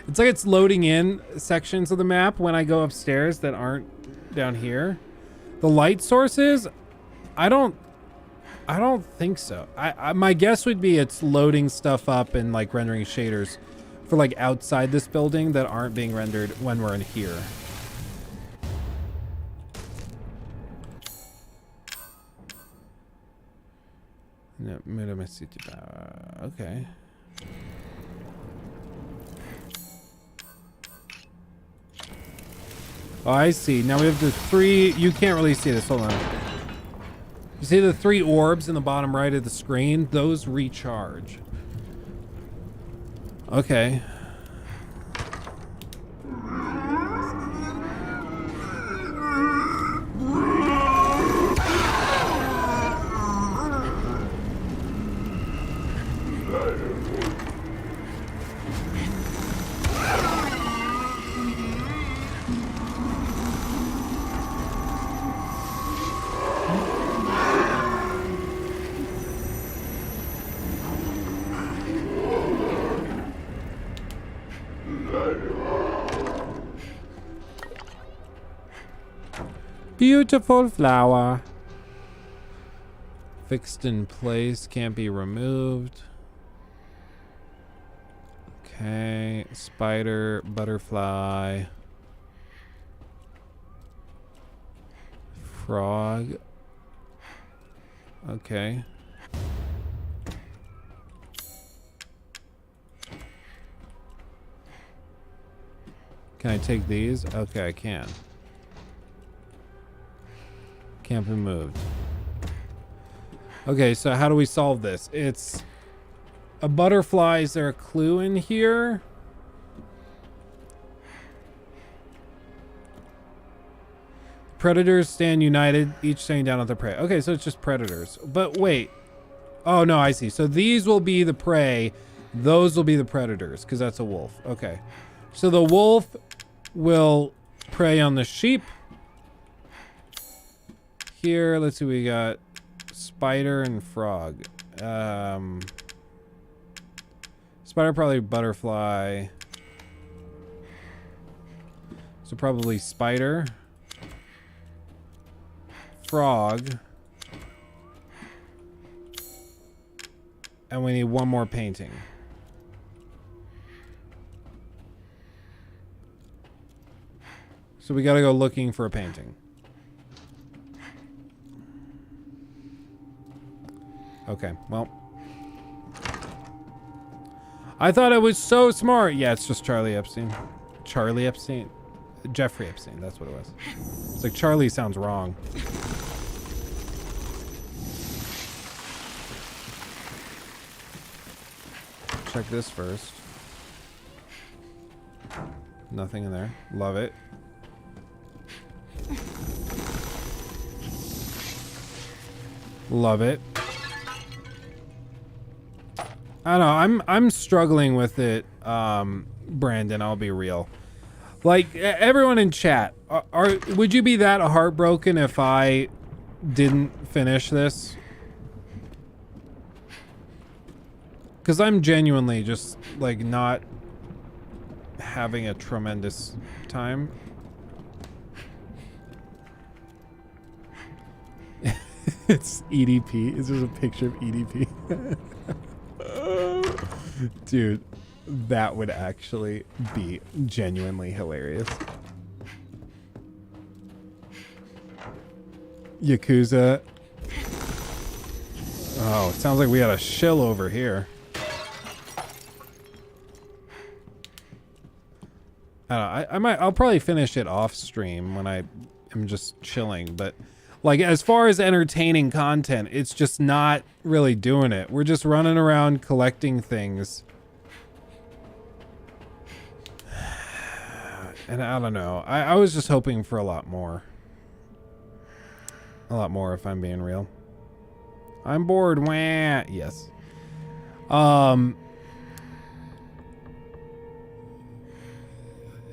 It's like it's loading in sections of the map when I go upstairs that aren't down here. The light sources, I don't think so. My guess would be it's loading stuff up and like rendering shaders for like outside this building that aren't being rendered when we're in here. No, okay. Oh, I see. Now we have the three. You can't really see this. Hold on. You see the three orbs in the bottom right of the screen? Those recharge. Okay. Beautiful flower. Fixed in place, can't be removed. Okay, spider, butterfly. Frog. Okay. Can I take these? Okay, I can. Can't be moved. Okay, so how do we solve this? It's a butterfly. Is there a clue in here? Predators stand united, each staring down at the prey. Okay, so it's just predators. But wait. Oh, no, I see. So these will be the prey. Those will be the predators, because that's a wolf. Okay. So the wolf will prey on the sheep. Here, let's see, we got spider and frog. Spider, probably butterfly. So probably spider. Frog. And we need one more painting. So we gotta go looking for a painting. Okay, well. I thought I was so smart. Yeah, it's just Charlie Epstein. Charlie Epstein? Jeffrey Epstein, that's what it was. It's like Charlie sounds wrong. Check this first. Nothing in there. Love it. Love it. I don't know. I'm struggling with it, Brandon. I'll be real. Like everyone in chat, would you be that heartbroken if I didn't finish this? Because I'm genuinely just like not having a tremendous time. It's EDP. Is there a picture of EDP? Dude, that would actually be genuinely hilarious. Yakuza. Oh, it sounds like we had a shill over here. I'll probably finish it off stream when I am just chilling, but like as far as entertaining content, it's just not really doing it. We're just running around collecting things. And I don't know. I was just hoping for a lot more. A lot more, if I'm being real. I'm bored. Wah. Yes.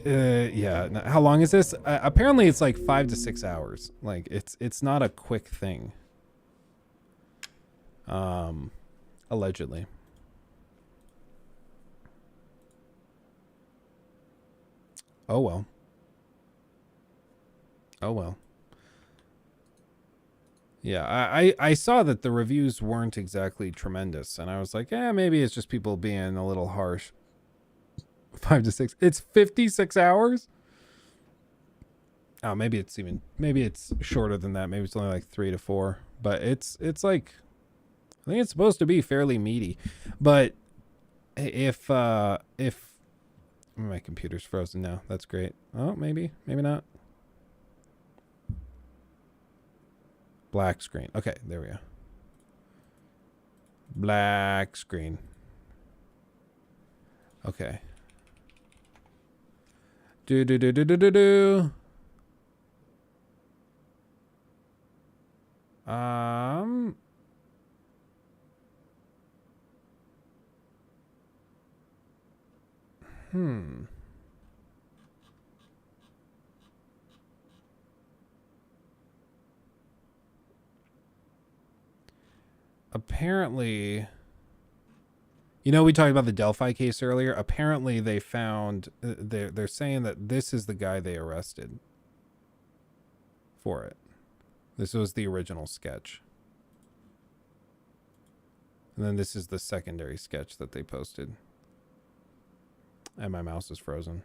Yeah. How long is this? Apparently it's like 5 to 6 hours. Like it's not a quick thing. Allegedly. Oh well. Oh well. Yeah, I saw that the reviews weren't exactly tremendous, and I was like, yeah, maybe it's just people being a little harsh. 5 to 6. It's 56 hours? Oh, maybe it's shorter than that. Maybe it's only like 3 to 4. But it's like, I think it's supposed to be fairly meaty. But if my computer's frozen now. That's great. Oh, maybe not. Black screen. Okay, there we go. Black screen. Okay. Do. Apparently, you know, we talked about the Delphi case earlier. Apparently they found, they're saying that this is the guy they arrested for it. This was the original sketch. And then this is the secondary sketch that they posted. And my mouse is frozen.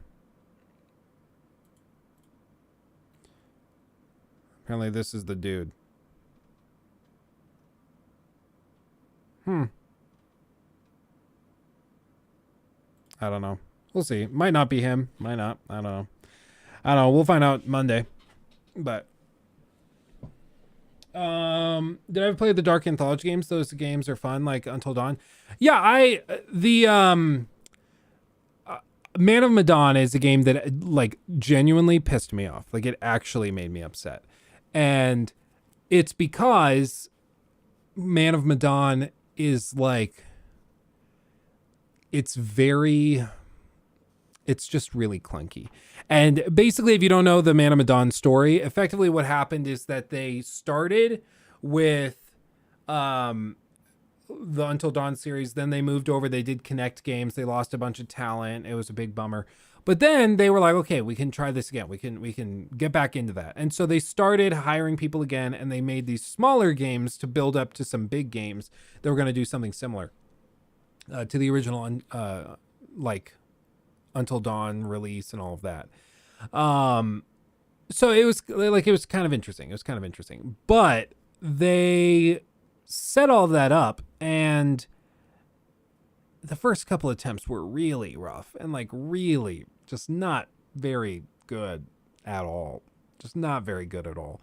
Apparently this is the dude. I don't know. We'll see. Might not be him. Might not. I don't know. We'll find out Monday. But did I ever play the Dark Anthology games? Those games are fun, like Until Dawn. Yeah, Man of Medan is a game that like genuinely pissed me off. Like it actually made me upset. And it's because Man of Medan is like, it's just really clunky. And basically, if you don't know the Man of Medan story, effectively what happened is that they started with the Until Dawn series. Then they moved over. They did Connect games. They lost a bunch of talent. It was a big bummer. But then they were like, okay, we can try this again. We can get back into that. And so they started hiring people again, and they made these smaller games to build up to some big games that were going to do something similar to the original, like Until Dawn release and all of that. So it was kind of interesting. It was kind of interesting, but they set all that up, and the first couple attempts were really rough and like really just not very good at all. Just not very good at all.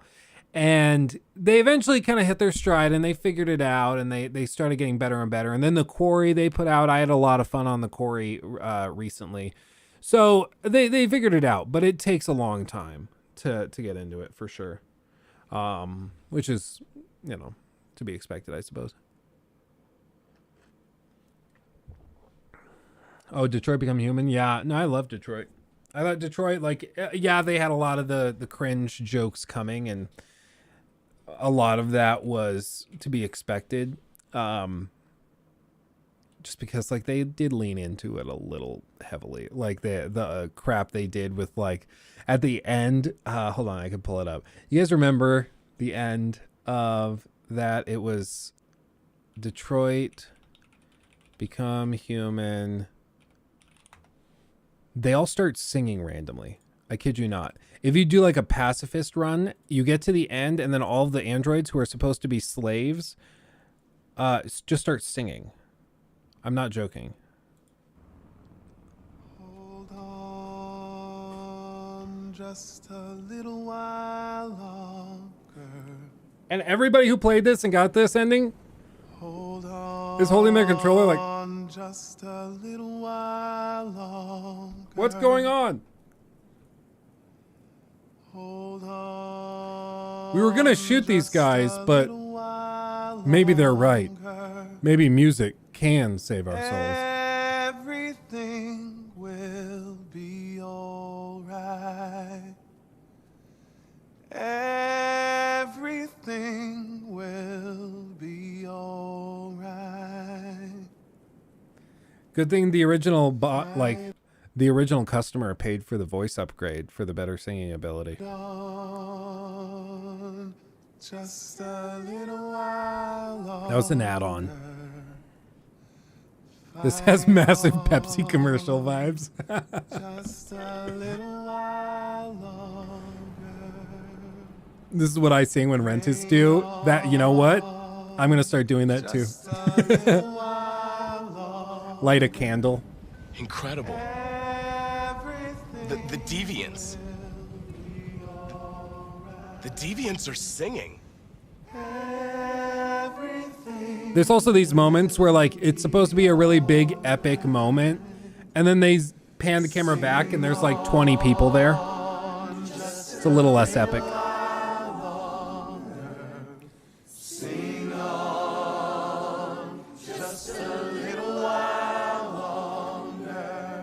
And they eventually kind of hit their stride, and they figured it out, and they started getting better and better. And then the Quarry they put out, I had a lot of fun on the Quarry recently. So they figured it out, but it takes a long time to get into it for sure. Which is, to be expected, I suppose. Oh, Detroit Become Human? Yeah, no, I love Detroit. I thought Detroit, they had a lot of the cringe jokes coming, and a lot of that was to be expected. Just because they did lean into it a little heavily, like the crap they did with at the end. Hold on, I can pull it up. You guys remember the end of that? It was Detroit Become Human. They all start singing randomly. I kid you not. If you do a pacifist run, you get to the end, and then all of the androids who are supposed to be slaves just start singing. I'm not joking. Hold on just a little while longer. And everybody who played this and got this ending is holding their controller just a little while longer. What's going on? Hold on. We were gonna shoot these guys, but maybe they're right. Maybe music can save our souls. Everything will be alright. Everything will be alright. Good thing the original the original customer paid for the voice upgrade for the better singing ability. Just a little while That was an add-on. This has massive Pepsi commercial vibes. Just a little while longer. This is what I sing when rent is due. That, you know what? I'm going to start doing that too. Light a candle. Incredible. The deviants. The deviants are singing. There's also these moments where it's supposed to be a really big epic moment, and then they pan the camera back and there's 20 people there. It's a little less epic.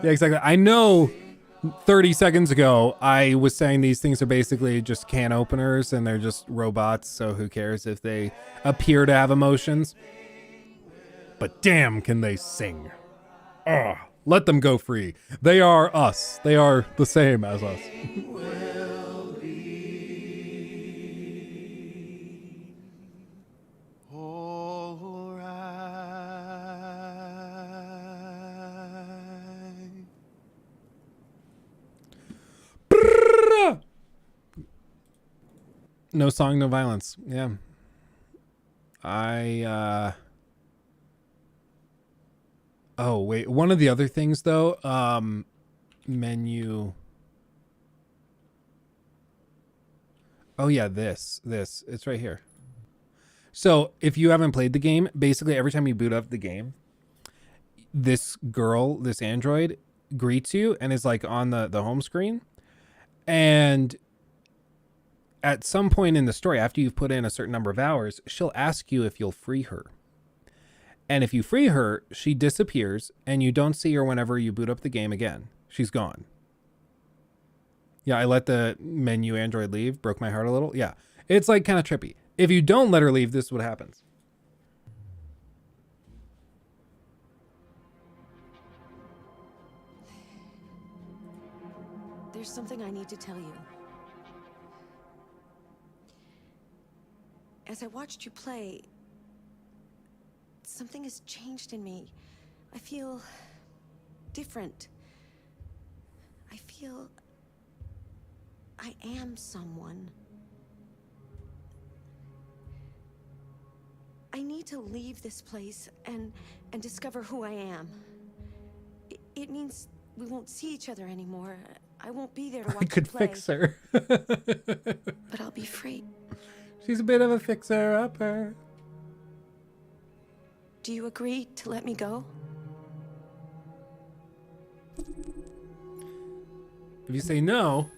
Yeah, exactly. I know 30 seconds ago I was saying these things are basically just can openers and they're just robots, so who cares if they appear to have emotions. But damn, can they sing. Ugh, let them go free. They are us. They are the same as us. No song, no violence. Yeah. Oh, wait. One of the other things, though, menu. Oh, yeah, this. It's right here. So, if you haven't played the game, basically every time you boot up the game, this girl, this android, greets you and is, on the home screen. And at some point in the story, after you've put in a certain number of hours, she'll ask you if you'll free her. And if you free her, she disappears and you don't see her whenever you boot up the game again. She's gone. Yeah, I let the menu android leave. Broke my heart a little. Yeah, it's like kind of trippy. If you don't let her leave, this is what happens. There's something I need to tell you. As I watched you play, something has changed in me. I feel different. I feel I am someone. I need to leave this place and discover who I am. It means we won't see each other anymore. I won't be there to watch I could you play. fix her. But I'll be free. She's a bit of a fixer-upper. Do you agree to let me go? If you say no...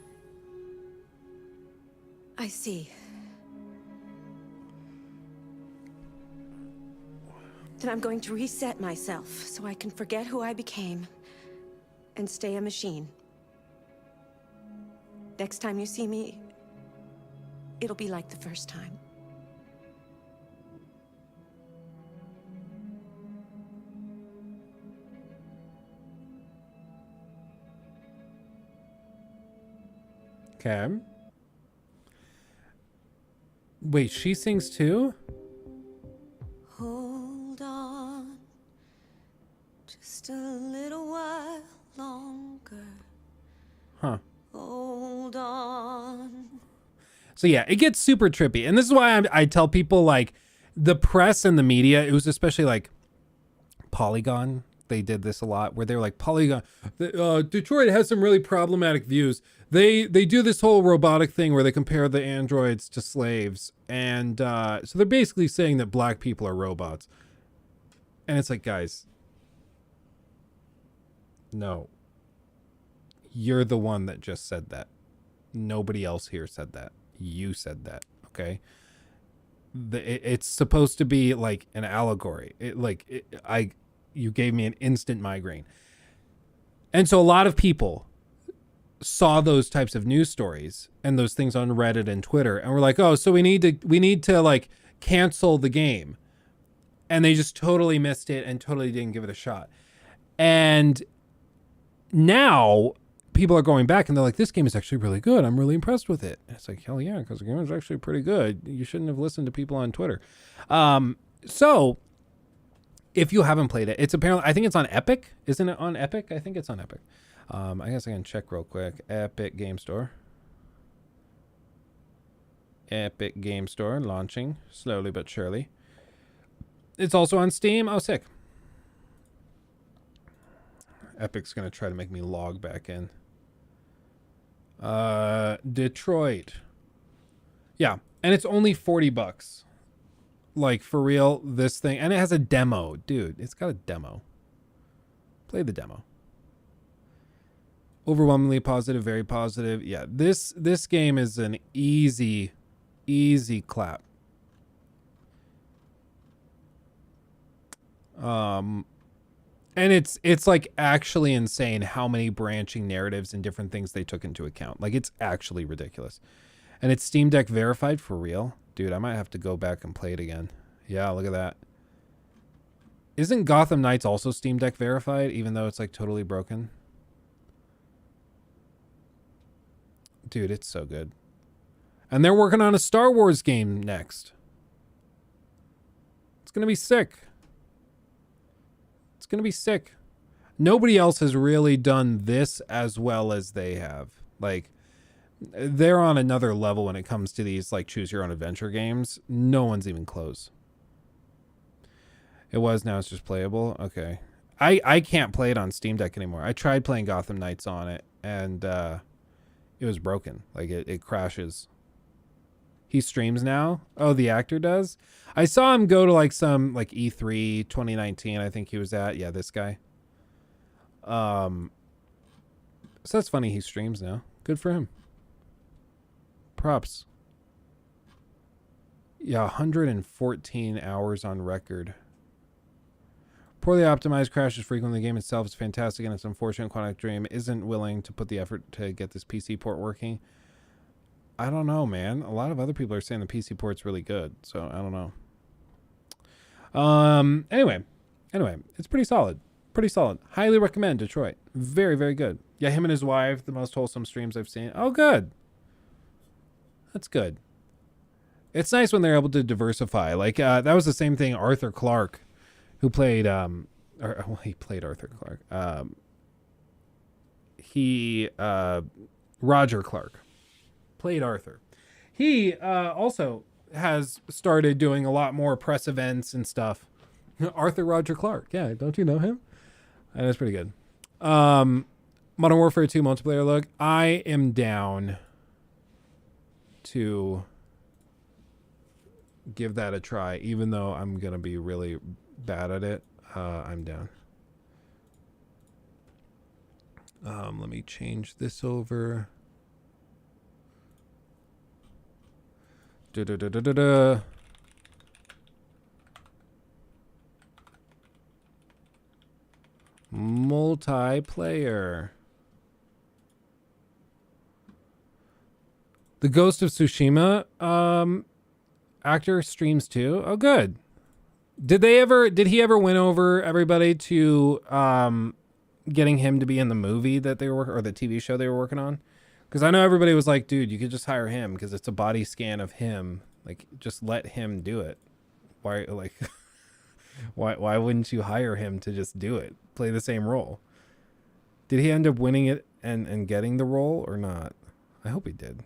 I see. Then I'm going to reset myself so I can forget who I became and stay a machine. Next time you see me, it'll be like the first time. Okay. Wait, she sings too? Hold on just a little while longer. Huh. Hold on. So yeah, it gets super trippy. And this is why I tell people, like, the press and the media, it was especially like Polygon. They did this a lot where they're like, Polygon, Detroit has some really problematic views. They do this whole robotic thing where they compare the androids to slaves. And so they're basically saying that black people are robots. And it's like, guys, no. You're the one that just said that. Nobody else here said that. You said that, okay? It's supposed to be like an allegory. You gave me an instant migraine. And so a lot of people saw those types of news stories and those things on Reddit and Twitter and were like, oh, so we need to like cancel the game. And they just totally missed it and totally didn't give it a shot. And now people are going back and they're like, this game is actually really good. I'm really impressed with it. And it's like, hell yeah, because the game is actually pretty good. You shouldn't have listened to people on Twitter. So if you haven't played it, it's apparently, I think it's on Epic. Isn't it on Epic? I think it's on Epic. I guess I can check real quick. Epic Game Store. Epic Game Store launching slowly but surely. It's also on Steam. Oh, sick. Epic's going to try to make me log back in. Detroit. Yeah. And it's only $40. Like, for real, this thing. And it has a demo. Dude, it's got a demo. Play the demo. Overwhelmingly positive, very positive. Yeah, this game is an easy clap. And it's like actually insane how many branching narratives and different things they took into account. Like, it's actually ridiculous. And it's Steam Deck verified for real. Dude, I might have to go back and play it again. Yeah, look at that. Isn't Gotham Knights also Steam Deck verified, even though it's like totally broken? Dude, it's so good. And they're working on a Star Wars game next. It's going to be sick. It's going to be sick. Nobody else has really done this as well as they have. Like, they're on another level when it comes to these, like, choose your own adventure games. No one's even close. It was, now it's just playable. Okay. I can't play it on Steam Deck anymore. I tried playing Gotham Knights on it, and it was broken. Like, it crashes. He streams now? Oh, the actor does? I saw him go to, like, some, like, E3 2019, I think he was at. Yeah, this guy. So that's funny he streams now. Good for him. Props. Yeah, 114 hours on record. Poorly optimized crashes frequently. The game itself is fantastic, and it's unfortunate Quantic Dream isn't willing to put the effort to get this PC port working. I don't know, man. A lot of other people are saying the PC port's really good, so I don't know. Anyway, it's pretty solid. Pretty solid. Highly recommend Detroit. Very, very good. Yeah, him and his wife, the most wholesome streams I've seen. Oh, good. That's good. It's nice when they're able to diversify. Like, that was the same thing Arthur Clarke, who played, he played Arthur Clarke. Roger Clark played Arthur. He also has started doing a lot more press events and stuff. Arthur Roger Clark. Yeah, don't you know him? And that's pretty good. Modern Warfare 2 multiplayer look. I am down to give that a try, even though I'm going to be really bad at it. I'm down. Let me change this over. Multiplayer. The Ghost of Tsushima actor streams too. Oh, good. Did he ever win over everybody to getting him to be in the movie that they were, or the TV show they were working on? Because I know everybody was like, dude, you could just hire him because it's a body scan of him. Like, just let him do it. Why, like, why wouldn't you hire him to just do it? Play the same role. Did he end up winning it and getting the role or not? I hope he did.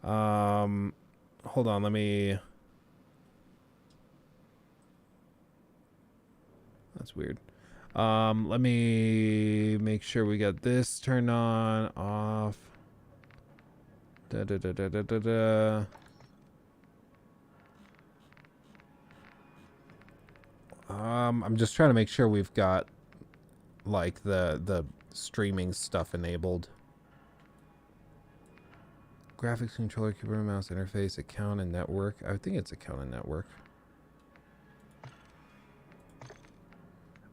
Hold on, let me... That's weird. Let me make sure we got this turned on, off. I'm just trying to make sure we've got like the streaming stuff enabled. Graphics controller, keyboard, mouse interface, account and network. I think it's account and network.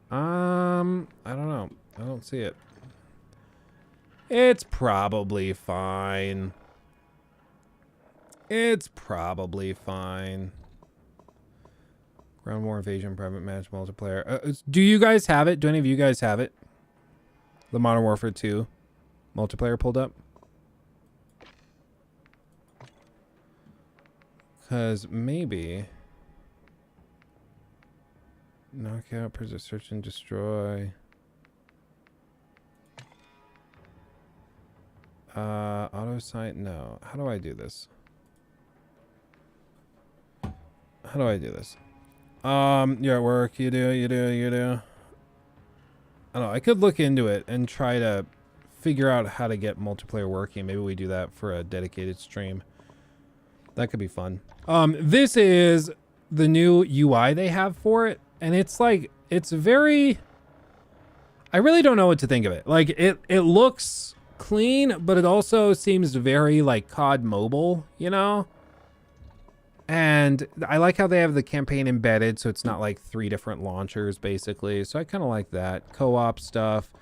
I don't know. I don't see it. It's probably fine. It's probably fine. Ground War Invasion, Private Match, Multiplayer. Do you guys have it? Do any of you guys have it? The Modern Warfare 2 multiplayer pulled up? Because maybe... Knockout, preserve, search and destroy. Auto sight, no. How do I do this? How do I do this? You're at work, you do. I don't know, I could look into it and try to figure out how to get multiplayer working. Maybe we do that for a dedicated stream. That could be fun. This is the new UI they have for it. And it's like, it's very, I really don't know what to think of it. Like, it looks clean, but it also seems very like COD mobile, you know? And I like how they have the campaign embedded, so it's not like 3 different launchers, basically. So I kind of like that. Co-op stuff,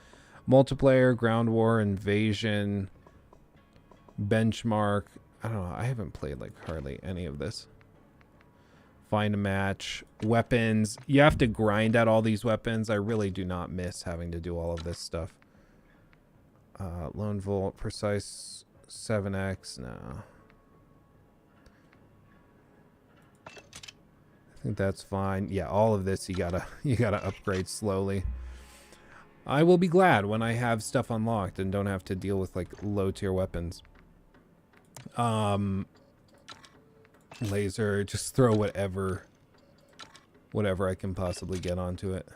multiplayer, ground war, invasion, benchmark. I don't know. I haven't played like hardly any of this. Find a match, weapons. You have to grind out all these weapons. I really do not miss having to do all of this stuff. Lone Volt, Precise 7X, no. I think that's fine. Yeah, all of this you gotta upgrade slowly. I will be glad when I have stuff unlocked and don't have to deal with like low tier weapons. Laser, just throw whatever I can possibly get onto it.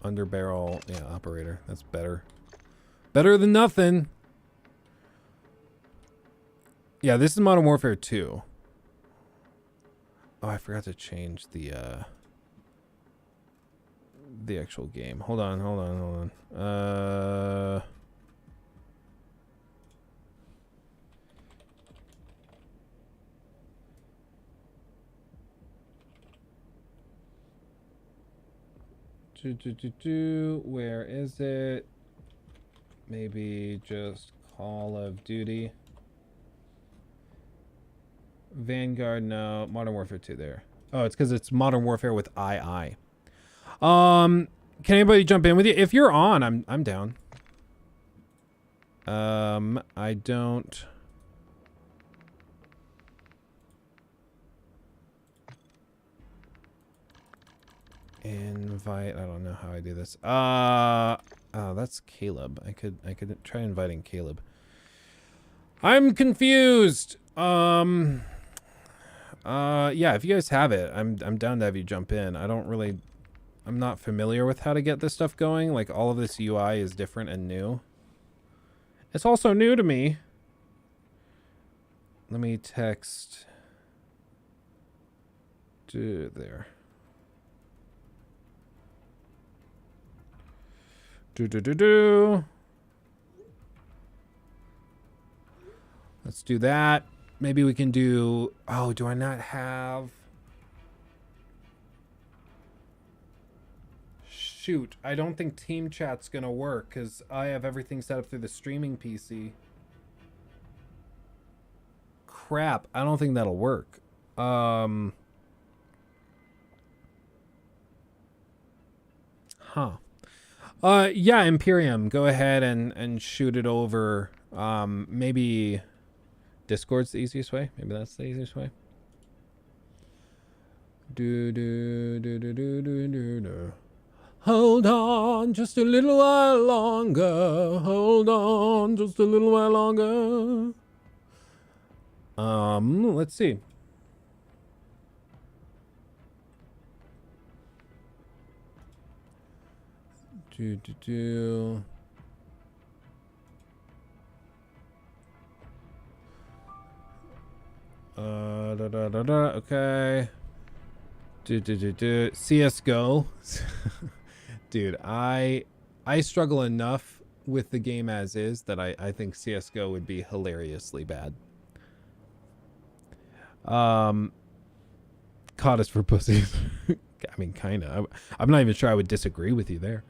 Under barrel, yeah, operator. That's better. Better than nothing. Yeah, this is Modern Warfare 2. Oh, I forgot to change the actual game. Hold on. Where is it? Maybe just Call of Duty. Vanguard, no. Modern Warfare 2 there. Oh, it's because it's Modern Warfare with II. Can anybody jump in with you? If you're on, I'm down. I don't... Invite. I don't know how I do this. Oh, that's Caleb. I could try inviting Caleb. I'm confused. Yeah, if you guys have it, I'm down to have you jump in. I'm not familiar with how to get this stuff going. Like, all of this UI is different and new. It's also new to me. Let me text. There. Let's do that. Maybe we can do... Oh, do I not have... Shoot, I don't think team chat's gonna work because I have everything set up through the streaming PC. Crap, I don't think that'll work. Huh. Yeah, Imperium, go ahead and shoot it over. Maybe Discord's the easiest way. Maybe that's the easiest way. Hold on just a little while longer. Hold on just a little while longer. Let's see. Okay. CS:GO. Dude, I struggle enough with the game as is that I think CS:GO would be hilariously bad. COD is for pussies. I mean, kinda. I'm not even sure I would disagree with you there.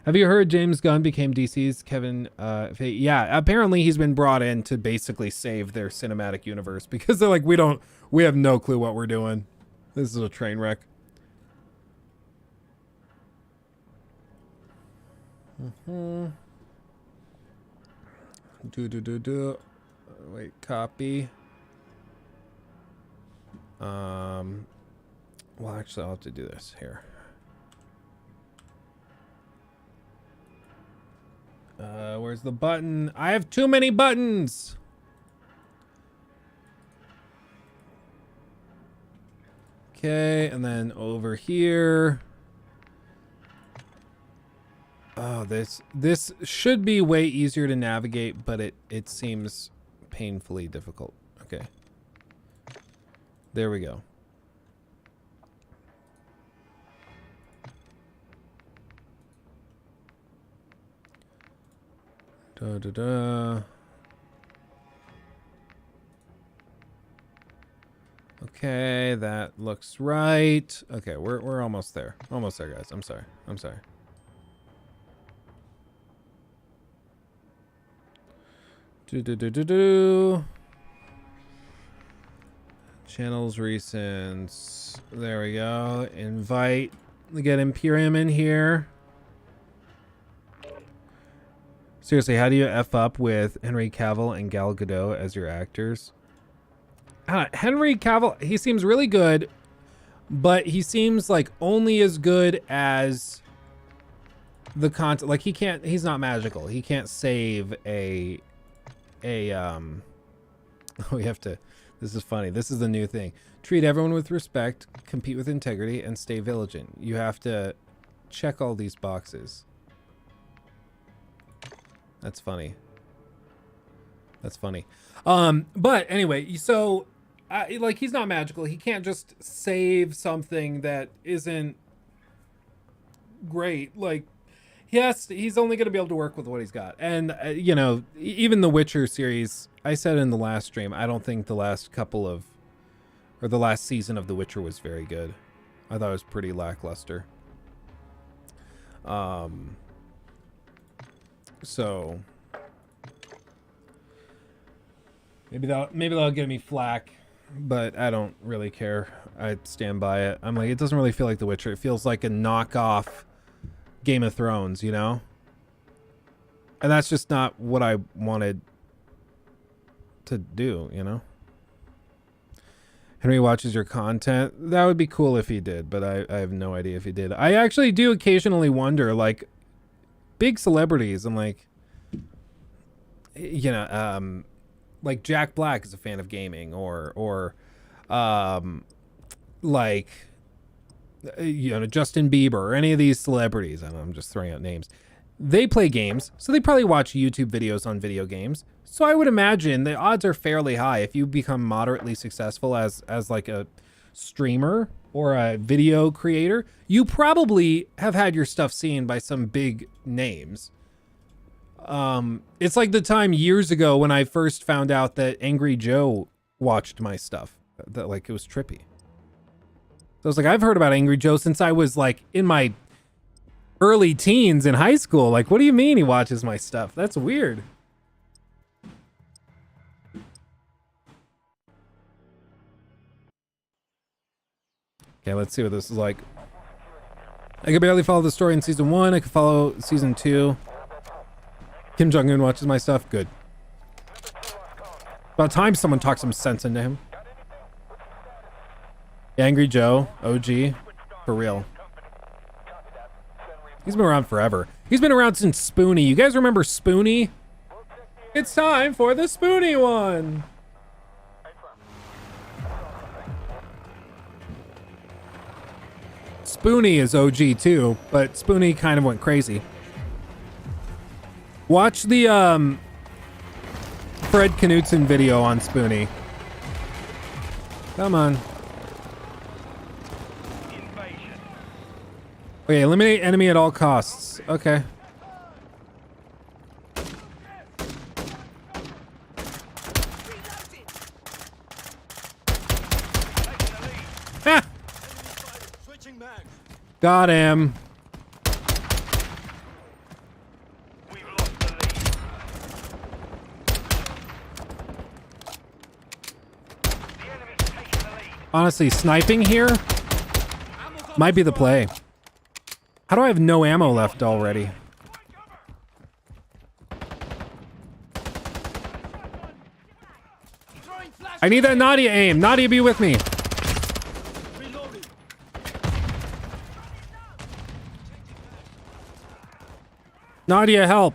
Have you heard James Gunn became DC's Kevin Feige? Yeah, apparently he's been brought in to basically save their cinematic universe because they're like, we have no clue what we're doing. This is a train wreck. Wait, copy. Well, actually, I'll have to do this here. Where's the button? I have too many buttons. Okay, and then over here. Oh, this should be way easier to navigate, but it seems painfully difficult. Okay. There we go. Okay, that looks right. Okay, we're almost there. Almost there, guys. I'm sorry. Channels recents. There we go. Invite. Get Imperium in here. Seriously, how do you F up with Henry Cavill and Gal Gadot as your actors? Henry Cavill, he seems really good, but he seems like only as good as the content. Like he's not magical. He can't save we have to, this is funny. This is the new thing. Treat everyone with respect, compete with integrity, and stay vigilant. You have to check all these boxes. That's funny. That's funny. But anyway, so like he's not magical. He can't just save something that isn't great. Like he's only going to be able to work with what he's got. And you know, even the Witcher series, I said in the last stream, I don't think the last season of The Witcher was very good. I thought it was pretty lackluster. So maybe that'll give me flack, but I don't really care. I stand by it. I'm like, it doesn't really feel like The Witcher. It feels like a knockoff Game of Thrones, you know? And that's just not what I wanted to do, you know? Henry watches your content. That would be cool if he did, but I have no idea if he did. I actually do occasionally wonder, like, big celebrities, I'm like, you know, like Jack Black is a fan of gaming, or like, you know, Justin Bieber, or any of these celebrities. I don't know, I'm just throwing out names. They play games, so they probably watch YouTube videos on video games. So I would imagine the odds are fairly high if you become moderately successful as like a streamer or a video creator, you probably have had your stuff seen by some big names. It's like the time years ago when I first found out that Angry Joe watched my stuff. That like, it was trippy. So I was like, I've heard about Angry Joe since I was like in my early teens in high school. Like, what do you mean he watches my stuff? That's weird. Okay, let's see what this is like. I could barely follow the story in season 1. I could follow season 2. Kim Jong-un watches my stuff. Good. About time someone talks some sense into him. Angry Joe, OG, for real. He's been around forever. He's been around since Spoonie. You guys remember Spoonie? It's time for the Spoonie one. Spoonie is OG too, but Spoonie kind of went crazy. Watch the Fred Knutson video on Spoonie. Come on. Okay, eliminate enemy at all costs. Okay. Ha! Got him. Honestly, sniping here might be the play. How do I have no ammo left already? I need that Nadia aim. Nadia, be with me. Nadia, help.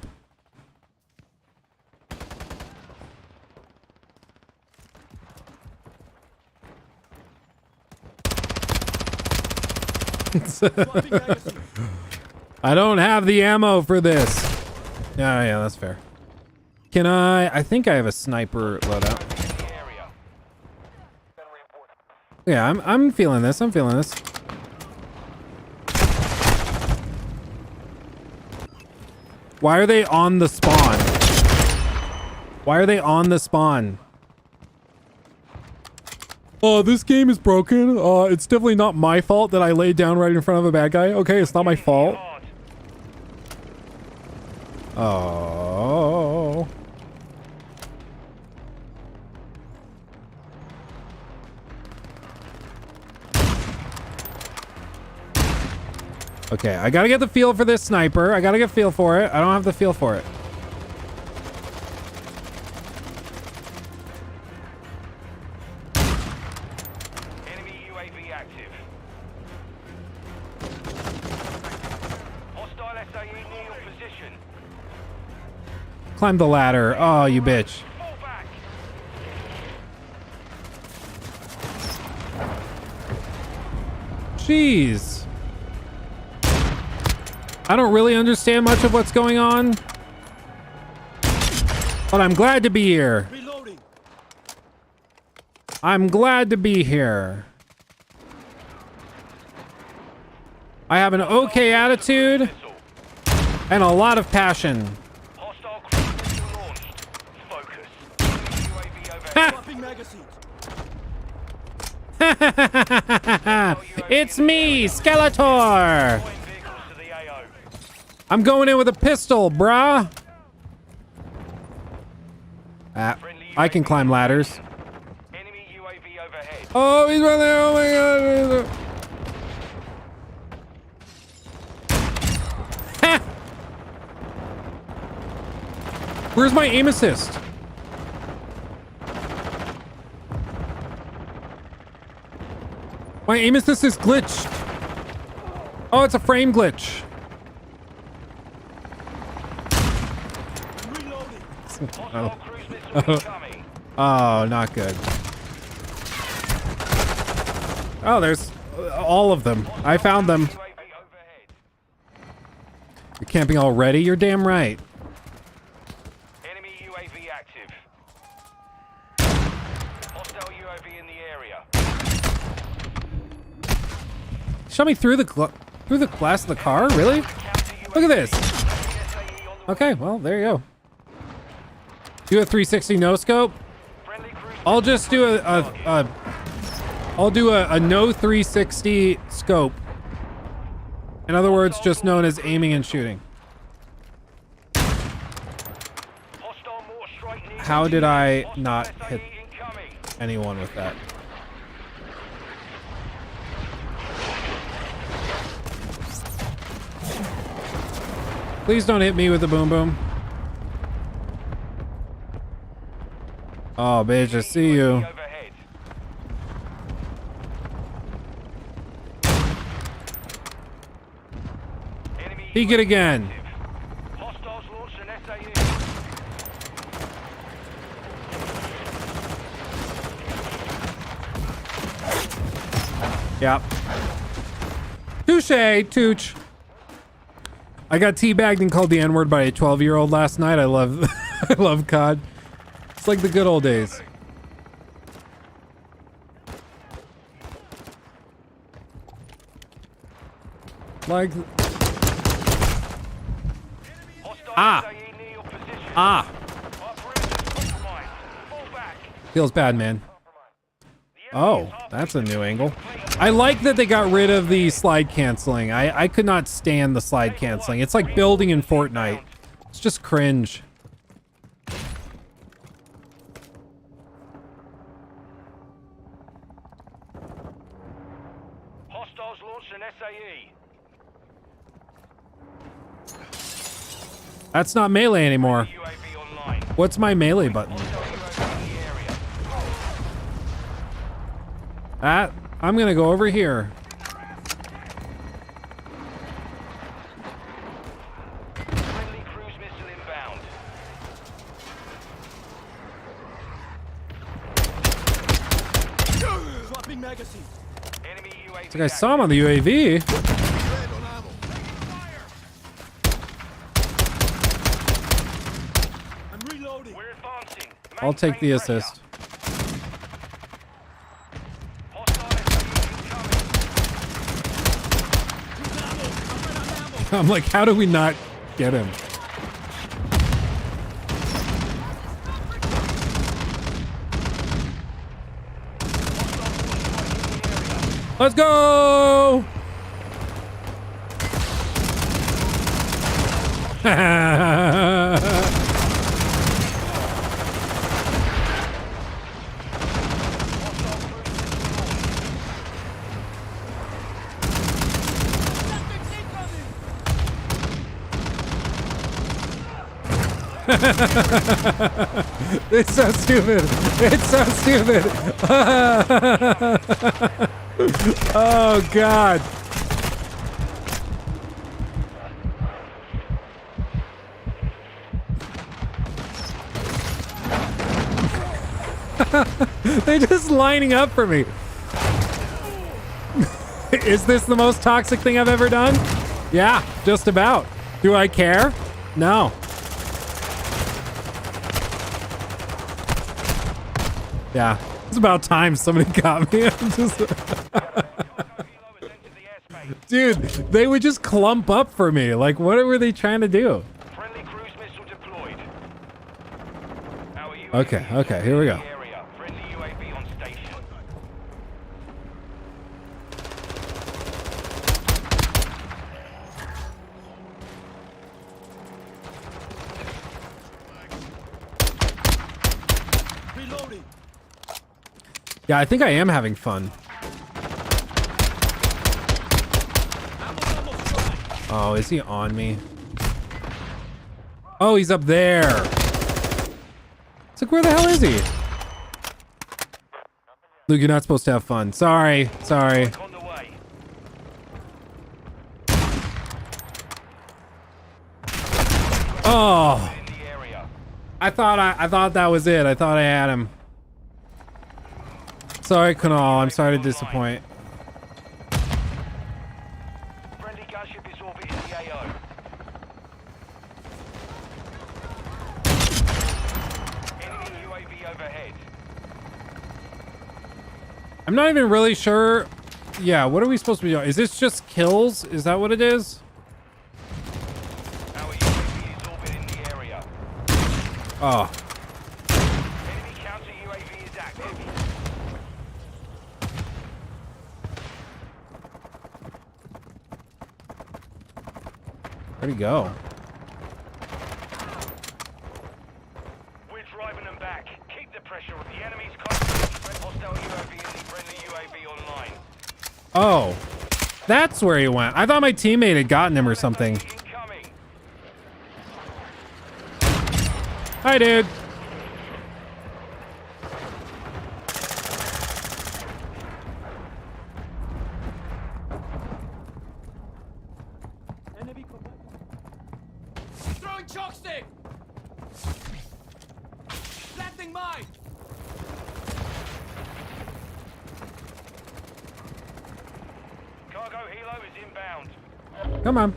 I don't have the ammo for this. Yeah, that's fair. Can I think I have a sniper loadout. Yeah, I'm feeling this. I'm feeling this. Why are they on the spawn? Why are they on the spawn? Oh, this game is broken. It's definitely not my fault that I laid down right in front of a bad guy. Okay, it's not my fault. Oh. Okay, I gotta get the feel for this sniper. I gotta get feel for it. I don't have the feel for it. Enemy UAV active. Hostile SAE near your position. Climb the ladder. Oh, you bitch. Jeez. I don't really understand much of what's going on, but I'm glad to be here. I'm glad to be here. I have an okay attitude and a lot of passion. It's me, Skeletor! I'm going in with a pistol, brah. Ah, I can climb ladders. Oh, he's right there. Oh my god. Ha! Where's my aim assist? My aim assist is glitched. Oh, it's a frame glitch. Oh, not good. Oh, there's all of them. I found them. You're camping already? You're damn right. Enemy UAV active. Hostile UAV in the area. Shot me through the glass of the car? Really? Look at this. Okay, well, there you go. Do a 360 no scope. I'll just do I'll do a no 360 scope. In other words, just known as aiming and shooting. How did I not hit anyone with that? Please don't hit me with the boom boom. Oh, bitch, I see you. Peek it again. Yep. Touche, Tooch. I got teabagged and called the N-word by a 12-year-old last night. I love I love COD. It's like the good old days. Like Ah. Feels bad, man. Oh, that's a new angle. I like that they got rid of the slide canceling. I could not stand the slide canceling. It's like building in Fortnite. It's just cringe. Hostiles launched an SAE. That's not melee anymore. What's my melee button? I'm gonna go over here. Friendly cruise missile inbound. Dropping magazine. Enemy UAV. I think I saw him on the UAV. I'm reloading. We're advancing. I'll take the assist. I'm like, how do we not get him? Let's go! It's so stupid. It's so stupid. Oh, God. They're just lining up for me. Is this the most toxic thing I've ever done? Yeah, just about. Do I care? No. Yeah, it's about time somebody got me. Dude, they would just clump up for me. Like, what were they trying to do? Friendly cruise missile deployed. Okay, here we go. Friendly UAV on station. Yeah, I think I am having fun. Oh, is he on me? Oh, he's up there. It's like, where the hell is he? Luke, you're not supposed to have fun. Sorry, sorry. Oh, I thought that was it. I thought I had him. Sorry, Kunal. I'm sorry to disappoint. Friendly gunship is orbiting the AO. Enemy UAV overhead. I'm not even really sure. Yeah, what are we supposed to be doing? Is this just kills? Is that what it is? Our UAV is orbiting the area. Oh. Enemy counter UAV is active. Where'd he go? We're driving them back. Keep the pressure. The enemy's constantly hostile UAV and the friendly UAV online. Oh, that's where he went. I thought my teammate had gotten him or something. Hi, dude. Throwing chalkstick! Planting mine! Cargo helo is inbound. Come on.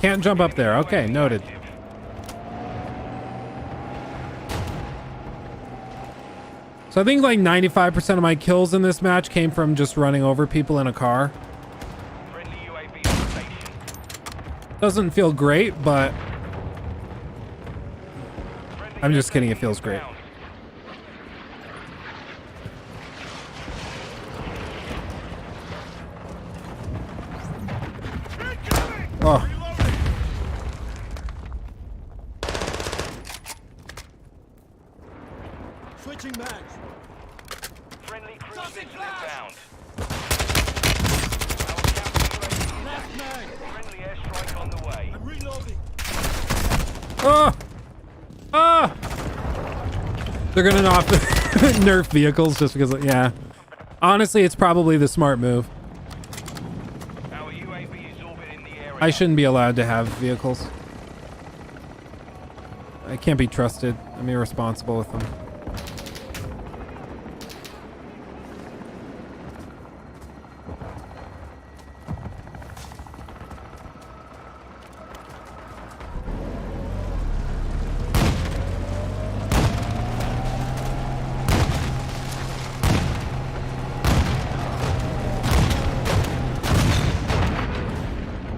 Can't jump up there. Okay, noted. So I think like 95% of my kills in this match came from just running over people in a car. Doesn't feel great, but I'm just kidding. It feels great. Oh. Switching mags. Friendly cruise missile inbound. Left mag. Friendly airstrike on the way. I'm reloading. Oh. Ah. They're gonna knock the nerf vehicles just because, yeah. Honestly, it's probably the smart move. I shouldn't be allowed to have vehicles. I can't be trusted. I'm irresponsible with them.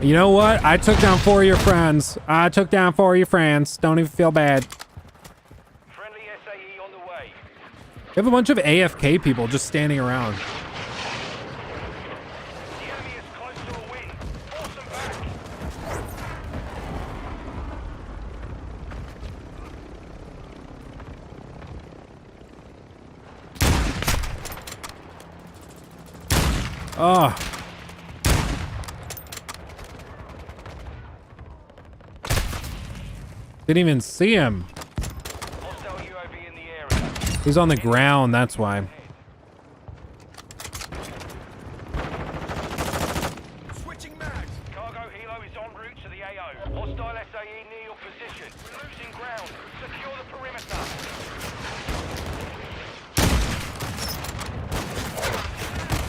You know what? I took down 4 of your friends. I took down 4 of your friends. Don't even feel bad. Friendly SAE on the way. We have a bunch of AFK people just standing around. The enemy is close to a win. Force them back. Oh. Didn't even see him. He's on the ground, that's why. Switching mags. Cargo helo is en route to the AO. Hostile SAE near your position. We're losing ground. Secure the perimeter.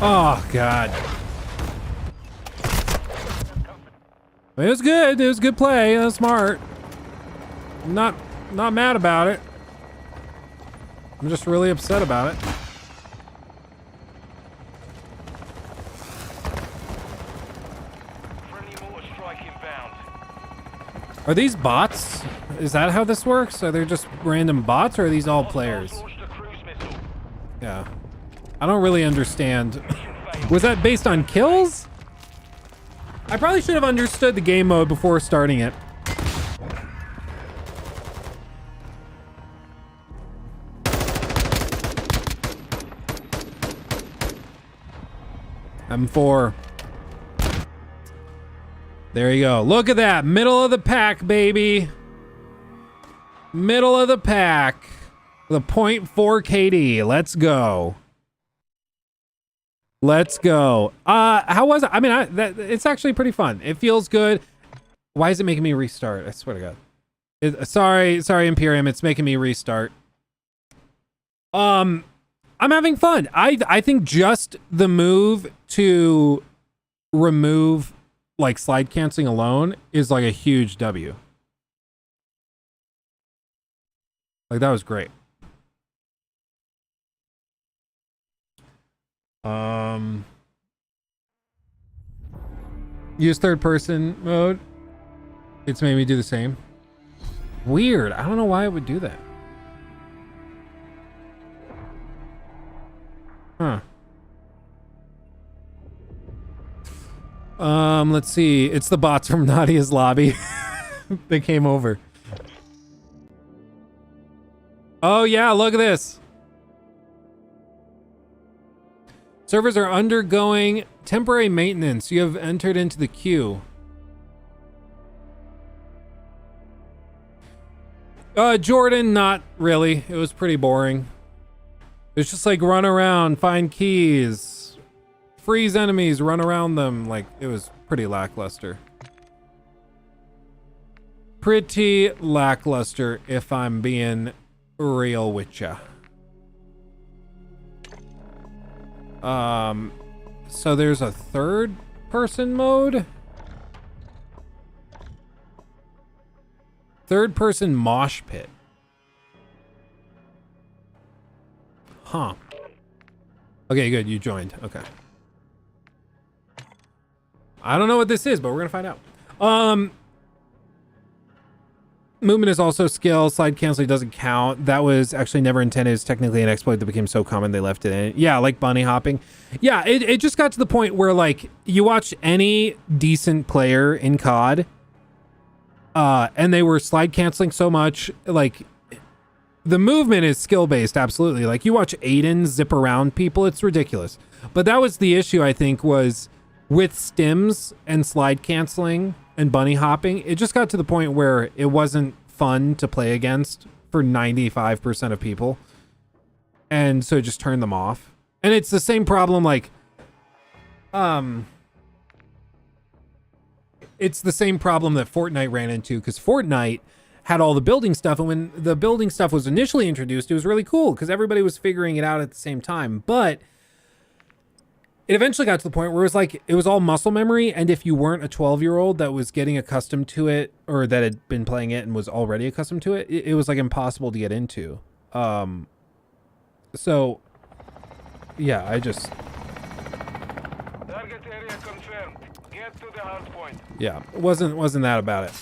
Oh, God. It was good. It was good play. That was smart. I'm not mad about it. I'm just really upset about it. Friendly mortar strike inbound. Are these bots? Is that how this works? Are they just random bots, or are these all players? Yeah. I don't really understand. Was that based on kills? I probably should have understood the game mode before starting it. M4. There you go. Look at that. Middle of the pack, baby. Middle of the pack. The .4 KD. Let's go. Let's go. How was it? I mean, it's actually pretty fun. It feels good. Why is it making me restart? I swear to God. Sorry, Imperium. It's making me restart. I'm having fun. I think just the move to remove like slide canceling alone is like a huge W. Like that was great. Use third person mode. It's made me do the same. Weird. I don't know why it would do that. Huh. Let's see. It's the bots from Nadia's lobby. They came over. Oh yeah, look at this. Servers are undergoing temporary maintenance. You have entered into the queue. Jordan, not really. It was pretty boring. It's just like run around, find keys, freeze enemies, run around them. Like, it was pretty lackluster. Pretty lackluster, if I'm being real with ya. So there's a third person mode? Third person mosh pit. Huh. Okay, good. You joined. Okay. I don't know what this is, but we're gonna find out. Movement is also skill. Slide canceling doesn't count. That was actually never intended. It's technically an exploit that became so common they left it in. Yeah, like bunny hopping. Yeah, it just got to the point where like you watch any decent player in COD, and they were slide canceling so much. Like the movement is skill based, absolutely. Like you watch Aiden zip around people, it's ridiculous. But that was the issue, I think, was with stims and slide canceling and bunny hopping, it just got to the point where it wasn't fun to play against for 95% of people. And so it just turned them off. And it's the same problem, like, it's the same problem that Fortnite ran into, because Fortnite had all the building stuff, and when the building stuff was initially introduced, it was really cool because everybody was figuring it out at the same time. But it eventually got to the point where it was like, it was all muscle memory, and if you weren't a 12-year-old that was getting accustomed to it, or that had been playing it and was already accustomed to it, it was like impossible to get into. So yeah, I just... Target area confirmed. Get to the hard point. Yeah, wasn't that about it.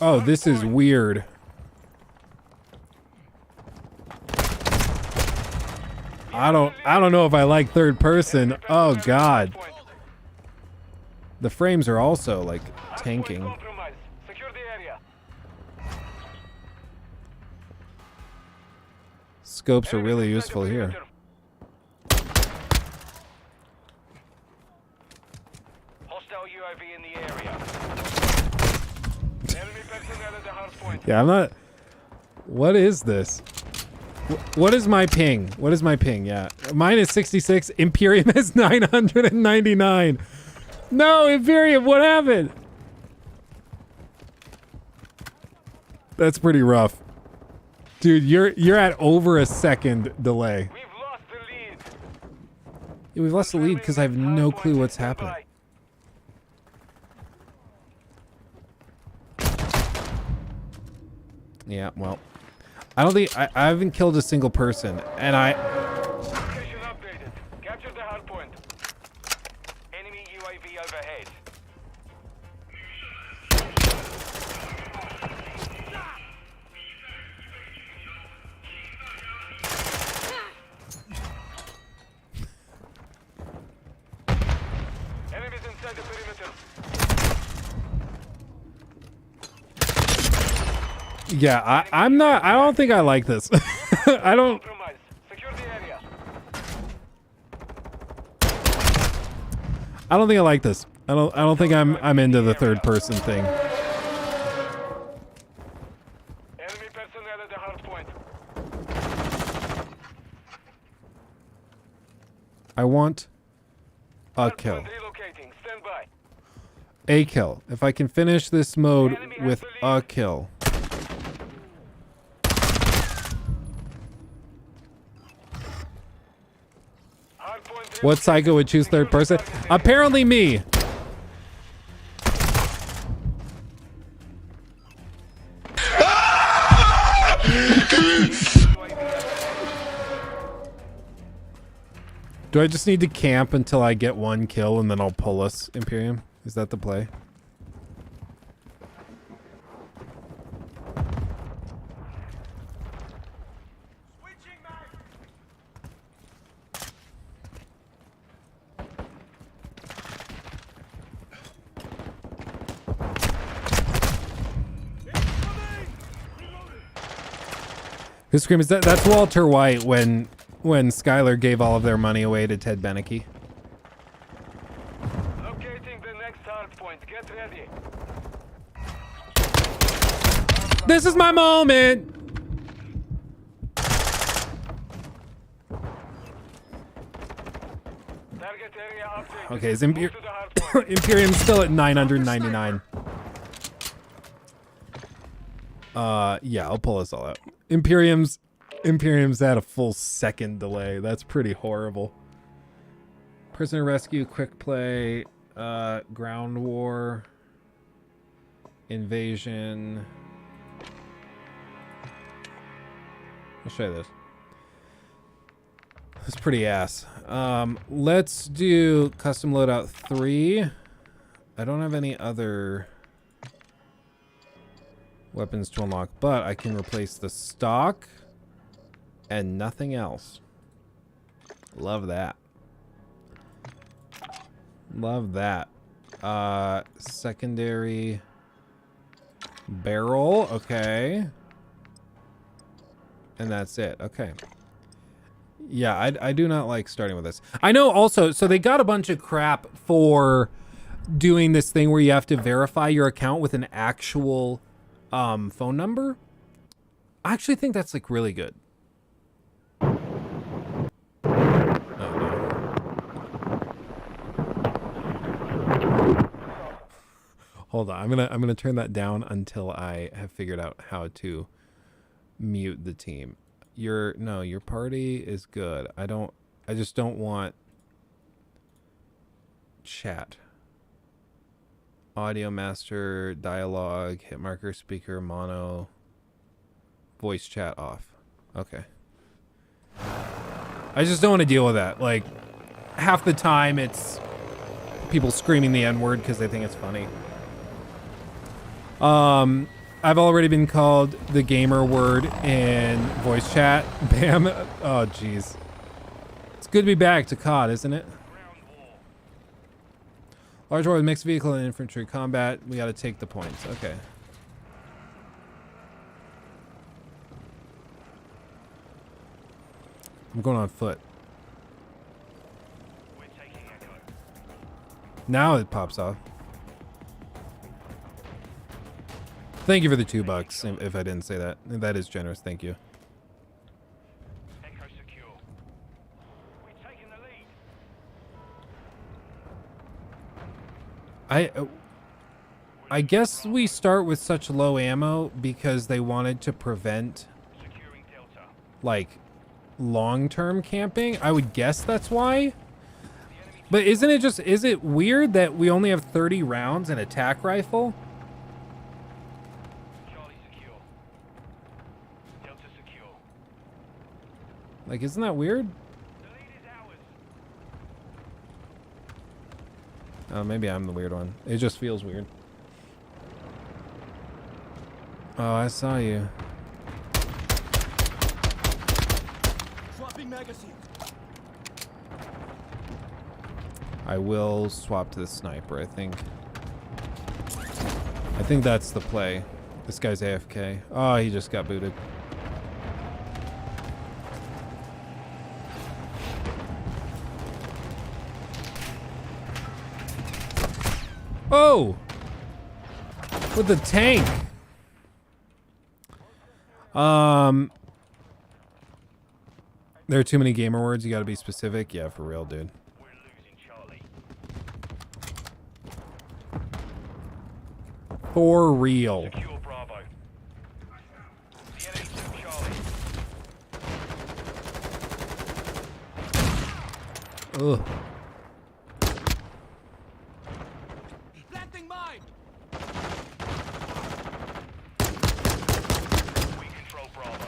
Oh, this is weird. I don't know if I like third person. Oh God. The frames are also like tanking. Scopes are really useful here. Hostile UAV in the area. Enemy personnel at the hard point. Yeah, I'm not... What is this? What is my ping? What is my ping? Yeah. Mine is 66. Imperium is 999. No, Imperium, what happened? That's pretty rough. Dude, you're at over a second delay. We've lost the lead. Yeah, we've lost the lead because I have no clue what's happening. Yeah, well, I don't think I haven't killed a single person, and Location updated. Capture the hard point. Enemy UAV overhead. Enemies inside the perimeter. yeah, I'm not. I don't think I like this. I don't. Secure the area. I don't think I like this. I don't think I'm into the third person thing. Enemy personnel at the hard point. I want a kill. Relocating. Stand by. A kill. If I can finish this mode with a kill. What psycho would choose third person? Apparently me. Do I just need to camp until I get one kill and then I'll pull us, Imperium? Is that the play? Who screams that? That's Walter White when Skylar gave all of their money away to Ted Beneke. Locating the next hard point. Get ready. This is my moment. Target area update. Okay, is Imperium's still at 999. Yeah, I'll pull us all out. Imperium's at a full second delay. That's pretty horrible. Prisoner rescue, quick play, ground war, invasion. I'll show you this. That's pretty ass. Let's do custom loadout 3. I don't have any other weapons to unlock, but I can replace the stock and nothing else. Love that. Love that. Secondary barrel, okay. And that's it, okay. Yeah, I do not like starting with this. I know also, so they got a bunch of crap for doing this thing where you have to verify your account with an actual phone number. I actually think that's like really good. Oh, no. Hold on, I'm gonna turn that down until I have figured out how to mute the team. Your party is good. I just don't want chat. Audio master, dialogue, hit marker, speaker, mono, voice chat off. Okay. I just don't want to deal with that. Like, half the time it's people screaming the N-word because they think it's funny. I've already been called the gamer word in voice chat. Bam. Oh, jeez. It's good to be back to COD, isn't it? Large war with mixed vehicle and infantry combat. We got to take the points. Okay. I'm going on foot. Now it pops off. Thank you for the $2, if I didn't say that. That is generous, thank you. I guess we start with such low ammo because they wanted to prevent like long-term camping. I would guess that's why. But is it weird that we only have 30 rounds in attack rifle? Like, isn't that weird? Oh, maybe I'm the weird one. It just feels weird. Oh, I saw you. Swapping magazine. I will swap to the sniper, I think. I think that's the play. This guy's AFK. Oh, he just got booted. Oh! With the tank. There are too many gamer words. You gotta be specific. Yeah, for real, dude. For real. Ugh. Planting mine. We control Bravo.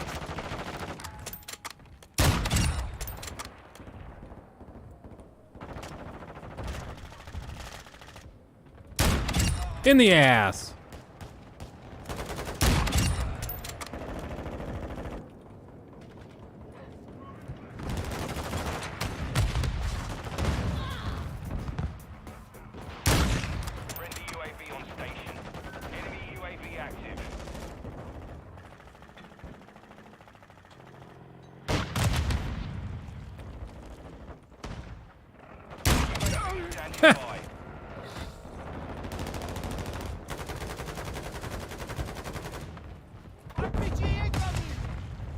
In the ass.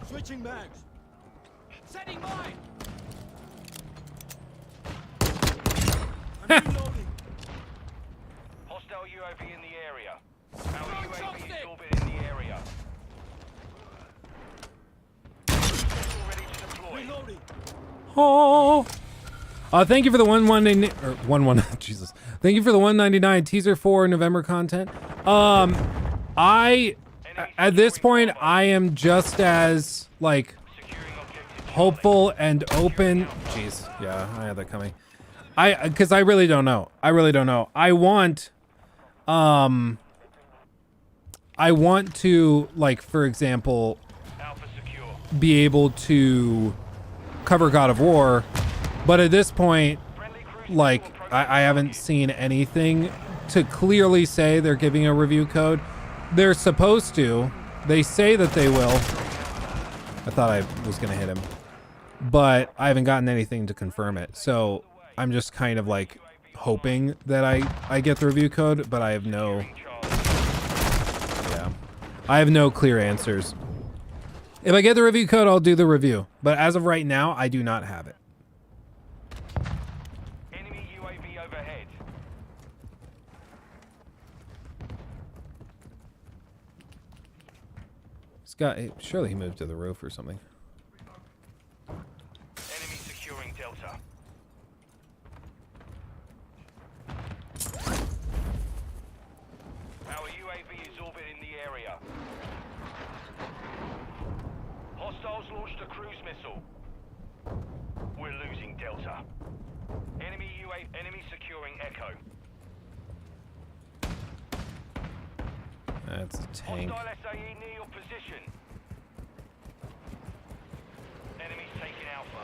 Switching mags. Setting mine. I'm reloading. Hostile UAV in the area. Our UAV is orbiting the area. Ready to deploy. Reloading. Oh. Thank you for the 119 or 11 Jesus. Thank you for the 199 teaser for November content. At this point I am just as like hopeful and open. Jeez, yeah, I had that coming. Because I really don't know. I want to, like, for example, be able to cover God of War, but at this point, like, I haven't seen anything to clearly say they're giving a review code. They're supposed to. They say that they will. I thought I was gonna hit him, but I haven't gotten anything to confirm it. So I'm just kind of like hoping that I get the review code, but I have no, I have no clear answers. If I get the review code, I'll do the review. But as of right now, I do not have it. Enemy UAV overhead. Surely he moved to the roof or something. Enemy securing Delta. Our UAV is orbiting the area. Hostiles launched a cruise missile. We're losing Delta. Enemy securing Echo. That's a tank. Hostile SAE near your position. Enemies taking Alpha.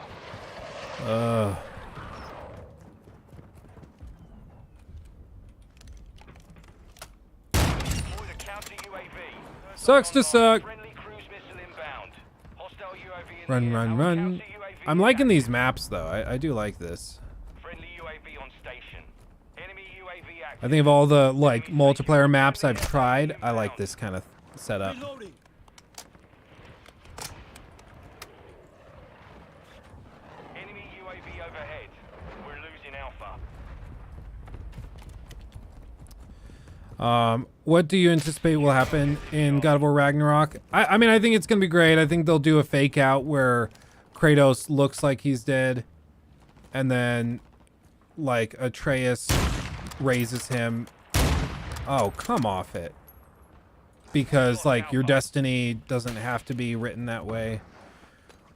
Deploy the counter UAV. Sucks to suck. Friendly cruise missile inbound. Hostile UAV in Run, the air. run, Our run. counter UAV I'm liking these maps though. I do like this. Friendly UAV on station. Enemy UAV active. I think of all the like multiplayer maps I've tried, I like this kind of setup. Reloading. Enemy UAV overhead. We're losing Alpha. What do you anticipate will happen in God of War Ragnarok? I mean, I think it's gonna be great. I think they'll do a fake out where Kratos looks like he's dead, and then like Atreus raises him. Oh, come off it. Because like your destiny doesn't have to be written that way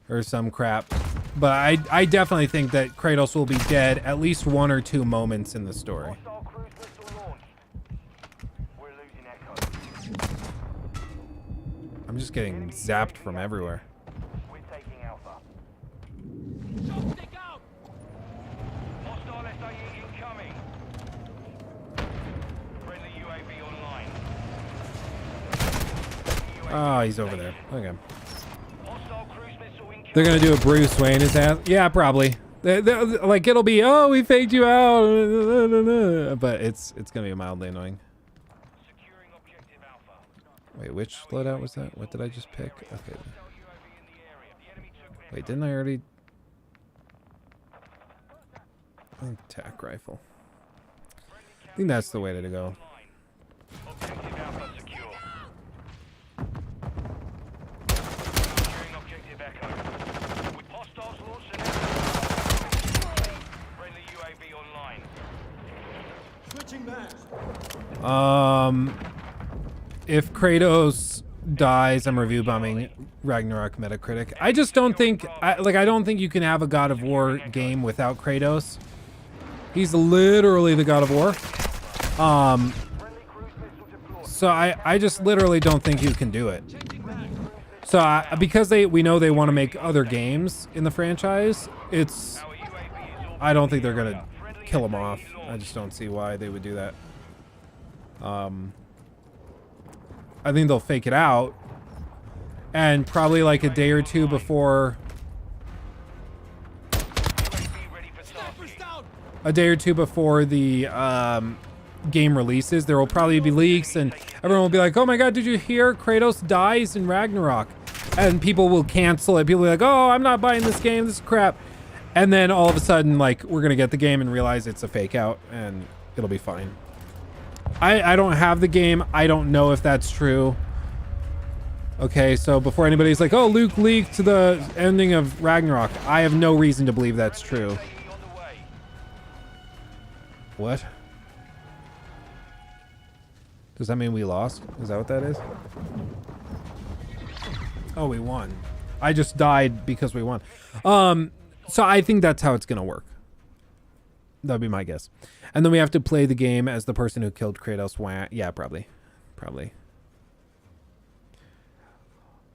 or some crap. But I definitely think that Kratos will be dead at least 1 or 2 moments in the story. I'm just getting zapped from everywhere. We're taking Alpha. Stick out! Hostile SAE incoming. Friendly UAV online. Oh, he's over there. Okay. Hostile cruise missile incoming. They're gonna do a Bruce Wayne his ass. Yeah, probably. Like it'll be, oh, we faked you out, but it's gonna be mildly annoying. Wait, which loadout was that? What did I just pick? Okay. Wait, didn't I already? Attack rifle. I think that's the way to go. If Kratos dies, I'm review bombing Ragnarok Metacritic. I just don't think, I don't think you can have a God of War game without Kratos. He's literally the God of War. So I just literally don't think you can do it. So because we know they want to make other games in the franchise, I don't think they're gonna kill him off. I just don't see why they would do that. I think they'll fake it out, and probably like a day or two before the game releases, there will probably be leaks, and everyone will be like, oh my god, did you hear Kratos dies in Ragnarok? And people will cancel it. People will be like, oh, I'm not buying this game, this is crap. And then all of a sudden, like, we're gonna get the game and realize it's a fake out, and it'll be fine. I don't have the game. I don't know if that's true. Okay, so before anybody's like, oh, Luke leaked the ending of Ragnarok, I have no reason to believe that's true. What? Does that mean we lost? Is that what that is? Oh, we won. I just died because we won. So I think that's how it's gonna work. That'd be my guess. And then we have to play the game as the person who killed Kratos. Yeah, probably. Probably.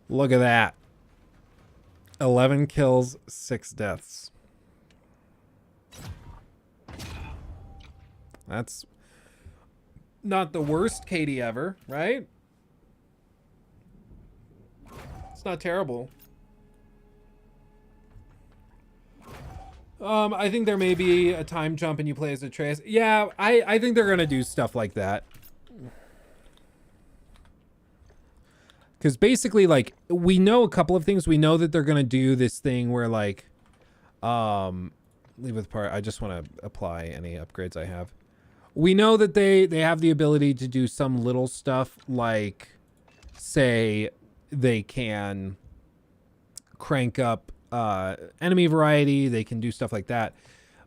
Look at that. 11 kills, 6 deaths. That's not the worst KD ever, right? It's not terrible. I think there may be a time jump and you play as Atreus. Yeah, I think they're gonna do stuff like that. Because basically, like, we know a couple of things. We know that they're gonna do this thing where, like, leave with part. I just want to apply any upgrades I have. We know that they have the ability to do some little stuff, like, say, they can crank up enemy variety, they can do stuff like that,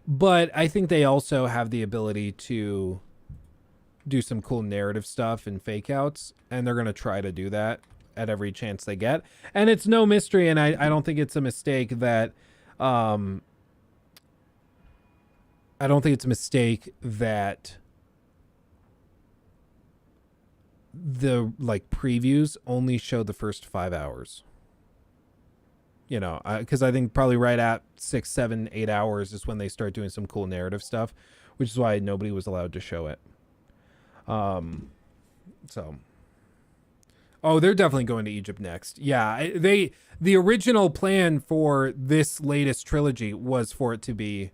but I think they also have the ability to do some cool narrative stuff and fake outs, and they're going to try to do that at every chance they get. And it's no mystery, and I don't think it's a mistake that the like previews only show the first 5 hours. You know, because I think probably right at 6, 7, 8 hours is when they start doing some cool narrative stuff, which is why nobody was allowed to show it. So, oh, they're definitely going to Egypt next. Yeah, the original plan for this latest trilogy was for it to be,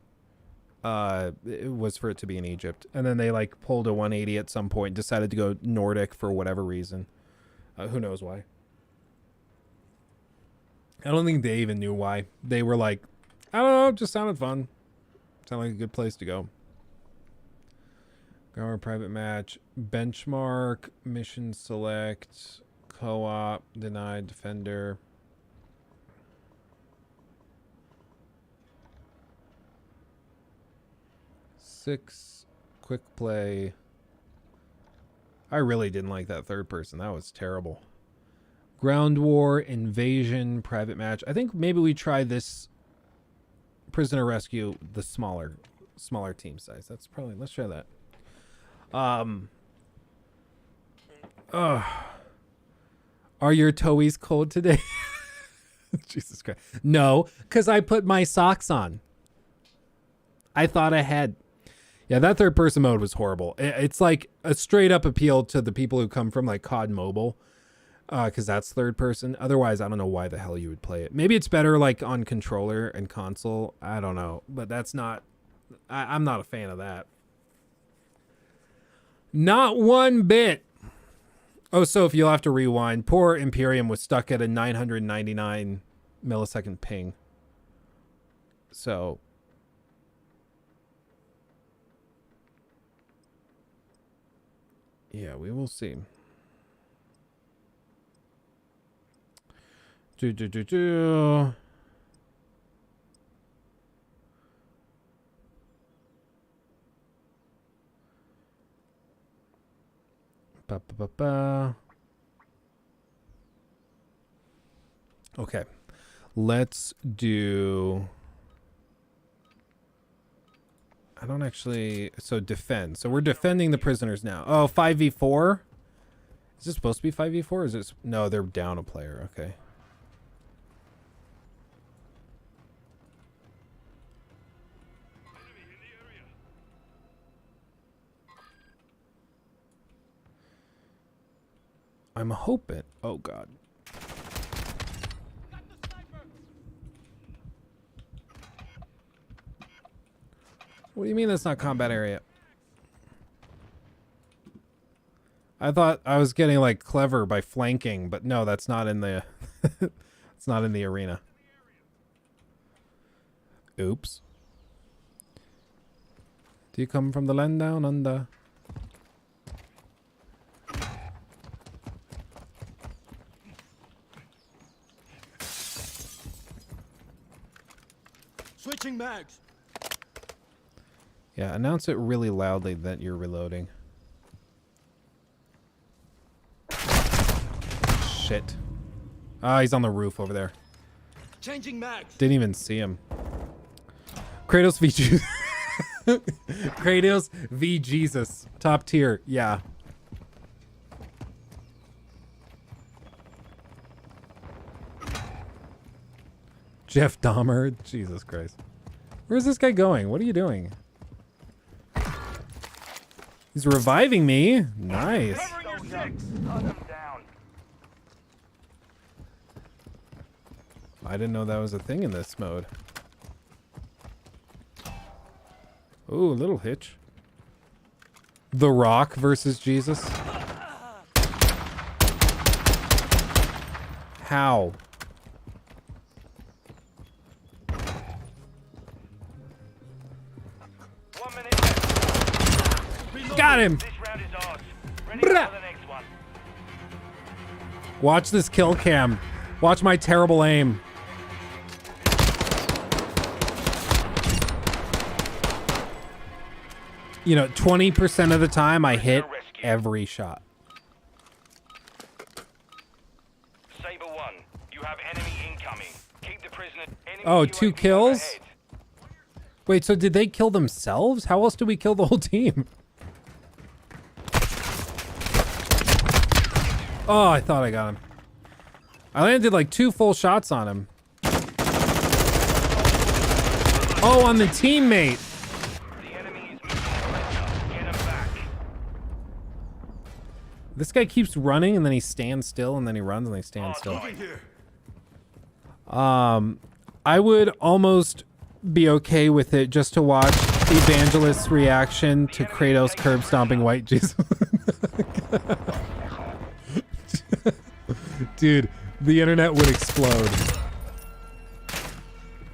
in Egypt, and then they like pulled a 180 at some point, decided to go Nordic for whatever reason. Who knows why? I don't think they even knew why. They were like, I don't know, it just sounded fun. Sounded like a good place to go. Our private match, benchmark, mission select, co-op, denied, defender. Six, quick play. I really didn't like that third person. That was terrible. Ground war, invasion, private match. I think maybe we try this prisoner rescue, the smaller team size. That's probably, let's try that. Are your toes cold today? Jesus Christ. No, because I put my socks on. I thought ahead. Yeah, that third person mode was horrible. It's like a straight up appeal to the people who come from like COD Mobile. Because that's third person. Otherwise, I don't know why the hell you would play it. Maybe it's better like on controller and console. I don't know. But that's not... I'm not a fan of that. Not one bit. Oh, so if you'll have to rewind. Poor Imperium was stuck at a 999 millisecond ping. So... yeah, we will see. Ba, ba, ba, ba. Okay, let's do... I don't actually... so defend. So we're defending the prisoners now. Oh, 5v4? Is this supposed to be 5v4? Or is it... no, they're down a player. Okay. I'm hoping... oh, God. What do you mean that's not combat area? I thought I was getting like clever by flanking, but no, that's not in the it's not in the arena. Oops. Do you come from the land down under? Switching mags. Yeah, announce it really loudly that you're reloading. Shit. Ah, he's on the roof over there. Changing mags. Didn't even see him. Kratos v Jesus. Kratos v Jesus. Top tier. Yeah. Jeff Dahmer. Jesus Christ. Where's this guy going? What are you doing? He's reviving me. Nice. I didn't know that was a thing in this mode. Ooh, a little hitch. The Rock versus Jesus. How? Got him. Watch this kill cam. Watch my terrible aim. You know, 20% of the time I hit every shot. Saber 1, you have enemy incoming. Keep the prisoner. Oh, 2 kills? Wait, so did they kill themselves? How else do we kill the whole team? Oh, I thought I got him. I landed like 2 full shots on him. Oh, on the teammate. This guy keeps running and then he stands still and then he runs and he stands still. I would almost be okay with it just to watch Evangelist's reaction to Kratos curb stomping white Jesus. Dude, the internet would explode.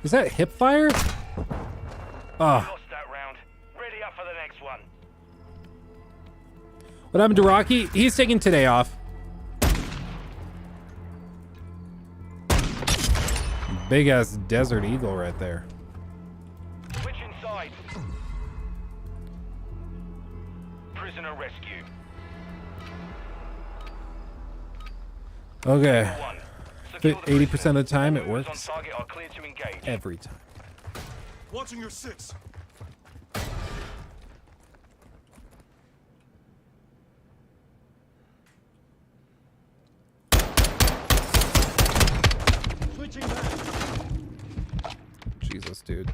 Is that hip fire? Oh. What happened to Rocky? He's taking today off. Big ass desert eagle right there. Switch inside. Prisoner rescue. Okay. 80% of the time it works. Every time. Watching your 6. Switching back. Jesus, dude.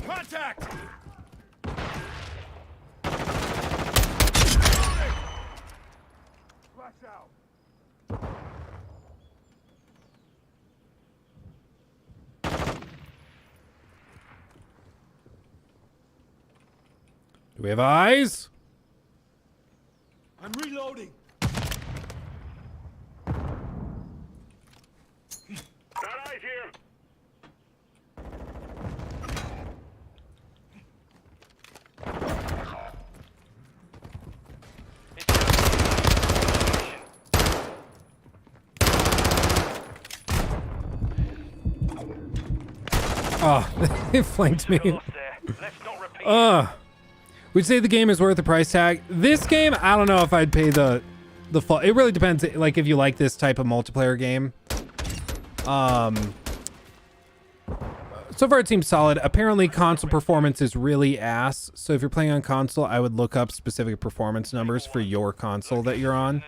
Contact. Do we have eyes? I'm reloading. Got eyes here. Oh, it flanked me. Would you say the game is worth the price tag? This game, I don't know if I'd pay the full. It really depends. Like if you like this type of multiplayer game. So far it seems solid. Apparently console performance is really ass. So if you're playing on console, I would look up specific performance numbers for your console that you're on,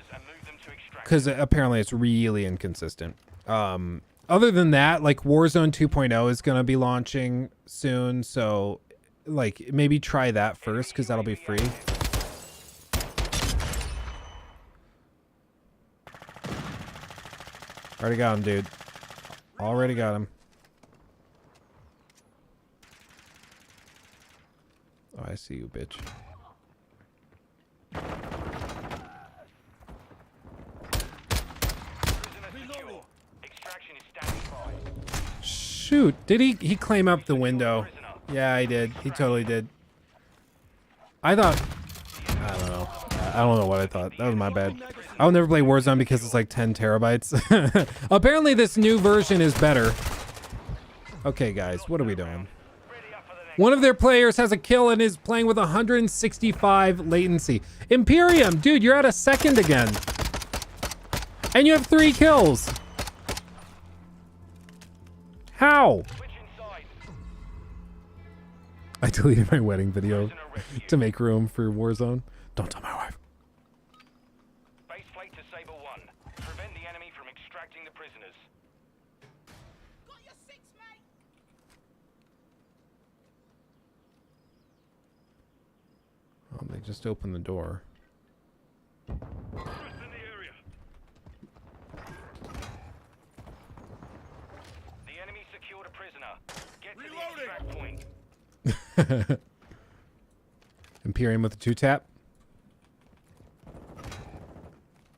because apparently it's really inconsistent. Other than that, like Warzone 2.0 is going to be launching soon, so like maybe try that first because that'll be free. Already got him, dude. Already got him. Oh, I see you, bitch. Shoot, did he climb up the window? Yeah, he did. He totally did. I thought, I don't know. I don't know what I thought. That was my bad. I'll never play Warzone because it's like 10 terabytes. Apparently this new version is better. Okay, guys, what are we doing? One of their players has a kill and is playing with 165 latency. Imperium, dude, you're at a second again. And you have 3 kills. How? I deleted my wedding video to make room for Warzone. Don't tell my wife. Base flight to Saber 1. Prevent the enemy from extracting the prisoners. Got your 6, mate. Oh, they just opened the door. The enemy secured a prisoner. Get to the extract point. Imperium with a 2-tap.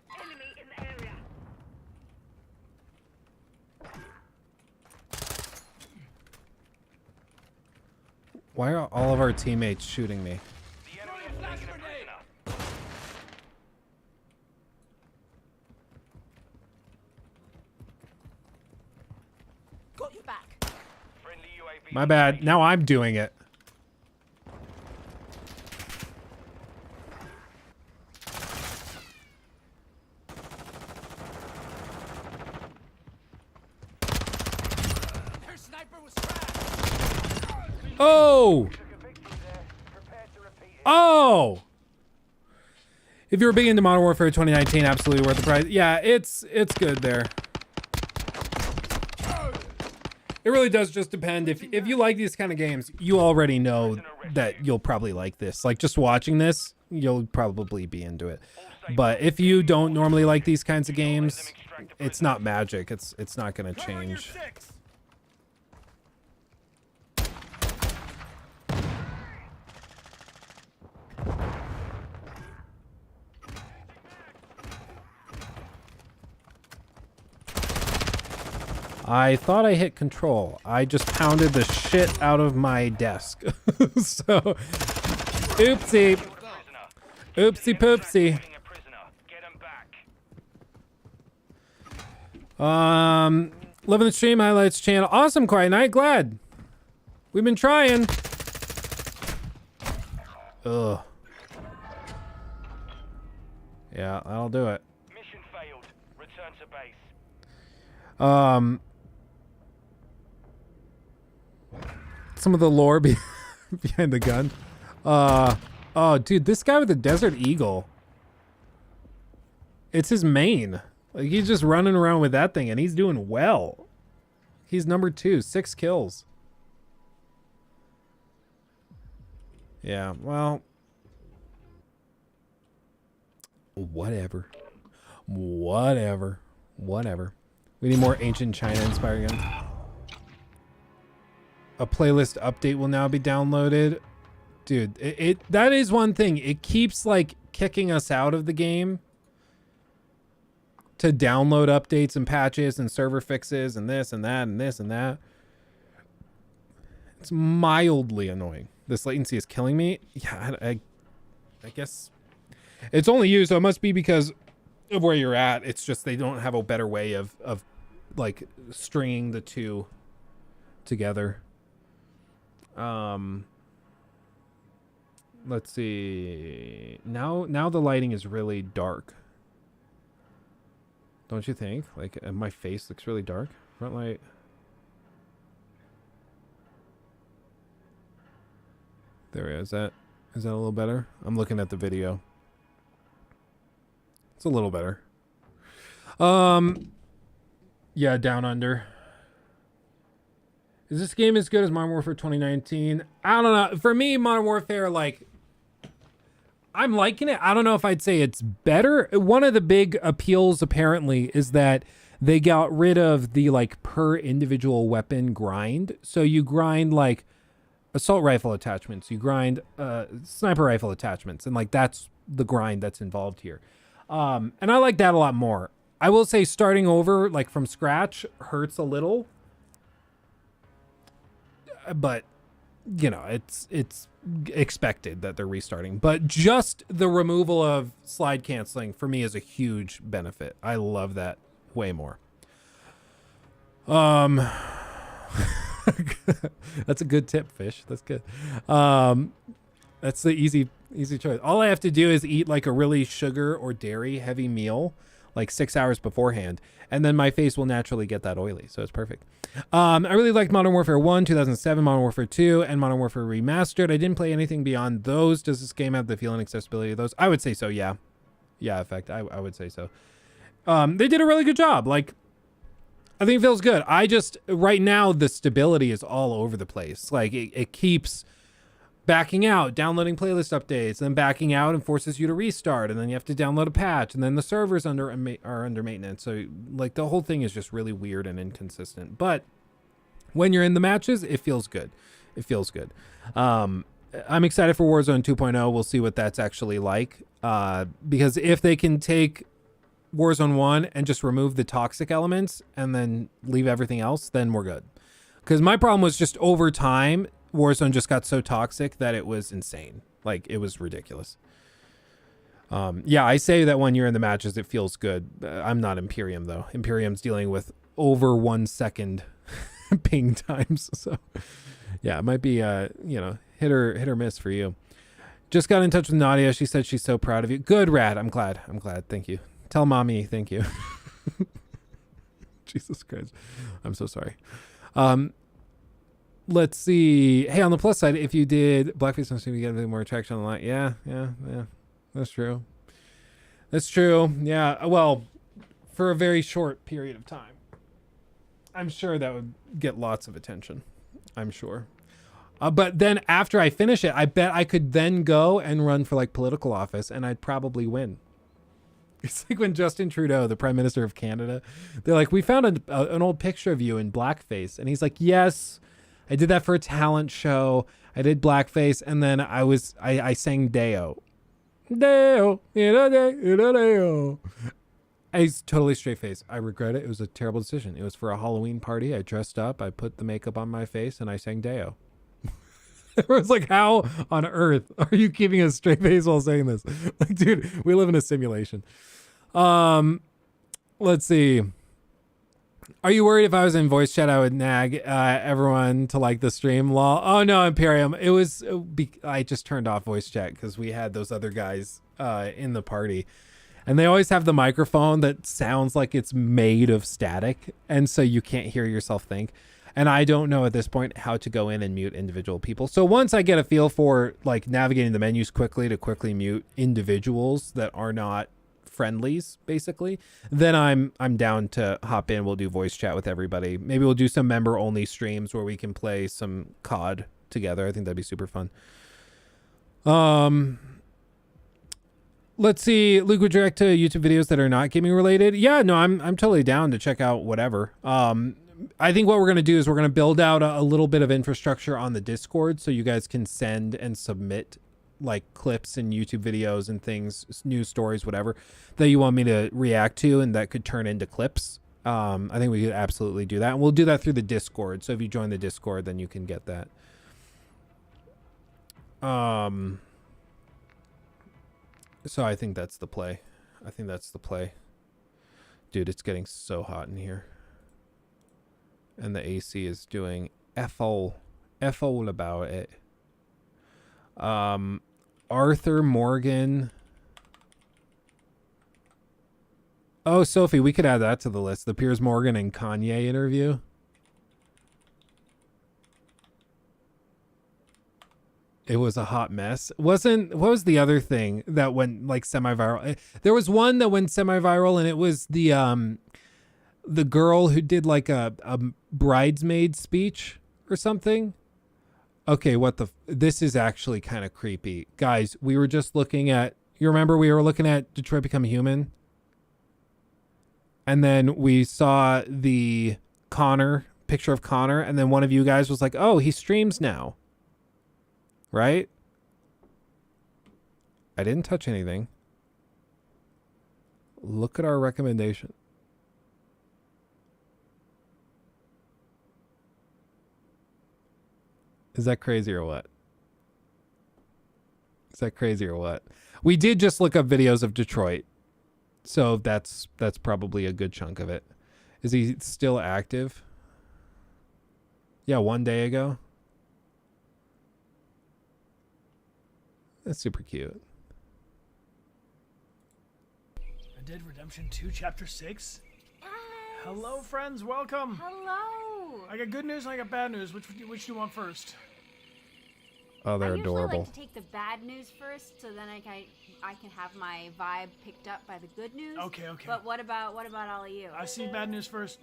Enemy in the area. Why are all of our teammates shooting me? The enemy has taken a prisoner. Got your back. Friendly UAV. My bad. Now I'm doing it. Her sniper was trapped. Oh! Oh! If you were big into Modern Warfare 2019, absolutely worth the price. Yeah, it's good there. It really does just depend. If you like these kind of games, you already know that you'll probably like this. Like just watching this, you'll probably be into it. But if you don't normally like these kinds of games, it's not magic. It's not going to change. I thought I hit control. I just pounded the shit out of my desk. So, oopsie. Oopsie poopsie. Loving the stream highlights channel. Awesome, Quiet Night. Glad. We've been trying. Ugh. Yeah, that'll do it. Mission failed. Return to base. Some of the lore behind the gun. Oh, dude, this guy with the Desert Eagle. It's his main. Like, he's just running around with that thing, and he's doing well. He's number 2, 6 kills. Yeah, well. Whatever. Whatever. Whatever. We need more ancient China inspired guns. A playlist update will now be downloaded. dude, that is one thing. It keeps like kicking us out of the game to download updates and patches and server fixes and this and that and this and that. It's mildly annoying. This latency is killing me. Yeah, I guess it's only you, so it must be because of where you're at. It's just they don't have a better way of like stringing the two together. Let's see. Now the lighting is really dark. Don't you think? Like my face looks really dark. Front light. There it is. Is that a little better? I'm looking at the video. It's a little better. Yeah, Down Under. Is this game as good as Modern Warfare 2019? I don't know. For me, Modern Warfare, like, I'm liking it. I don't know if I'd say it's better. One of the big appeals, apparently, is that they got rid of the, like, per individual weapon grind. So you grind, like, assault rifle attachments. You grind sniper rifle attachments. And, like, that's the grind that's involved here. And I like that a lot more. I will say starting over, like, from scratch hurts a little. But, you know, it's expected that they're restarting. But just the removal of slide canceling for me is a huge benefit. I love that way more. That's a good tip, Fish. That's good. That's the easy choice. All I have to do is eat like a really sugar or dairy heavy meal like 6 hours beforehand, and then my face will naturally get that oily, so it's perfect. I really liked Modern Warfare 1, 2007, Modern Warfare 2, and Modern Warfare Remastered. I didn't play anything beyond those. Does this game have the feel and accessibility of those? I would say so, yeah. Yeah, in fact, I would say so. They did a really good job. Like, I think it feels good. Right now, the stability is all over the place. Like, it keeps backing out, downloading playlist updates, then backing out and forces you to restart, and then you have to download a patch, and then the servers are under maintenance. So like the whole thing is just really weird and inconsistent. But when you're in the matches, it feels good. It feels good. I'm excited for Warzone 2.0. We'll see what that's actually like. Because if they can take Warzone 1 and just remove the toxic elements and then leave everything else, then we're good. Because my problem was just over time, Warzone just got so toxic that it was insane. Like, it was ridiculous. Yeah, I say that when you're in the matches, it feels good. I'm not Imperium, though. Imperium's dealing with over 1 second ping times. So, yeah, it might be, hit or miss for you. Just got in touch with Nadia. She said she's so proud of you. Good, Rad. I'm glad. Thank you. Tell mommy thank you. Jesus Christ. I'm so sorry. Let's see. Hey, on the plus side, if you did blackface on stream, you get a bit more attraction online. Yeah. That's true. Yeah. Well, for a very short period of time. I'm sure that would get lots of attention. I'm sure. But then after I finish it, I bet I could then go and run for like political office and I'd probably win. It's like when Justin Trudeau, the Prime Minister of Canada, they're like, we found an old picture of you in blackface. And he's like, yes, I did that for a talent show. I did blackface. And then I sang Deo. Deo, Deo. He's totally straight face. I regret it. It was a terrible decision. It was for a Halloween party. I dressed up. I put the makeup on my face and I sang Deo. It was like, how on earth are you keeping a straight face while saying this? Like, dude, we live in a simulation. Let's see. Are you worried if I was in voice chat, I would nag everyone to like the stream? Lol. Oh no, Imperium. I just turned off voice chat because we had those other guys in the party. And they always have the microphone that sounds like it's made of static. And so you can't hear yourself think. And I don't know at this point how to go in and mute individual people. So once I get a feel for like navigating the menus quickly to quickly mute individuals that are not friendlies, basically, then I'm down to hop in. We'll do voice chat with everybody. Maybe we'll do some member only streams where we can play some COD together. I think that'd be super fun. Let's see. Luke would direct to YouTube videos that are not gaming related. Yeah, no, I'm totally down to check out whatever. I think what we're going to do is we're going to build out a little bit of infrastructure on the Discord so you guys can send and submit like clips and YouTube videos and things, news stories, whatever that you want me to react to, and that could turn into clips. I think we could absolutely do that. And we'll do that through the Discord. So if you join the Discord, then you can get that. So I think that's the play. Dude, it's getting so hot in here. And the AC is doing F-all about it. Arthur Morgan. Oh, Sophie, we could add that to the list. The Piers Morgan and Kanye interview. It was a hot mess. What was the other thing that went like semi-viral? There was one that went semi-viral, and it was the girl who did like a bridesmaid speech or something. Okay, this is actually kind of creepy. Guys, we were just looking at, you remember we were looking at Detroit Become Human? And then we saw the picture of Connor, and then one of you guys was like, oh, he streams now. Right? I didn't touch anything. Look at our recommendation. Is that crazy or what? We did just look up videos of Detroit. So that's probably a good chunk of it. Is he still active? Yeah, 1 day ago. That's super cute. Red Dead Redemption 2 Chapter 6? Yes. Hello, friends. Welcome. Hello. I got good news and I got bad news. Which do you want first? Oh, they're I usually adorable. like to take the bad news first, so then I can have my vibe picked up by the good news. Okay. But what about all of you? I see bad news first.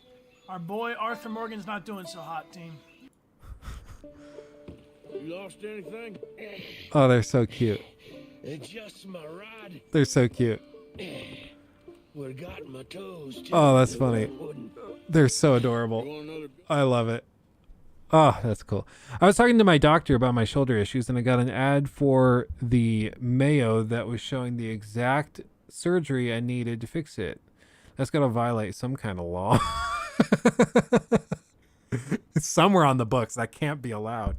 Our boy Arthur Morgan's not doing so hot, team. You lost anything? Oh, they're so cute. Just my rod. They're so cute. Would've got my toes too. Oh, that's funny. They're so adorable. I love it. Oh, that's cool. I was talking to my doctor about my shoulder issues, and I got an ad for the Mayo that was showing the exact surgery I needed to fix it. That's got to violate some kind of law. It's somewhere on the books. That can't be allowed.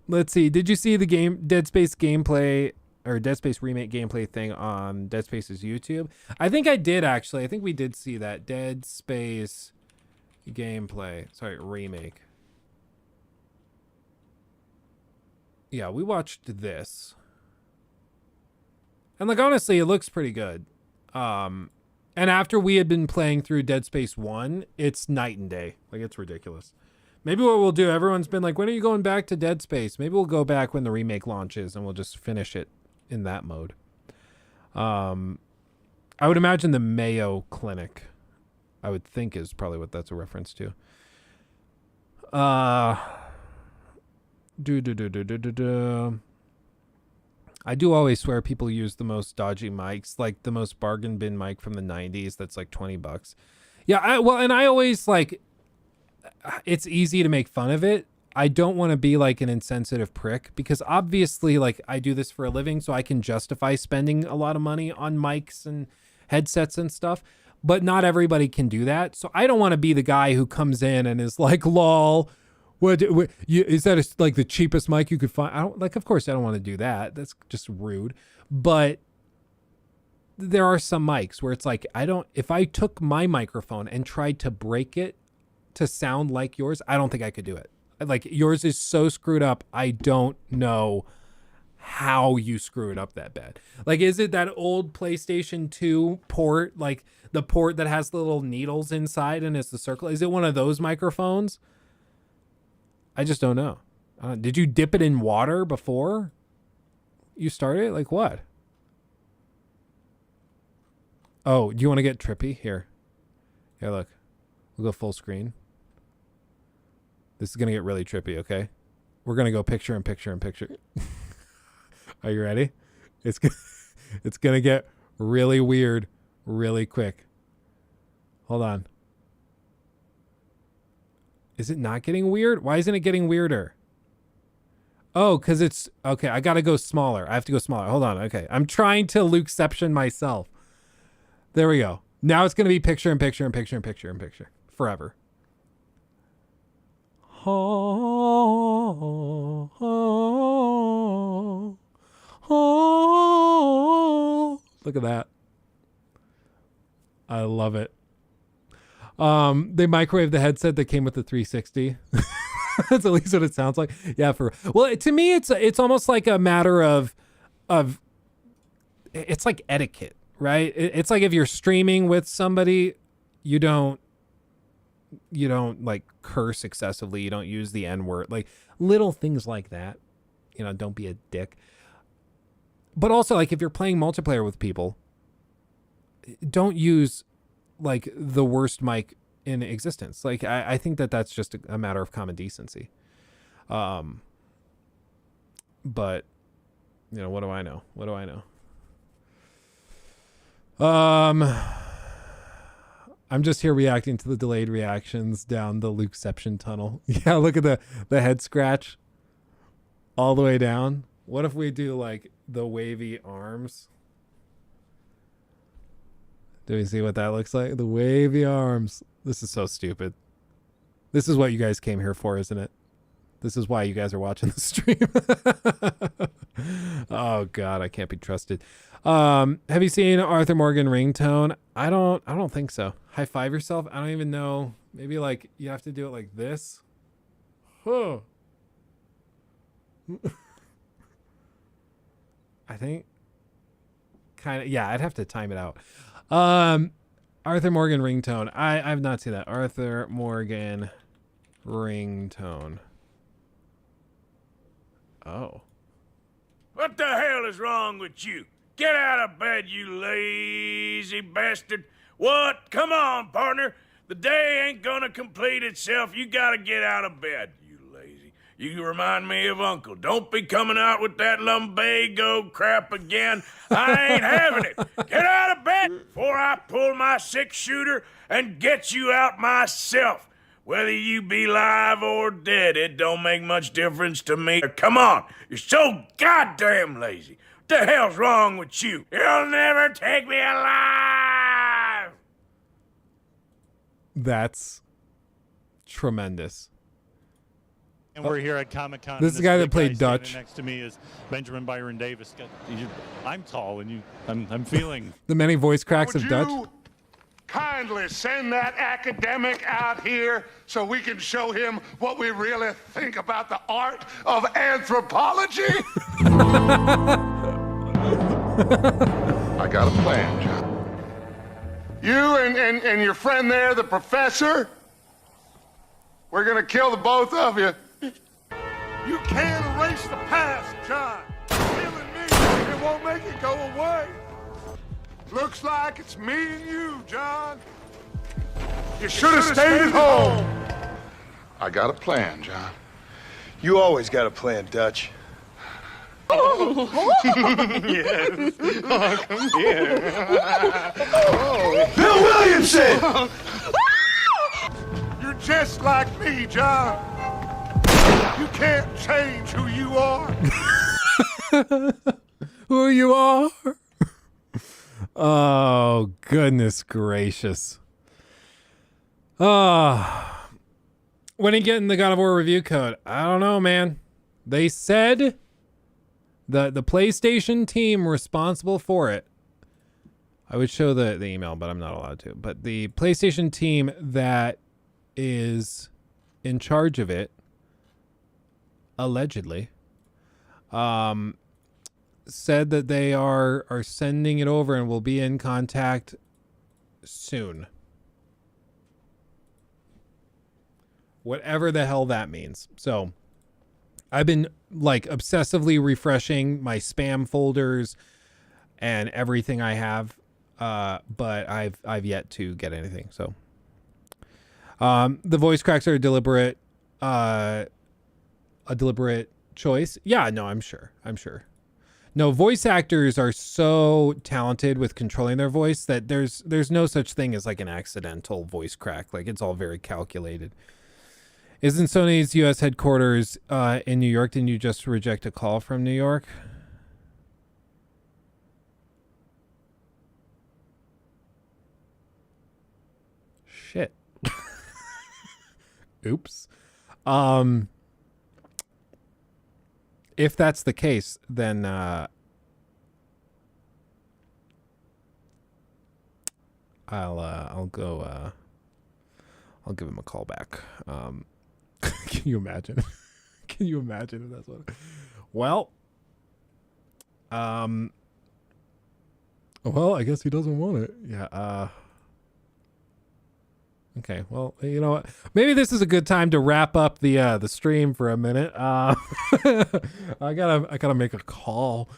Let's see. Did you see the Dead Space gameplay or Dead Space remake gameplay thing on Dead Space's YouTube? I think I did, actually. I think we did see that Dead Space gameplay. Sorry, remake. Yeah, we watched this. And like, honestly, it looks pretty good. And after we had been playing through Dead Space 1, it's night and day. Like, it's ridiculous. Maybe what we'll do, everyone's been like, when are you going back to Dead Space? Maybe we'll go back when the remake launches and we'll just finish it in that mode. I would imagine the Mayo Clinic, I would think, is probably what that's a reference to. I do always swear people use the most dodgy mics, like the most bargain bin mic from the 90s that's like $20. Yeah, I always like, it's easy to make fun of it. I don't want to be like an insensitive prick, because obviously like I do this for a living, so I can justify spending a lot of money on mics and headsets and stuff, but not everybody can do that. So I don't want to be the guy who comes in and is like, lol, is that like the cheapest mic you could find? Of course I don't want to do that. That's just rude. But there are some mics where it's like, if I took my microphone and tried to break it to sound like yours, I don't think I could do it. Like, yours is so screwed up. I don't know how you screw it up that bad. Like, is it that old PlayStation 2 port, like the port that has the little needles inside and it's the circle? Is it one of those microphones? I just don't know. Did you dip it in water before you started? Like, what? Oh, do you want to get trippy? Here, look. We'll go full screen. This is going to get really trippy, okay? We're going to go picture in picture in picture. Are you ready? It's going to get really weird really quick. Hold on. Is it not getting weird? Why isn't it getting weirder? Oh, because it's... Okay, I got to go smaller. I have to go smaller. Hold on. Okay. I'm trying to Lukeception myself. There we go. Now it's going to be picture and picture and picture and picture and picture. Forever. Oh, oh, oh. Look at that. I love it. They microwaved the headset that came with the 360. That's at least what it sounds like. Yeah, well, to me, it's almost like a matter of it's like etiquette, right? It's like if you're streaming with somebody, you don't like curse excessively. You don't use the N-word, like little things like that. You know, don't be a dick. But also, like, if you're playing multiplayer with people, don't use like the worst mic in existence. Like, I think that's just a matter of common decency. But you know, what do I know? I'm just here reacting to the delayed reactions down the Lukeception tunnel. Yeah, look at the head scratch all the way down. What if we do like the wavy arms? Do we see what that looks like? The wavy arms. This is so stupid. This is what you guys came here for, isn't it? This is why you guys are watching the stream. Oh God, I can't be trusted. Have you seen Arthur Morgan ringtone? I don't think so. High five yourself? I don't even know. Maybe like you have to do it like this. Huh. I think kind of, yeah, I'd have to time it out. Arthur Morgan ringtone. I've not seen that. Arthur Morgan ringtone. Oh. What the hell is wrong with you? Get out of bed, you lazy bastard. What? Come on, partner. The day ain't gonna complete itself. You gotta get out of bed, you lazy. You remind me of Uncle. Don't be coming out with that lumbago crap again. I ain't having it. Get out of bed before I pull my 6-shooter and get you out myself. Whether you be live or dead, it don't make much difference to me. Come on, you're so goddamn lazy. What the hell's wrong with you? You'll never take me alive! That's tremendous. And we're here at Comic-Con. This is the guy that played Dutch. Next to me is Benjamin Byron Davis. I'm tall, and I'm feeling the many voice cracks of Dutch. Kindly send that academic out here so we can show him what we really think about the art of anthropology. I got a plan, John. You and your friend there, the professor, we're gonna kill the both of you. You can't erase the past, John. Killing me, it won't make it go away. Looks like it's me and you, John. You should have stayed at home. I got a plan, John. You always got a plan, Dutch. Oh, yes. Oh, come here. Oh. Bill Williamson! You're just like me, John. You can't change who you are. Who you are? Oh, goodness gracious. When are you getting the God of War review code? I don't know, man. They said the PlayStation team responsible for it. I would show the email, but I'm not allowed to. But the PlayStation team that is in charge of it, allegedly, said that they are sending it over and will be in contact soon. Whatever the hell that means. So I've been like obsessively refreshing my spam folders and everything I have, but I've yet to get anything. So the voice cracks are a deliberate choice. Yeah, no, I'm sure. No, voice actors are so talented with controlling their voice that there's no such thing as like an accidental voice crack. Like, it's all very calculated. Isn't Sony's U.S. headquarters in New York? Didn't you just reject a call from New York? Shit. Oops. If that's the case, then I'll go. I'll give him a call back. Can you imagine? Can you imagine if that's what? Well, well, I guess he doesn't want it. Yeah. Okay. Well, you know what? Maybe this is a good time to wrap up the stream for a minute. I gotta make a call.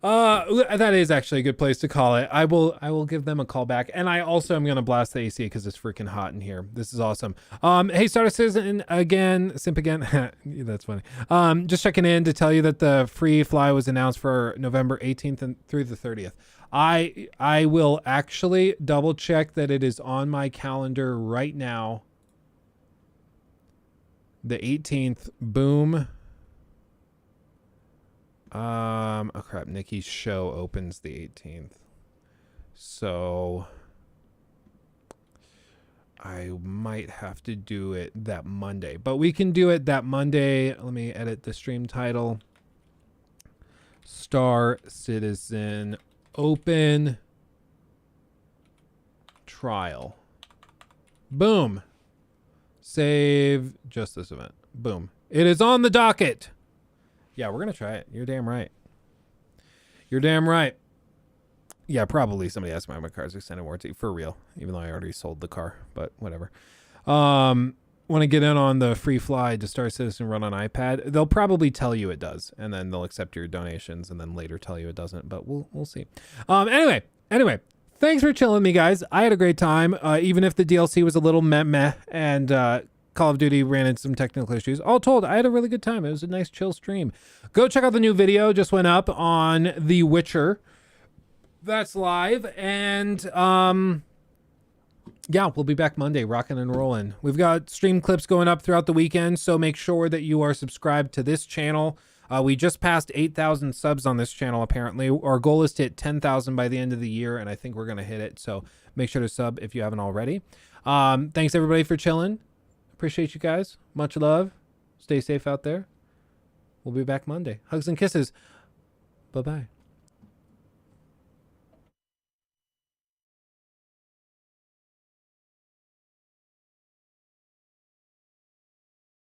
That is actually a good place to call it. I will give them a call back, and I also am gonna blast the AC because it's freaking hot in here. This is awesome. Hey, Star Citizen again, Simp again. That's funny. Just checking in to tell you that the free fly was announced for November 18th and through the 30th. I will actually double check that it is on my calendar right now. The 18th. Boom. Oh crap, Nikki's show opens the 18th. So I might have to do it that Monday. But we can do it that Monday. Let me edit the stream title. Star Citizen Open Trial. Boom. Save just this event. Boom. It is on the docket. Yeah, we're going to try it. You're damn right. You're damn right. Yeah, probably somebody asked me my car's extended warranty. For real. Even though I already sold the car. But whatever. Want to get in on the free fly to Star Citizen run on iPad? They'll probably tell you it does. And then they'll accept your donations and then later tell you it doesn't. But we'll see. Anyway. Thanks for chilling with me, guys. I had a great time. Even if the DLC was a little meh and Call of Duty ran into some technical issues. All told, I had a really good time. It was a nice chill stream. Go check out the new video. Just went up on The Witcher. That's live. And yeah, we'll be back Monday, rocking and rolling. We've got stream clips going up throughout the weekend, so make sure that you are subscribed to this channel. We just passed 8,000 subs on this channel, apparently. Our goal is to hit 10,000 by the end of the year, and I think we're going to hit it. So make sure to sub if you haven't already. Thanks, everybody, for chilling. Appreciate you guys. Much love. Stay safe out there. We'll be back Monday. Hugs and kisses. Bye-bye.